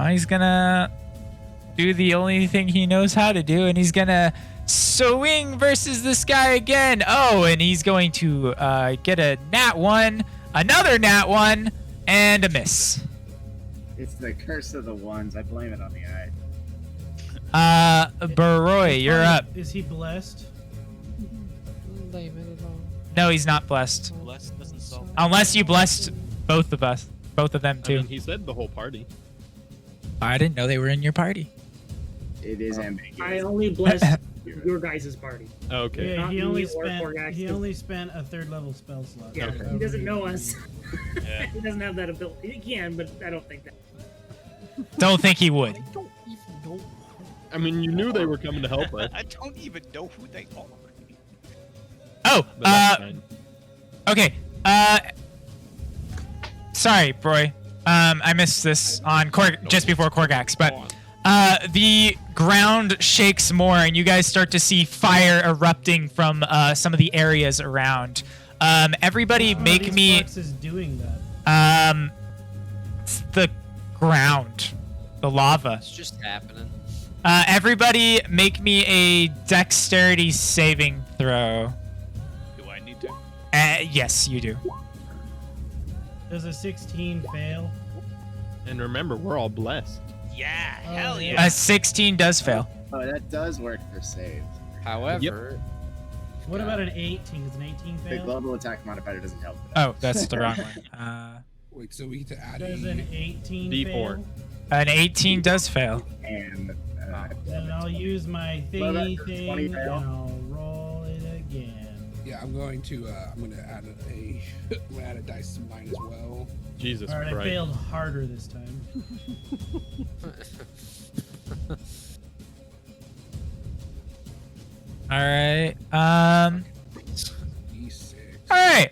he's gonna do the only thing he knows how to do, and he's gonna swing versus this guy again. Oh, and he's going to get a nat 1, another nat 1, and a miss. It's the curse of the ones. I blame it on the eye. Baroy, you're up. Is he blessed? No, he's not blessed. Bless doesn't solve. Unless you blessed both of us. Both of them, I too. mean, he said the whole party. I didn't know they were in your party. It is ambiguous. I only blessed your guys' party. Okay. Yeah, Not he me only or spent Korgax, he 'cause- only spent a 3rd level spell slot. Yeah, Okay. he doesn't know us. Yeah. He doesn't have that ability. He can, but I don't think that. Don't think he would. I don't even know. I mean, you knew they were coming to help us. I don't even know who they are. Oh, But that's fine. okay. Sorry, Broy. I missed this on just before Korgax, but the ground shakes more, and you guys start to see fire erupting from some of the areas around. Everybody, How are make these me foxes doing that? it's the ground, the lava. It's just happening. Everybody, make me a dexterity saving throw. Do I need to? Yes, you do. Does a 16 fail? And remember, we're all blessed. Yeah, Oh, hell yeah. yeah. A 16 does fail. Oh, that does work for save. However, What about an 18? Does an 18 The fail? global attack modifier doesn't help. Oh, that's the wrong one. Wait, so we get to add Does a. an 18 D4. fail? An 18 does fail. And Then I'll use my Well, that thingy does thing 20 and fail. I'll roll it again. Yeah, I'm going to add I'm gonna add a dice to mine as well. Jesus Alright, I Christ. failed harder this time. All right. D6. All right.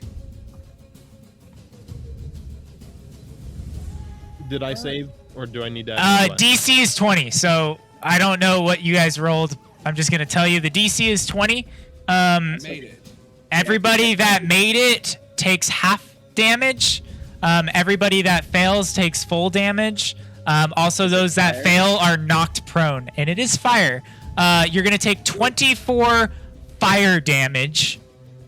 Did I save, or do I need to add one? DC is 20, so I don't know what you guys rolled. I'm just gonna tell you the DC is 20. I made it. Everybody that made it takes half damage. Everybody that fails takes full damage. Also, those that fail are knocked prone, and it is fire. You're gonna take 24 fire damage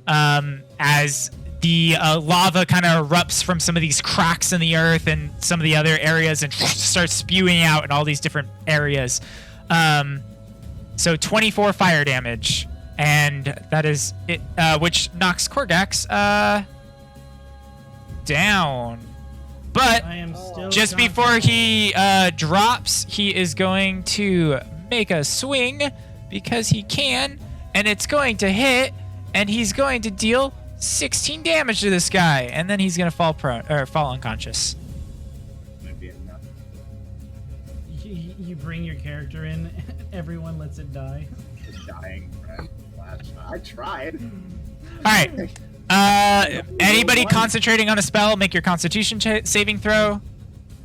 as the lava kind of erupts from some of these cracks in the earth and some of the other areas and starts spewing out in all these different areas. So 24 fire damage, and that is it, which knocks Korgax down. But I am still just before he drops, he is going to make a swing because he can, and it's going to hit, and he's going to deal 16 damage to this guy, and then he's going to fall prone or fall unconscious. might be enough. You bring your character in, everyone lets it die. Just dying. Right? I tried. All right. Anybody concentrating on a spell, make your Constitution saving throw.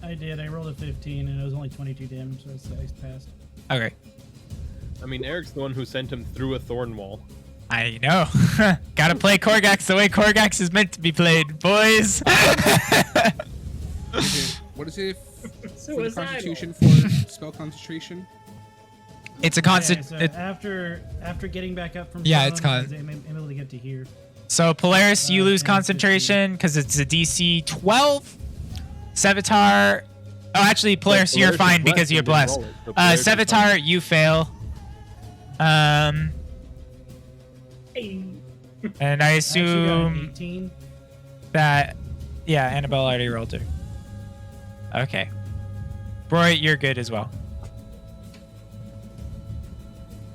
I did. I rolled a 15 and it was only 22 damage, so I passed. Okay. I mean, Eric's the one who sent him through a thorn wall. I know. Gotta play Korgax the way Korgax is meant to be played, boys. What is it for the Suicidal. Constitution for spell concentration? It's a Okay, constant. so after getting back up from Yeah, it's prone, I was able to get to here. So Polaris, you lose 10, concentration because it's a DC 12. Sevatar. Oh, actually, Polaris, you're Polaris is fine blessed, because he you're didn't blessed. roll it, so Polaris is fine. Sevatar, you fail. Hey. And I I actually got an assume 18. that, yeah, Annabelle already rolled her. Okay. Roy, you're good as well.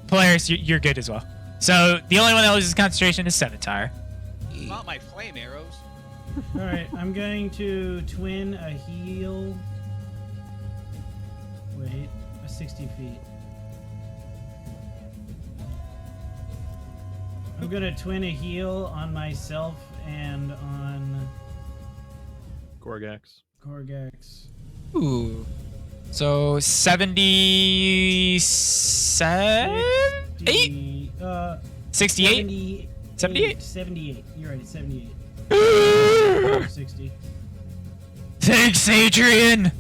Polaris, you're good as well. So the only one that loses concentration is Sevatar. Not my flame arrows. All right, I'm going to twin a heal. Wait, a 60 feet. I'm gonna twin a heal on myself and on Korgax. Korgax. Ooh. So 77? 8? 68? 78? 78. You're right, it's 78. 60. Thanks, Adrian!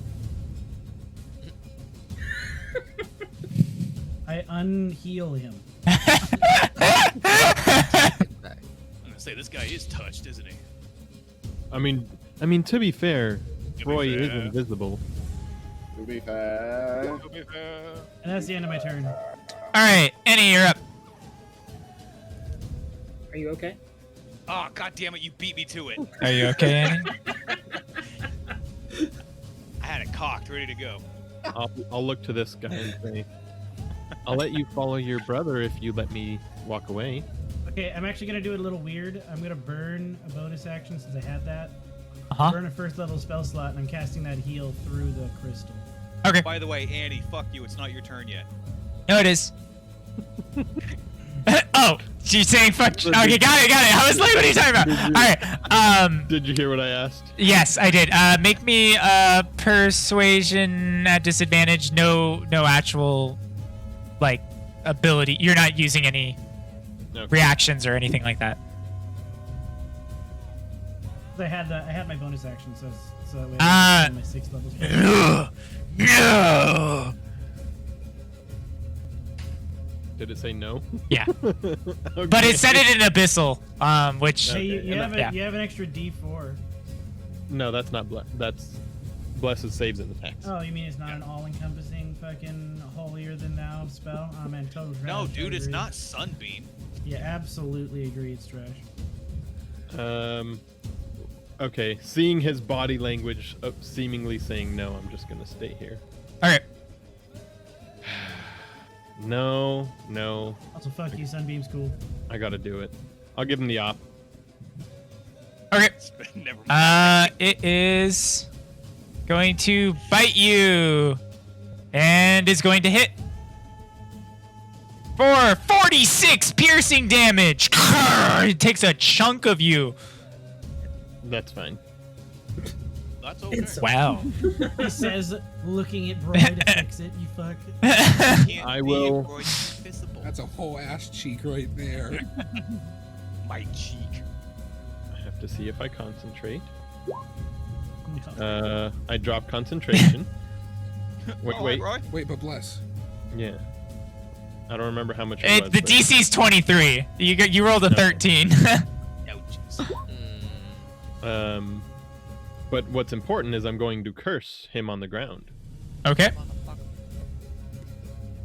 I unheal him. I'm gonna say this guy is touched, isn't he? I mean, to be fair, be Roy is fair. invisible. To be fair. And that's the end of my turn. All right, Annie, you're up. Are you okay? Oh, god damn it, you beat me to it. Are you okay, Annie? I had it cocked, ready to go. I'll look to this guy and say, I'll let you follow your brother if you let me walk away. Okay, I'm actually gonna do it a little weird. I'm gonna burn a bonus action since I had that. Uh-huh. Burn a first level spell slot, and I'm casting that heal through the crystal. Okay. By the way, Annie, fuck you, it's not your turn yet. No, it is. Oh, she's saying fuck. Okay, got it. I was like, what are you talking about? All right. Did you hear what I asked? Yes, I did. Make me persuasion at disadvantage. No actual like ability. You're not using any reactions or anything like that. I had my bonus action, so that way Ah. I my 6th level spell. No. Did it say no? Yeah. Okay. But it said it in abyssal, which Hey, you have yeah. you have an extra D4. No, that's not bless. That's blesses saves and attacks. Oh, you mean it's not an all-encompassing fucking holier than thou spell? Oh man, total trash. No, I dude, it's agree. not Sunbeam. Yeah, absolutely agree. It's trash. Okay, seeing his body language seemingly saying no, I'm just gonna stay here. All right. No. Also, fuck you, Sunbeam's cool. I gotta do it. I'll give him the op. Okay. Never mind. It is going to bite you, and is going to hit for 46 piercing damage. It takes a chunk of you. That's fine. That's okay. It's Wow. He says, looking at Broy to fix it. You fuck. Can't I be will- invisible. That's a whole ass cheek right there. My cheek. I have to see if I concentrate. No. I drop concentration. Wait, All wait. right, Roy. Wait, but bless. Yeah. I don't remember how much it was. The but- DC's 23. You rolled a No. 13. Ouchies. But what's important is I'm going to curse him on the ground. Okay.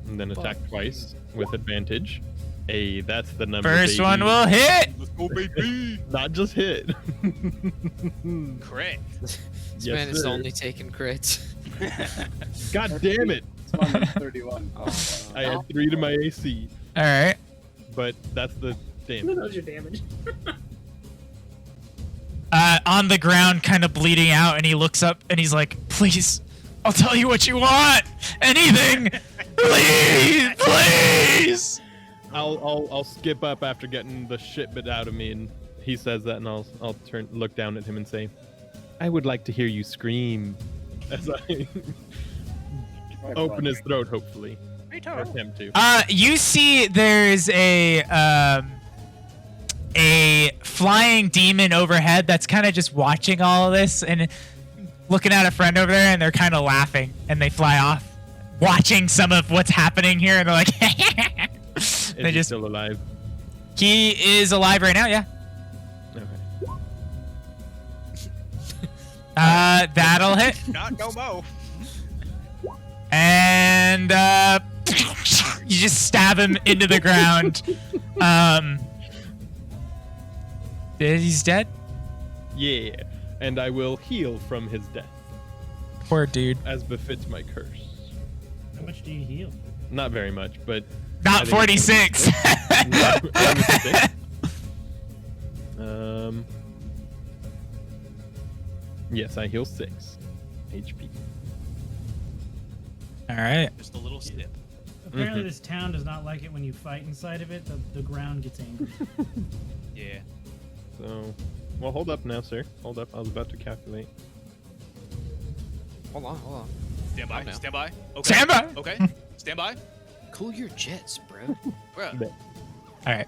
And then attack twice with advantage. Hey, that's the number. First baby. one will hit. Let's go, baby. Not just hit. Correct. This Yes, man is sir. only taking crits. God damn it! It's 131. Oh, I had 3 to my AC, All right. but that's the That damage. was your damage. On the ground, kind of bleeding out, and he looks up and he's like, "Please, I'll tell you what you want. Anything, please." I'll skip up after getting the shit bit out of me, and he says that, and I'll look down at him and say, "I would like to hear you scream," as I open his throat, hopefully. Or attempt to. You see, there's a flying demon overhead that's kind of just watching all of this and looking at a friend over there, and they're kind of laughing, and they fly off, watching some of what's happening here, and they're like, Is they he just. still alive? He is alive right now, yeah. Okay. That'll hit. Not no mo. And you just stab him into the ground. He's dead. Yeah, and I will heal from his death, Poor dude. as befits my curse. How much do you heal? Not very much, but Not I think 46. Yes, I heal 6 HP. All right. Just a little snip. Apparently, Mhm. this town does not like it when you fight inside of it. The ground gets angry. Yeah. So, well, hold up now, sir. Hold up. I was about to calculate. Hold on. Stand by. Calm down. Stand by. Okay. Stand by. Okay. Stand by. Cool your jets, bro. Bruh. All right.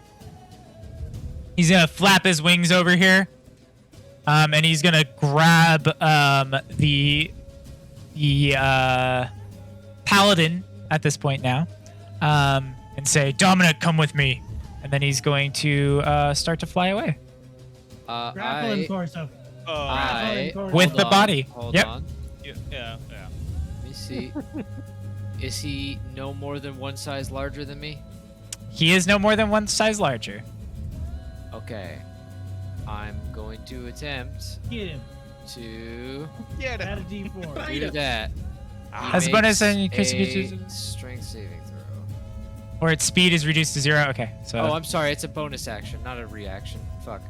He's gonna flap his wings over here, and he's gonna grab the paladin at this point now, and say, "Dominic, come with me." And then he's going to start to fly away Grapple and torso. Uh, Grapple and I torso. with hold the on, body. Hold Yep. on. yeah. Let me Is he no more than one size larger than me? He is no more than one size larger. Okay. I'm going to attempt Get him. to Yeah. Add a D4. do that. As a bonus, and you Makes can a strength saving throw. or its speed is reduced to 0. Okay, so Oh, I'm sorry. It's a bonus action, not a reaction. Fuck.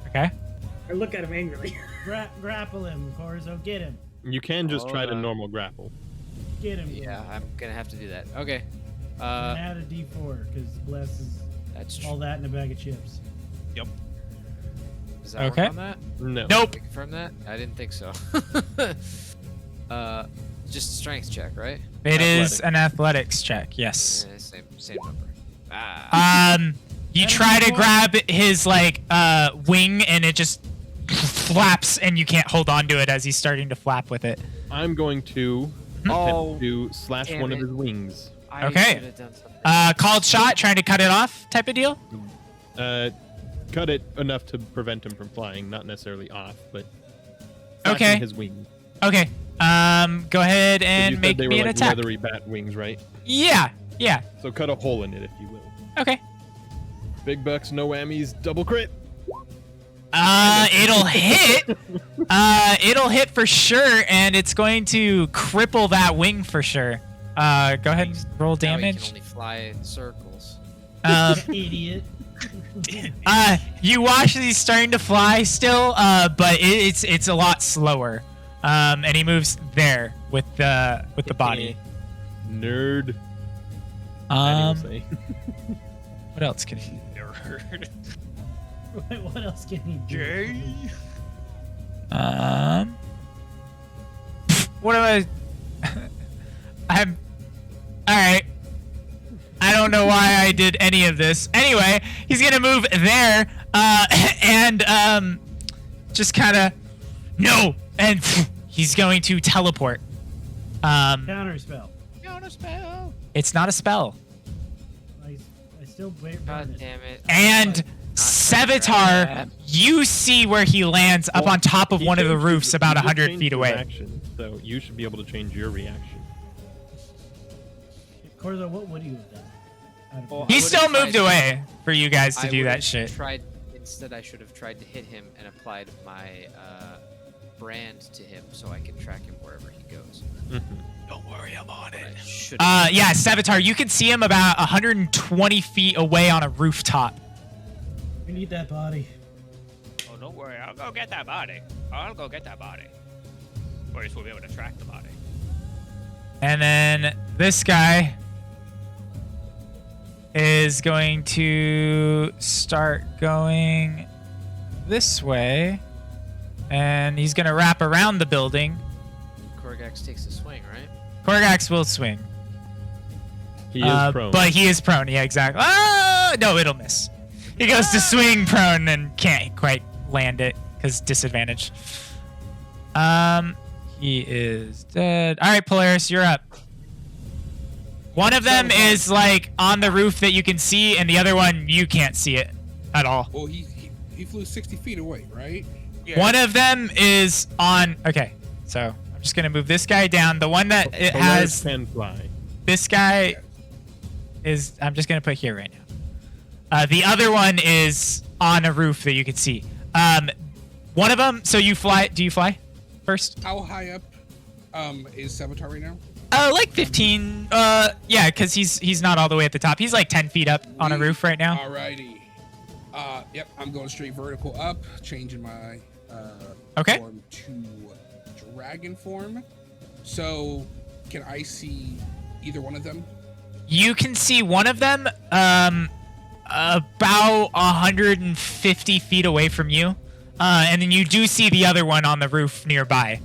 okay. I look at him angrily. Grapple him, Corzo. Get him. You can just try to Hold on. normal grapple. Get him. Yeah, I'm gonna have to do that. Okay. And add a D4 because bless is That's all that in a bag of chips. Does that Okay. work on that? No. Nope. Can we confirm that? I didn't think so. Just a strength check, right? It is an athletics check. Yes. Yeah, same number. Ah. You try to grab his like wing, and it just flaps, and you can't hold on to it as he's starting to flap with it. I'm going to Oh, attempt to slash damn one of it. his wings. I Okay. should have done something. Called shot, trying to cut it off, type of deal. Cut it enough to prevent him from flying, not necessarily off, but Okay. slashing his wings. Okay. Go ahead 'Cause and you said make they me were an like attack. leathery bat wings, right? Yeah. Yeah. So cut a hole in it, if you will. Okay. Big bucks, no whammies, double crit. It'll hit. It'll hit for sure, and it's going to cripple that wing for sure. Go ahead and roll Now he damage. can only fly in circles. Idiot. You watch as he's starting to fly still, but it's a lot slower. And he moves there with the body. Nerd. I didn't say. What else can he? Nerd. What else can he do? Gay. What am I? I'm. All right. I don't know why I did any of this. Anyway, he's gonna move there, and just kind of no, and he's going to teleport. Counter spell. Counter spell. It's not a spell. I still wait. God damn it. And Sevatar, you see where he lands up on top of He one of the changed roofs his- about he just 100 changed feet his away. Action, so you should be able to change your reaction. Corzo, what would you have done? Out of Well, He I still would've moved tried- away for you guys to I do would've that shit. Instead, I should have tried to hit him and applied my brand to him so I can track him wherever he goes. Don't worry, I'm on it. Should Yeah, Sevatar, you can see him about 120 feet away on a rooftop. We need that body. Oh, don't worry. I'll go get that body. I'll go get that body. Or at least we'll be able to track the body. And then this guy is going to start going this way. And he's going to wrap around the building. Korgax takes a swing, right? Korgax will swing. He is prone. But he is prone. Yeah, exactly. Ah! No, it'll miss. He goes to swing prone and can't quite land it because disadvantage. He is dead. All right, Polaris, you're up. One of them is like on the roof that you can see, and the other one you can't see it at all. Well, he flew 60 feet away, right? Yeah. One of them is on. Okay, so I'm just gonna move this guy down. The one that it Polaris has can fly. this guy is. I'm just gonna put here right now. The other one is on a roof that you can see. One of them. So you fly. Do you fly first? How high up is Sevatar right now? Like 15. Yeah, because he's not all the way at the top. He's like 10 feet up on a roof right now. Alrighty. Yep, I'm going straight vertical up, changing my Okay. form to dragon form. So, can I see either one of them? You can see one of them about 150 feet away from you. And then you do see the other one on the roof nearby.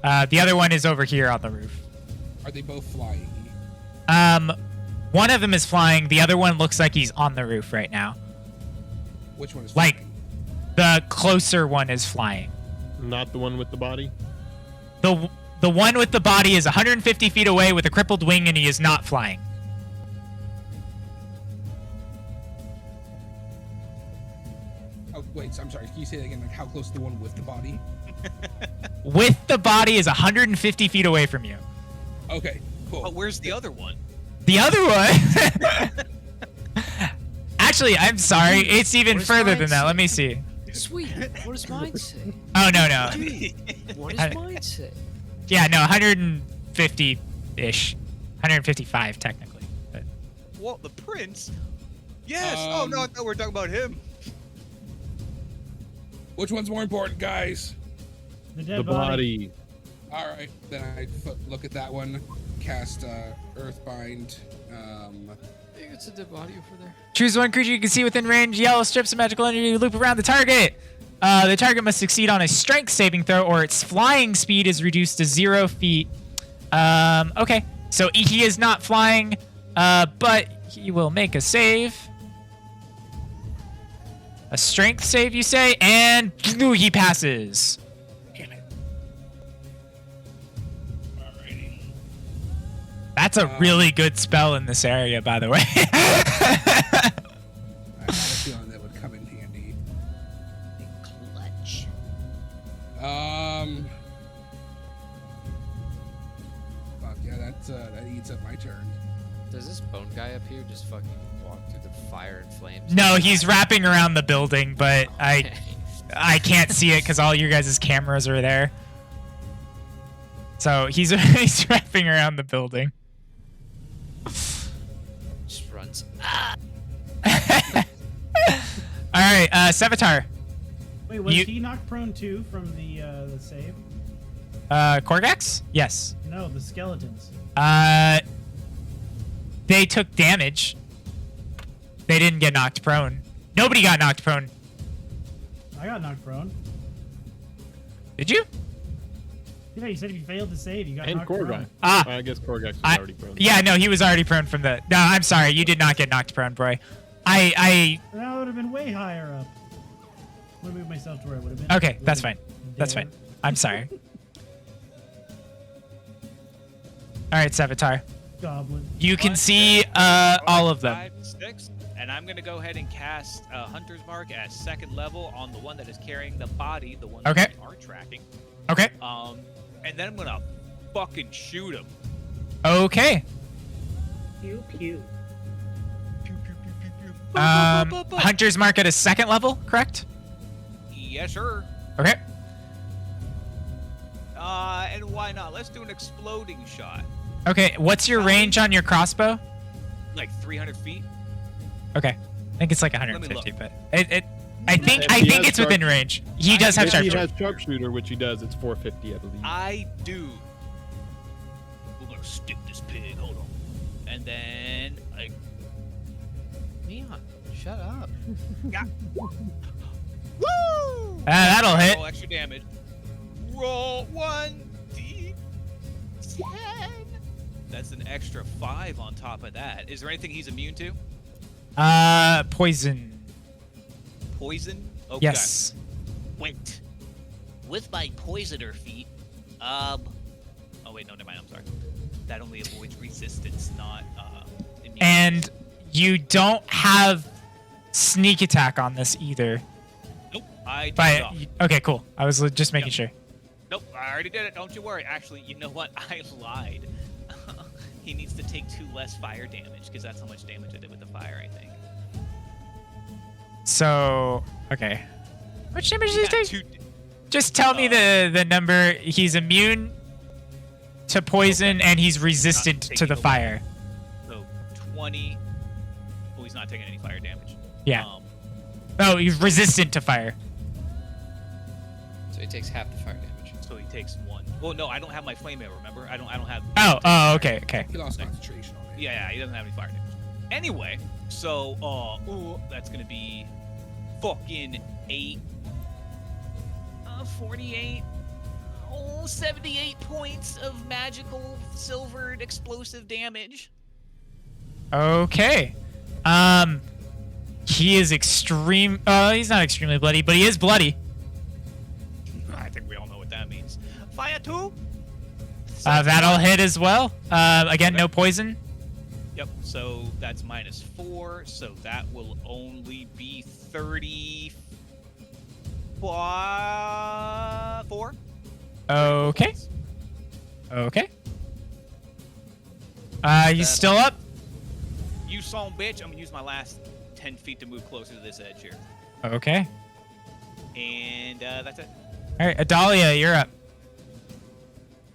The other one is over here on the roof. Are they both flying? One of them is flying. The other one looks like he's on the roof right now. Which one is Like, flying? the closer one is flying. Not the one with the body. The one with the body is 150 feet away with a crippled wing, and he is not flying. Oh, wait, so I'm sorry. Can you say that again? Like, how close to the one with the body? With the body is 150 feet away from you. Okay, cool. But where's the other one? The other one. Actually, I'm sorry. It's even What does further mine than that. say? Let me see. Sweet. What does mine say? Oh no no. What I- does mine say? Yeah, no, 150-ish. 155 technically. But What, the prince? Yes! Oh no, I thought we were talking about him. Which one's more important, guys? The dead The body. All right, then I look at that one, cast Earthbind. I think it's a dead body over there. choose one creature you can see within range. Yellow strips of magical energy loop around the target. The target must succeed on a strength saving throw, or its flying speed is reduced to 0 feet. Okay, so he is not flying, but he will make a save. A strength save, you say, and he passes. Damn it. Alrighty. That's a really good spell in this area, by the way. I had a feeling that would come in handy. Clutch. Fuck yeah, that eats up my turn. Does this bone guy up here just fucking walk through the fire and flames? No, he's wrapping around the building, but Okay. I can't see it because all your guys' cameras are there. So he's he's wrapping around the building. Just runs. All right, Sevatar. Wait, was You- he knocked prone too from the save? Korgax? Yes. No, the skeletons. They took damage. They didn't get knocked prone. Nobody got knocked prone. I got knocked prone. Did you? Yeah, you said if you failed to save, you got And knocked prone. Korgax. Ah. I guess Korgax was I- already prone. Yeah, no, he was already prone from the. No, I'm sorry. You did not get knocked prone, boy. I That would have been way higher up. I'm gonna move myself to where it would have been. Okay, that's fine. That's There. fine. I'm sorry. All right, Sevatar. Goblin. You can One, see two, all four, of them. 5, 6, and I'm gonna go ahead and cast Hunter's Mark at 2nd level on the one that is carrying the body, the one Okay. that we are tracking. Okay. And then I'm gonna fucking shoot him. Okay. Pew pew. Hunter's Mark at a 2nd level, correct? Yes, sir. Okay. And why not? Let's do an exploding shot. Okay. What's your range on your crossbow? Like 300 feet. Okay. I think it's like me 150, look. but I think If he has it's within sharp- range. He does have If he sharpshooter. has sharpshooter, which he does, it's 450, I believe. I do. We're gonna stick this pig. Hold on. And then I Neon, shut up. woo! That'll hit. Roll extra damage. Roll 1d10. That's an extra 5 on top of that. Is there anything he's immune to? Poison. Poison? Okay. Yes. Wait. With my poisoner feat, Oh wait, no, never mind. I'm sorry. That only avoids resistance, not immunity. And you don't have sneak attack on this either. Nope. I did But not. okay, cool. I was just making Yep. sure. Nope, I already did it. Don't you worry. Actually, you know what? I lied. He needs to take 2 less fire damage because that's how much damage I did with the fire, I think. So okay. How much damage did he take? 2. Just tell me the number. He's immune to poison and he's resistant to taking the the fire. So 20. Well, he's not taking any fire damage. Yeah. Oh, he's resistant to fire. So he takes half the fire damage. So he takes 1. Well, no, I don't have my flame arrow. Remember, I don't have. Oh, okay, okay. He lost concentration on it. Yeah, he doesn't have any fire damage. Anyway, so that's gonna be fucking 8. 48. 78 points of magical silvered explosive damage. Okay. He is extreme. He's not extremely bloody, but he is bloody. I think we all know what that means. Fire 2. That'll hit as well. Again, Okay. no poison. Yep. So that's -4. So that will only be 30. 4. Okay. Okay. He's still up. You son bitch. I'm gonna use my last 10 feet to move closer to this edge here. Okay. And that's it. All right, Adalia, you're up.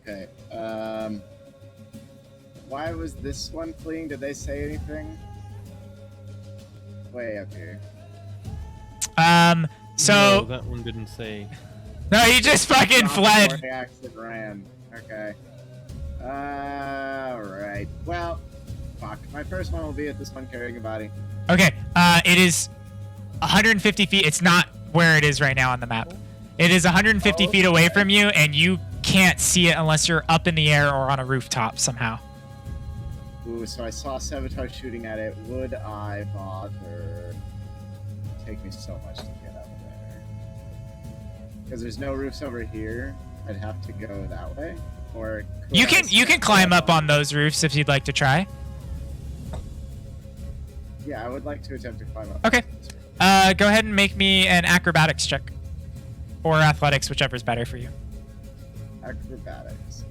Okay. Why was this one fleeing? Did they say anything? Way up here. So No, that one didn't say. no, he just fucking fled. The accident ran. Okay. Alright. Well, fuck. My first one will be at this one carrying a body. Okay. It is 150 feet. It's not where it is right now on the map. It is 150 feet away from you, and you can't see it unless you're up in the air or on a rooftop somehow. Ooh, so I saw Saboteur shooting at it. Would I bother? It'd take me so much to get up there. Because there's no roofs over here. I'd have to go that way. Or could You I can step climb up on those roofs if you'd like to try. Yeah, I would like to attempt to climb up. Okay. Go ahead and make me an acrobatics check. Or athletics, whichever's better for you. Acrobatics.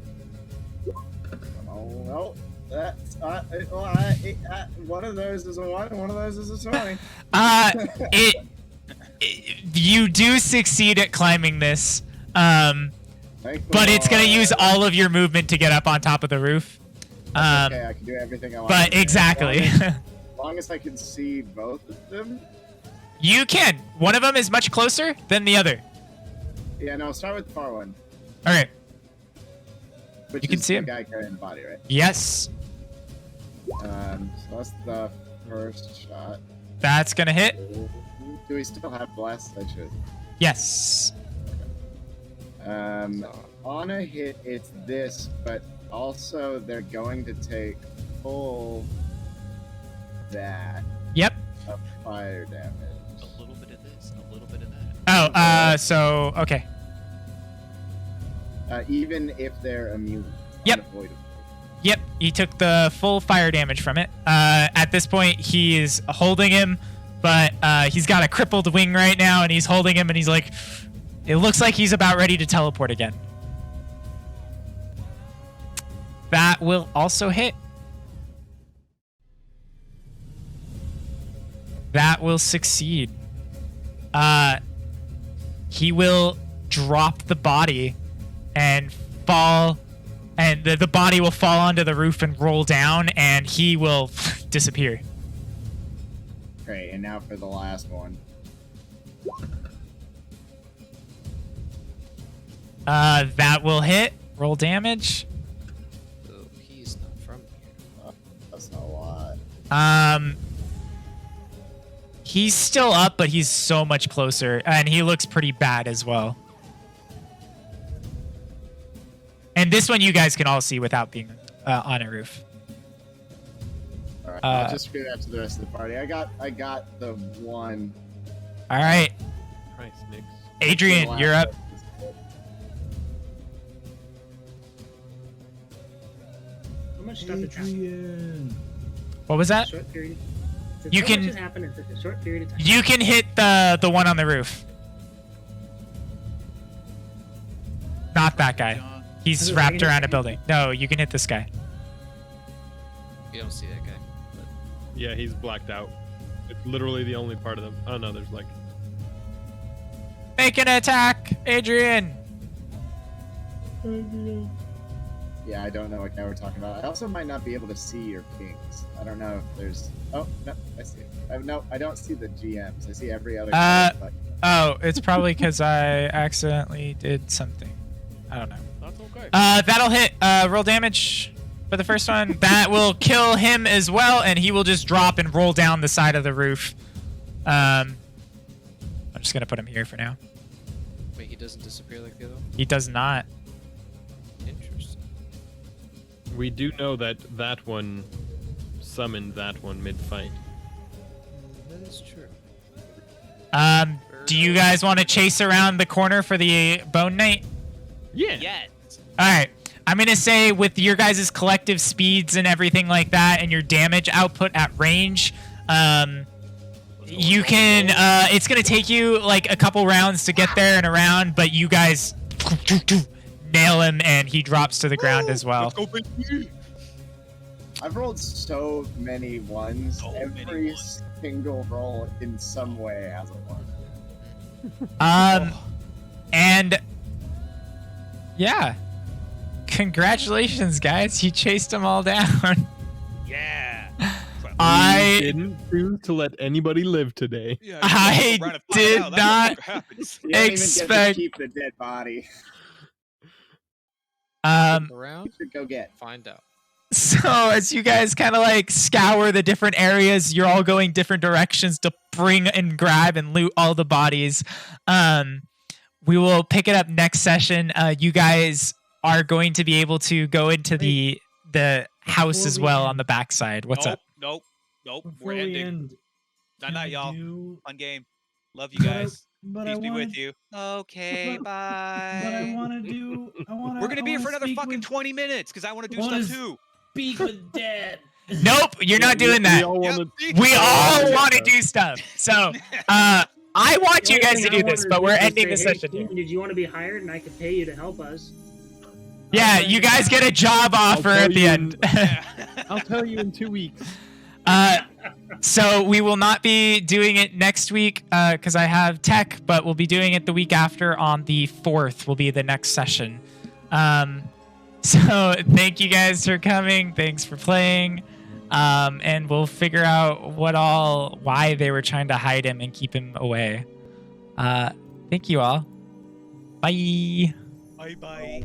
Oh, well, that's one of those is a 1 and one of those is a 20. You do succeed at climbing this, but it's gonna use all of your movement to get up on top of the roof. Okay, I can do everything I want. But exactly. As long as I can see both of them. You can. One of them is much closer than the other. Yeah, no, I'll start with the far one. All right. Which You can is see the him. guy carrying the body, right? Yes. So that's the first shot. That's gonna hit. Do we still have blast? I should. Yes. On a hit, it's this, but also they're going to take full that Yep. of fire damage. A little bit of this, a little bit of that. So okay. Even if they're immune. Yep. Unavoidable. Yep, he took the full fire damage from it. At this point, he is holding him, but he's got a crippled wing right now, and he's holding him, and he's like, it looks like he's about ready to teleport again. That will also hit. That will succeed. He will drop the body and fall, and the body will fall onto the roof and roll down, and he will disappear. Great, and now for the last one. That will hit. Roll damage. Oh, he's not from here. That's not a lot. He's still up, but he's so much closer, and he looks pretty bad as well. And this one you guys can all see without being on a roof. All right, I'll just scream out to the rest of the party. I got the one. All right, Christ, Nick. Adrian, you're up. How much stuff has happened? What was that? Short period. You so can- much has happened in such a short period of time. You can hit the one on the roof. Not that guy. He's Is it wrapped raining? around a building. No, you can hit this guy. You don't see that guy. But Yeah, he's blacked out. It's literally the only part of them. Oh no, there's like. Make an attack, Adrian. Yeah, I don't know what guy we're talking about. I also might not be able to see your kings. I don't know if there's. Oh no, I see. No, I don't see the GMs. I see every other. But Oh, it's probably because I accidentally did something. I don't know. That's okay. That'll hit. Roll damage for the first one. That will kill him as well, and he will just drop and roll down the side of the roof. I'm just gonna put him here for now. wait, he doesn't disappear like the other one? He does not. Interesting. We do know that that one summoned that one mid-fight. That is true. Do you guys want to chase around the corner for the Bone Knight? Yeah. Yes. All right. I'm going to say with your guys' collective speeds and everything like that and your damage output at range, You can, it's gonna take you like a couple rounds to get there and around, but you guys nail him and he drops to the ground as well. Let's go, baby. I've rolled so many ones. So Every many ones. single roll in some way has a one. And yeah, congratulations, guys. You chased them all down. Yeah. I didn't choose to let anybody live today. Yeah, I around and find did out. That's what not happens. You don't even get expect. to keep the dead body. Around, You should go get. find out. So as you guys kind of like scour the different areas, you're all going different directions to bring and grab and loot all the bodies. We will pick it up next session. You guys are going to be able to go into the house Before as we well end- on the backside. What's nope, up? Nope. Before We're we ending. end, Night night, y'all. do- Fun game. Love you guys. but Peace I be with wanted, you. Okay, but- bye. but I want to do. I want to. We're gonna be here for another fucking 20 minutes because I want to do stuff too. Speak with dead. Nope, you're not doing that. We all Yep, wanna- see? We all Yeah. want to do stuff. So I want you guys to do this, but we're ending the session here. Did you want to be hired and I could pay you to help us? Yeah, you guys get a job offer tell at the you end. I'll tell you in 2 weeks. So we will not be doing it next week because I have tech, but we'll be doing it the week after on the 4th will be the next session. So thank you guys for coming. Thanks for playing. And we'll figure out why they were trying to hide him and keep him away. Thank you all. Bye. Bye bye.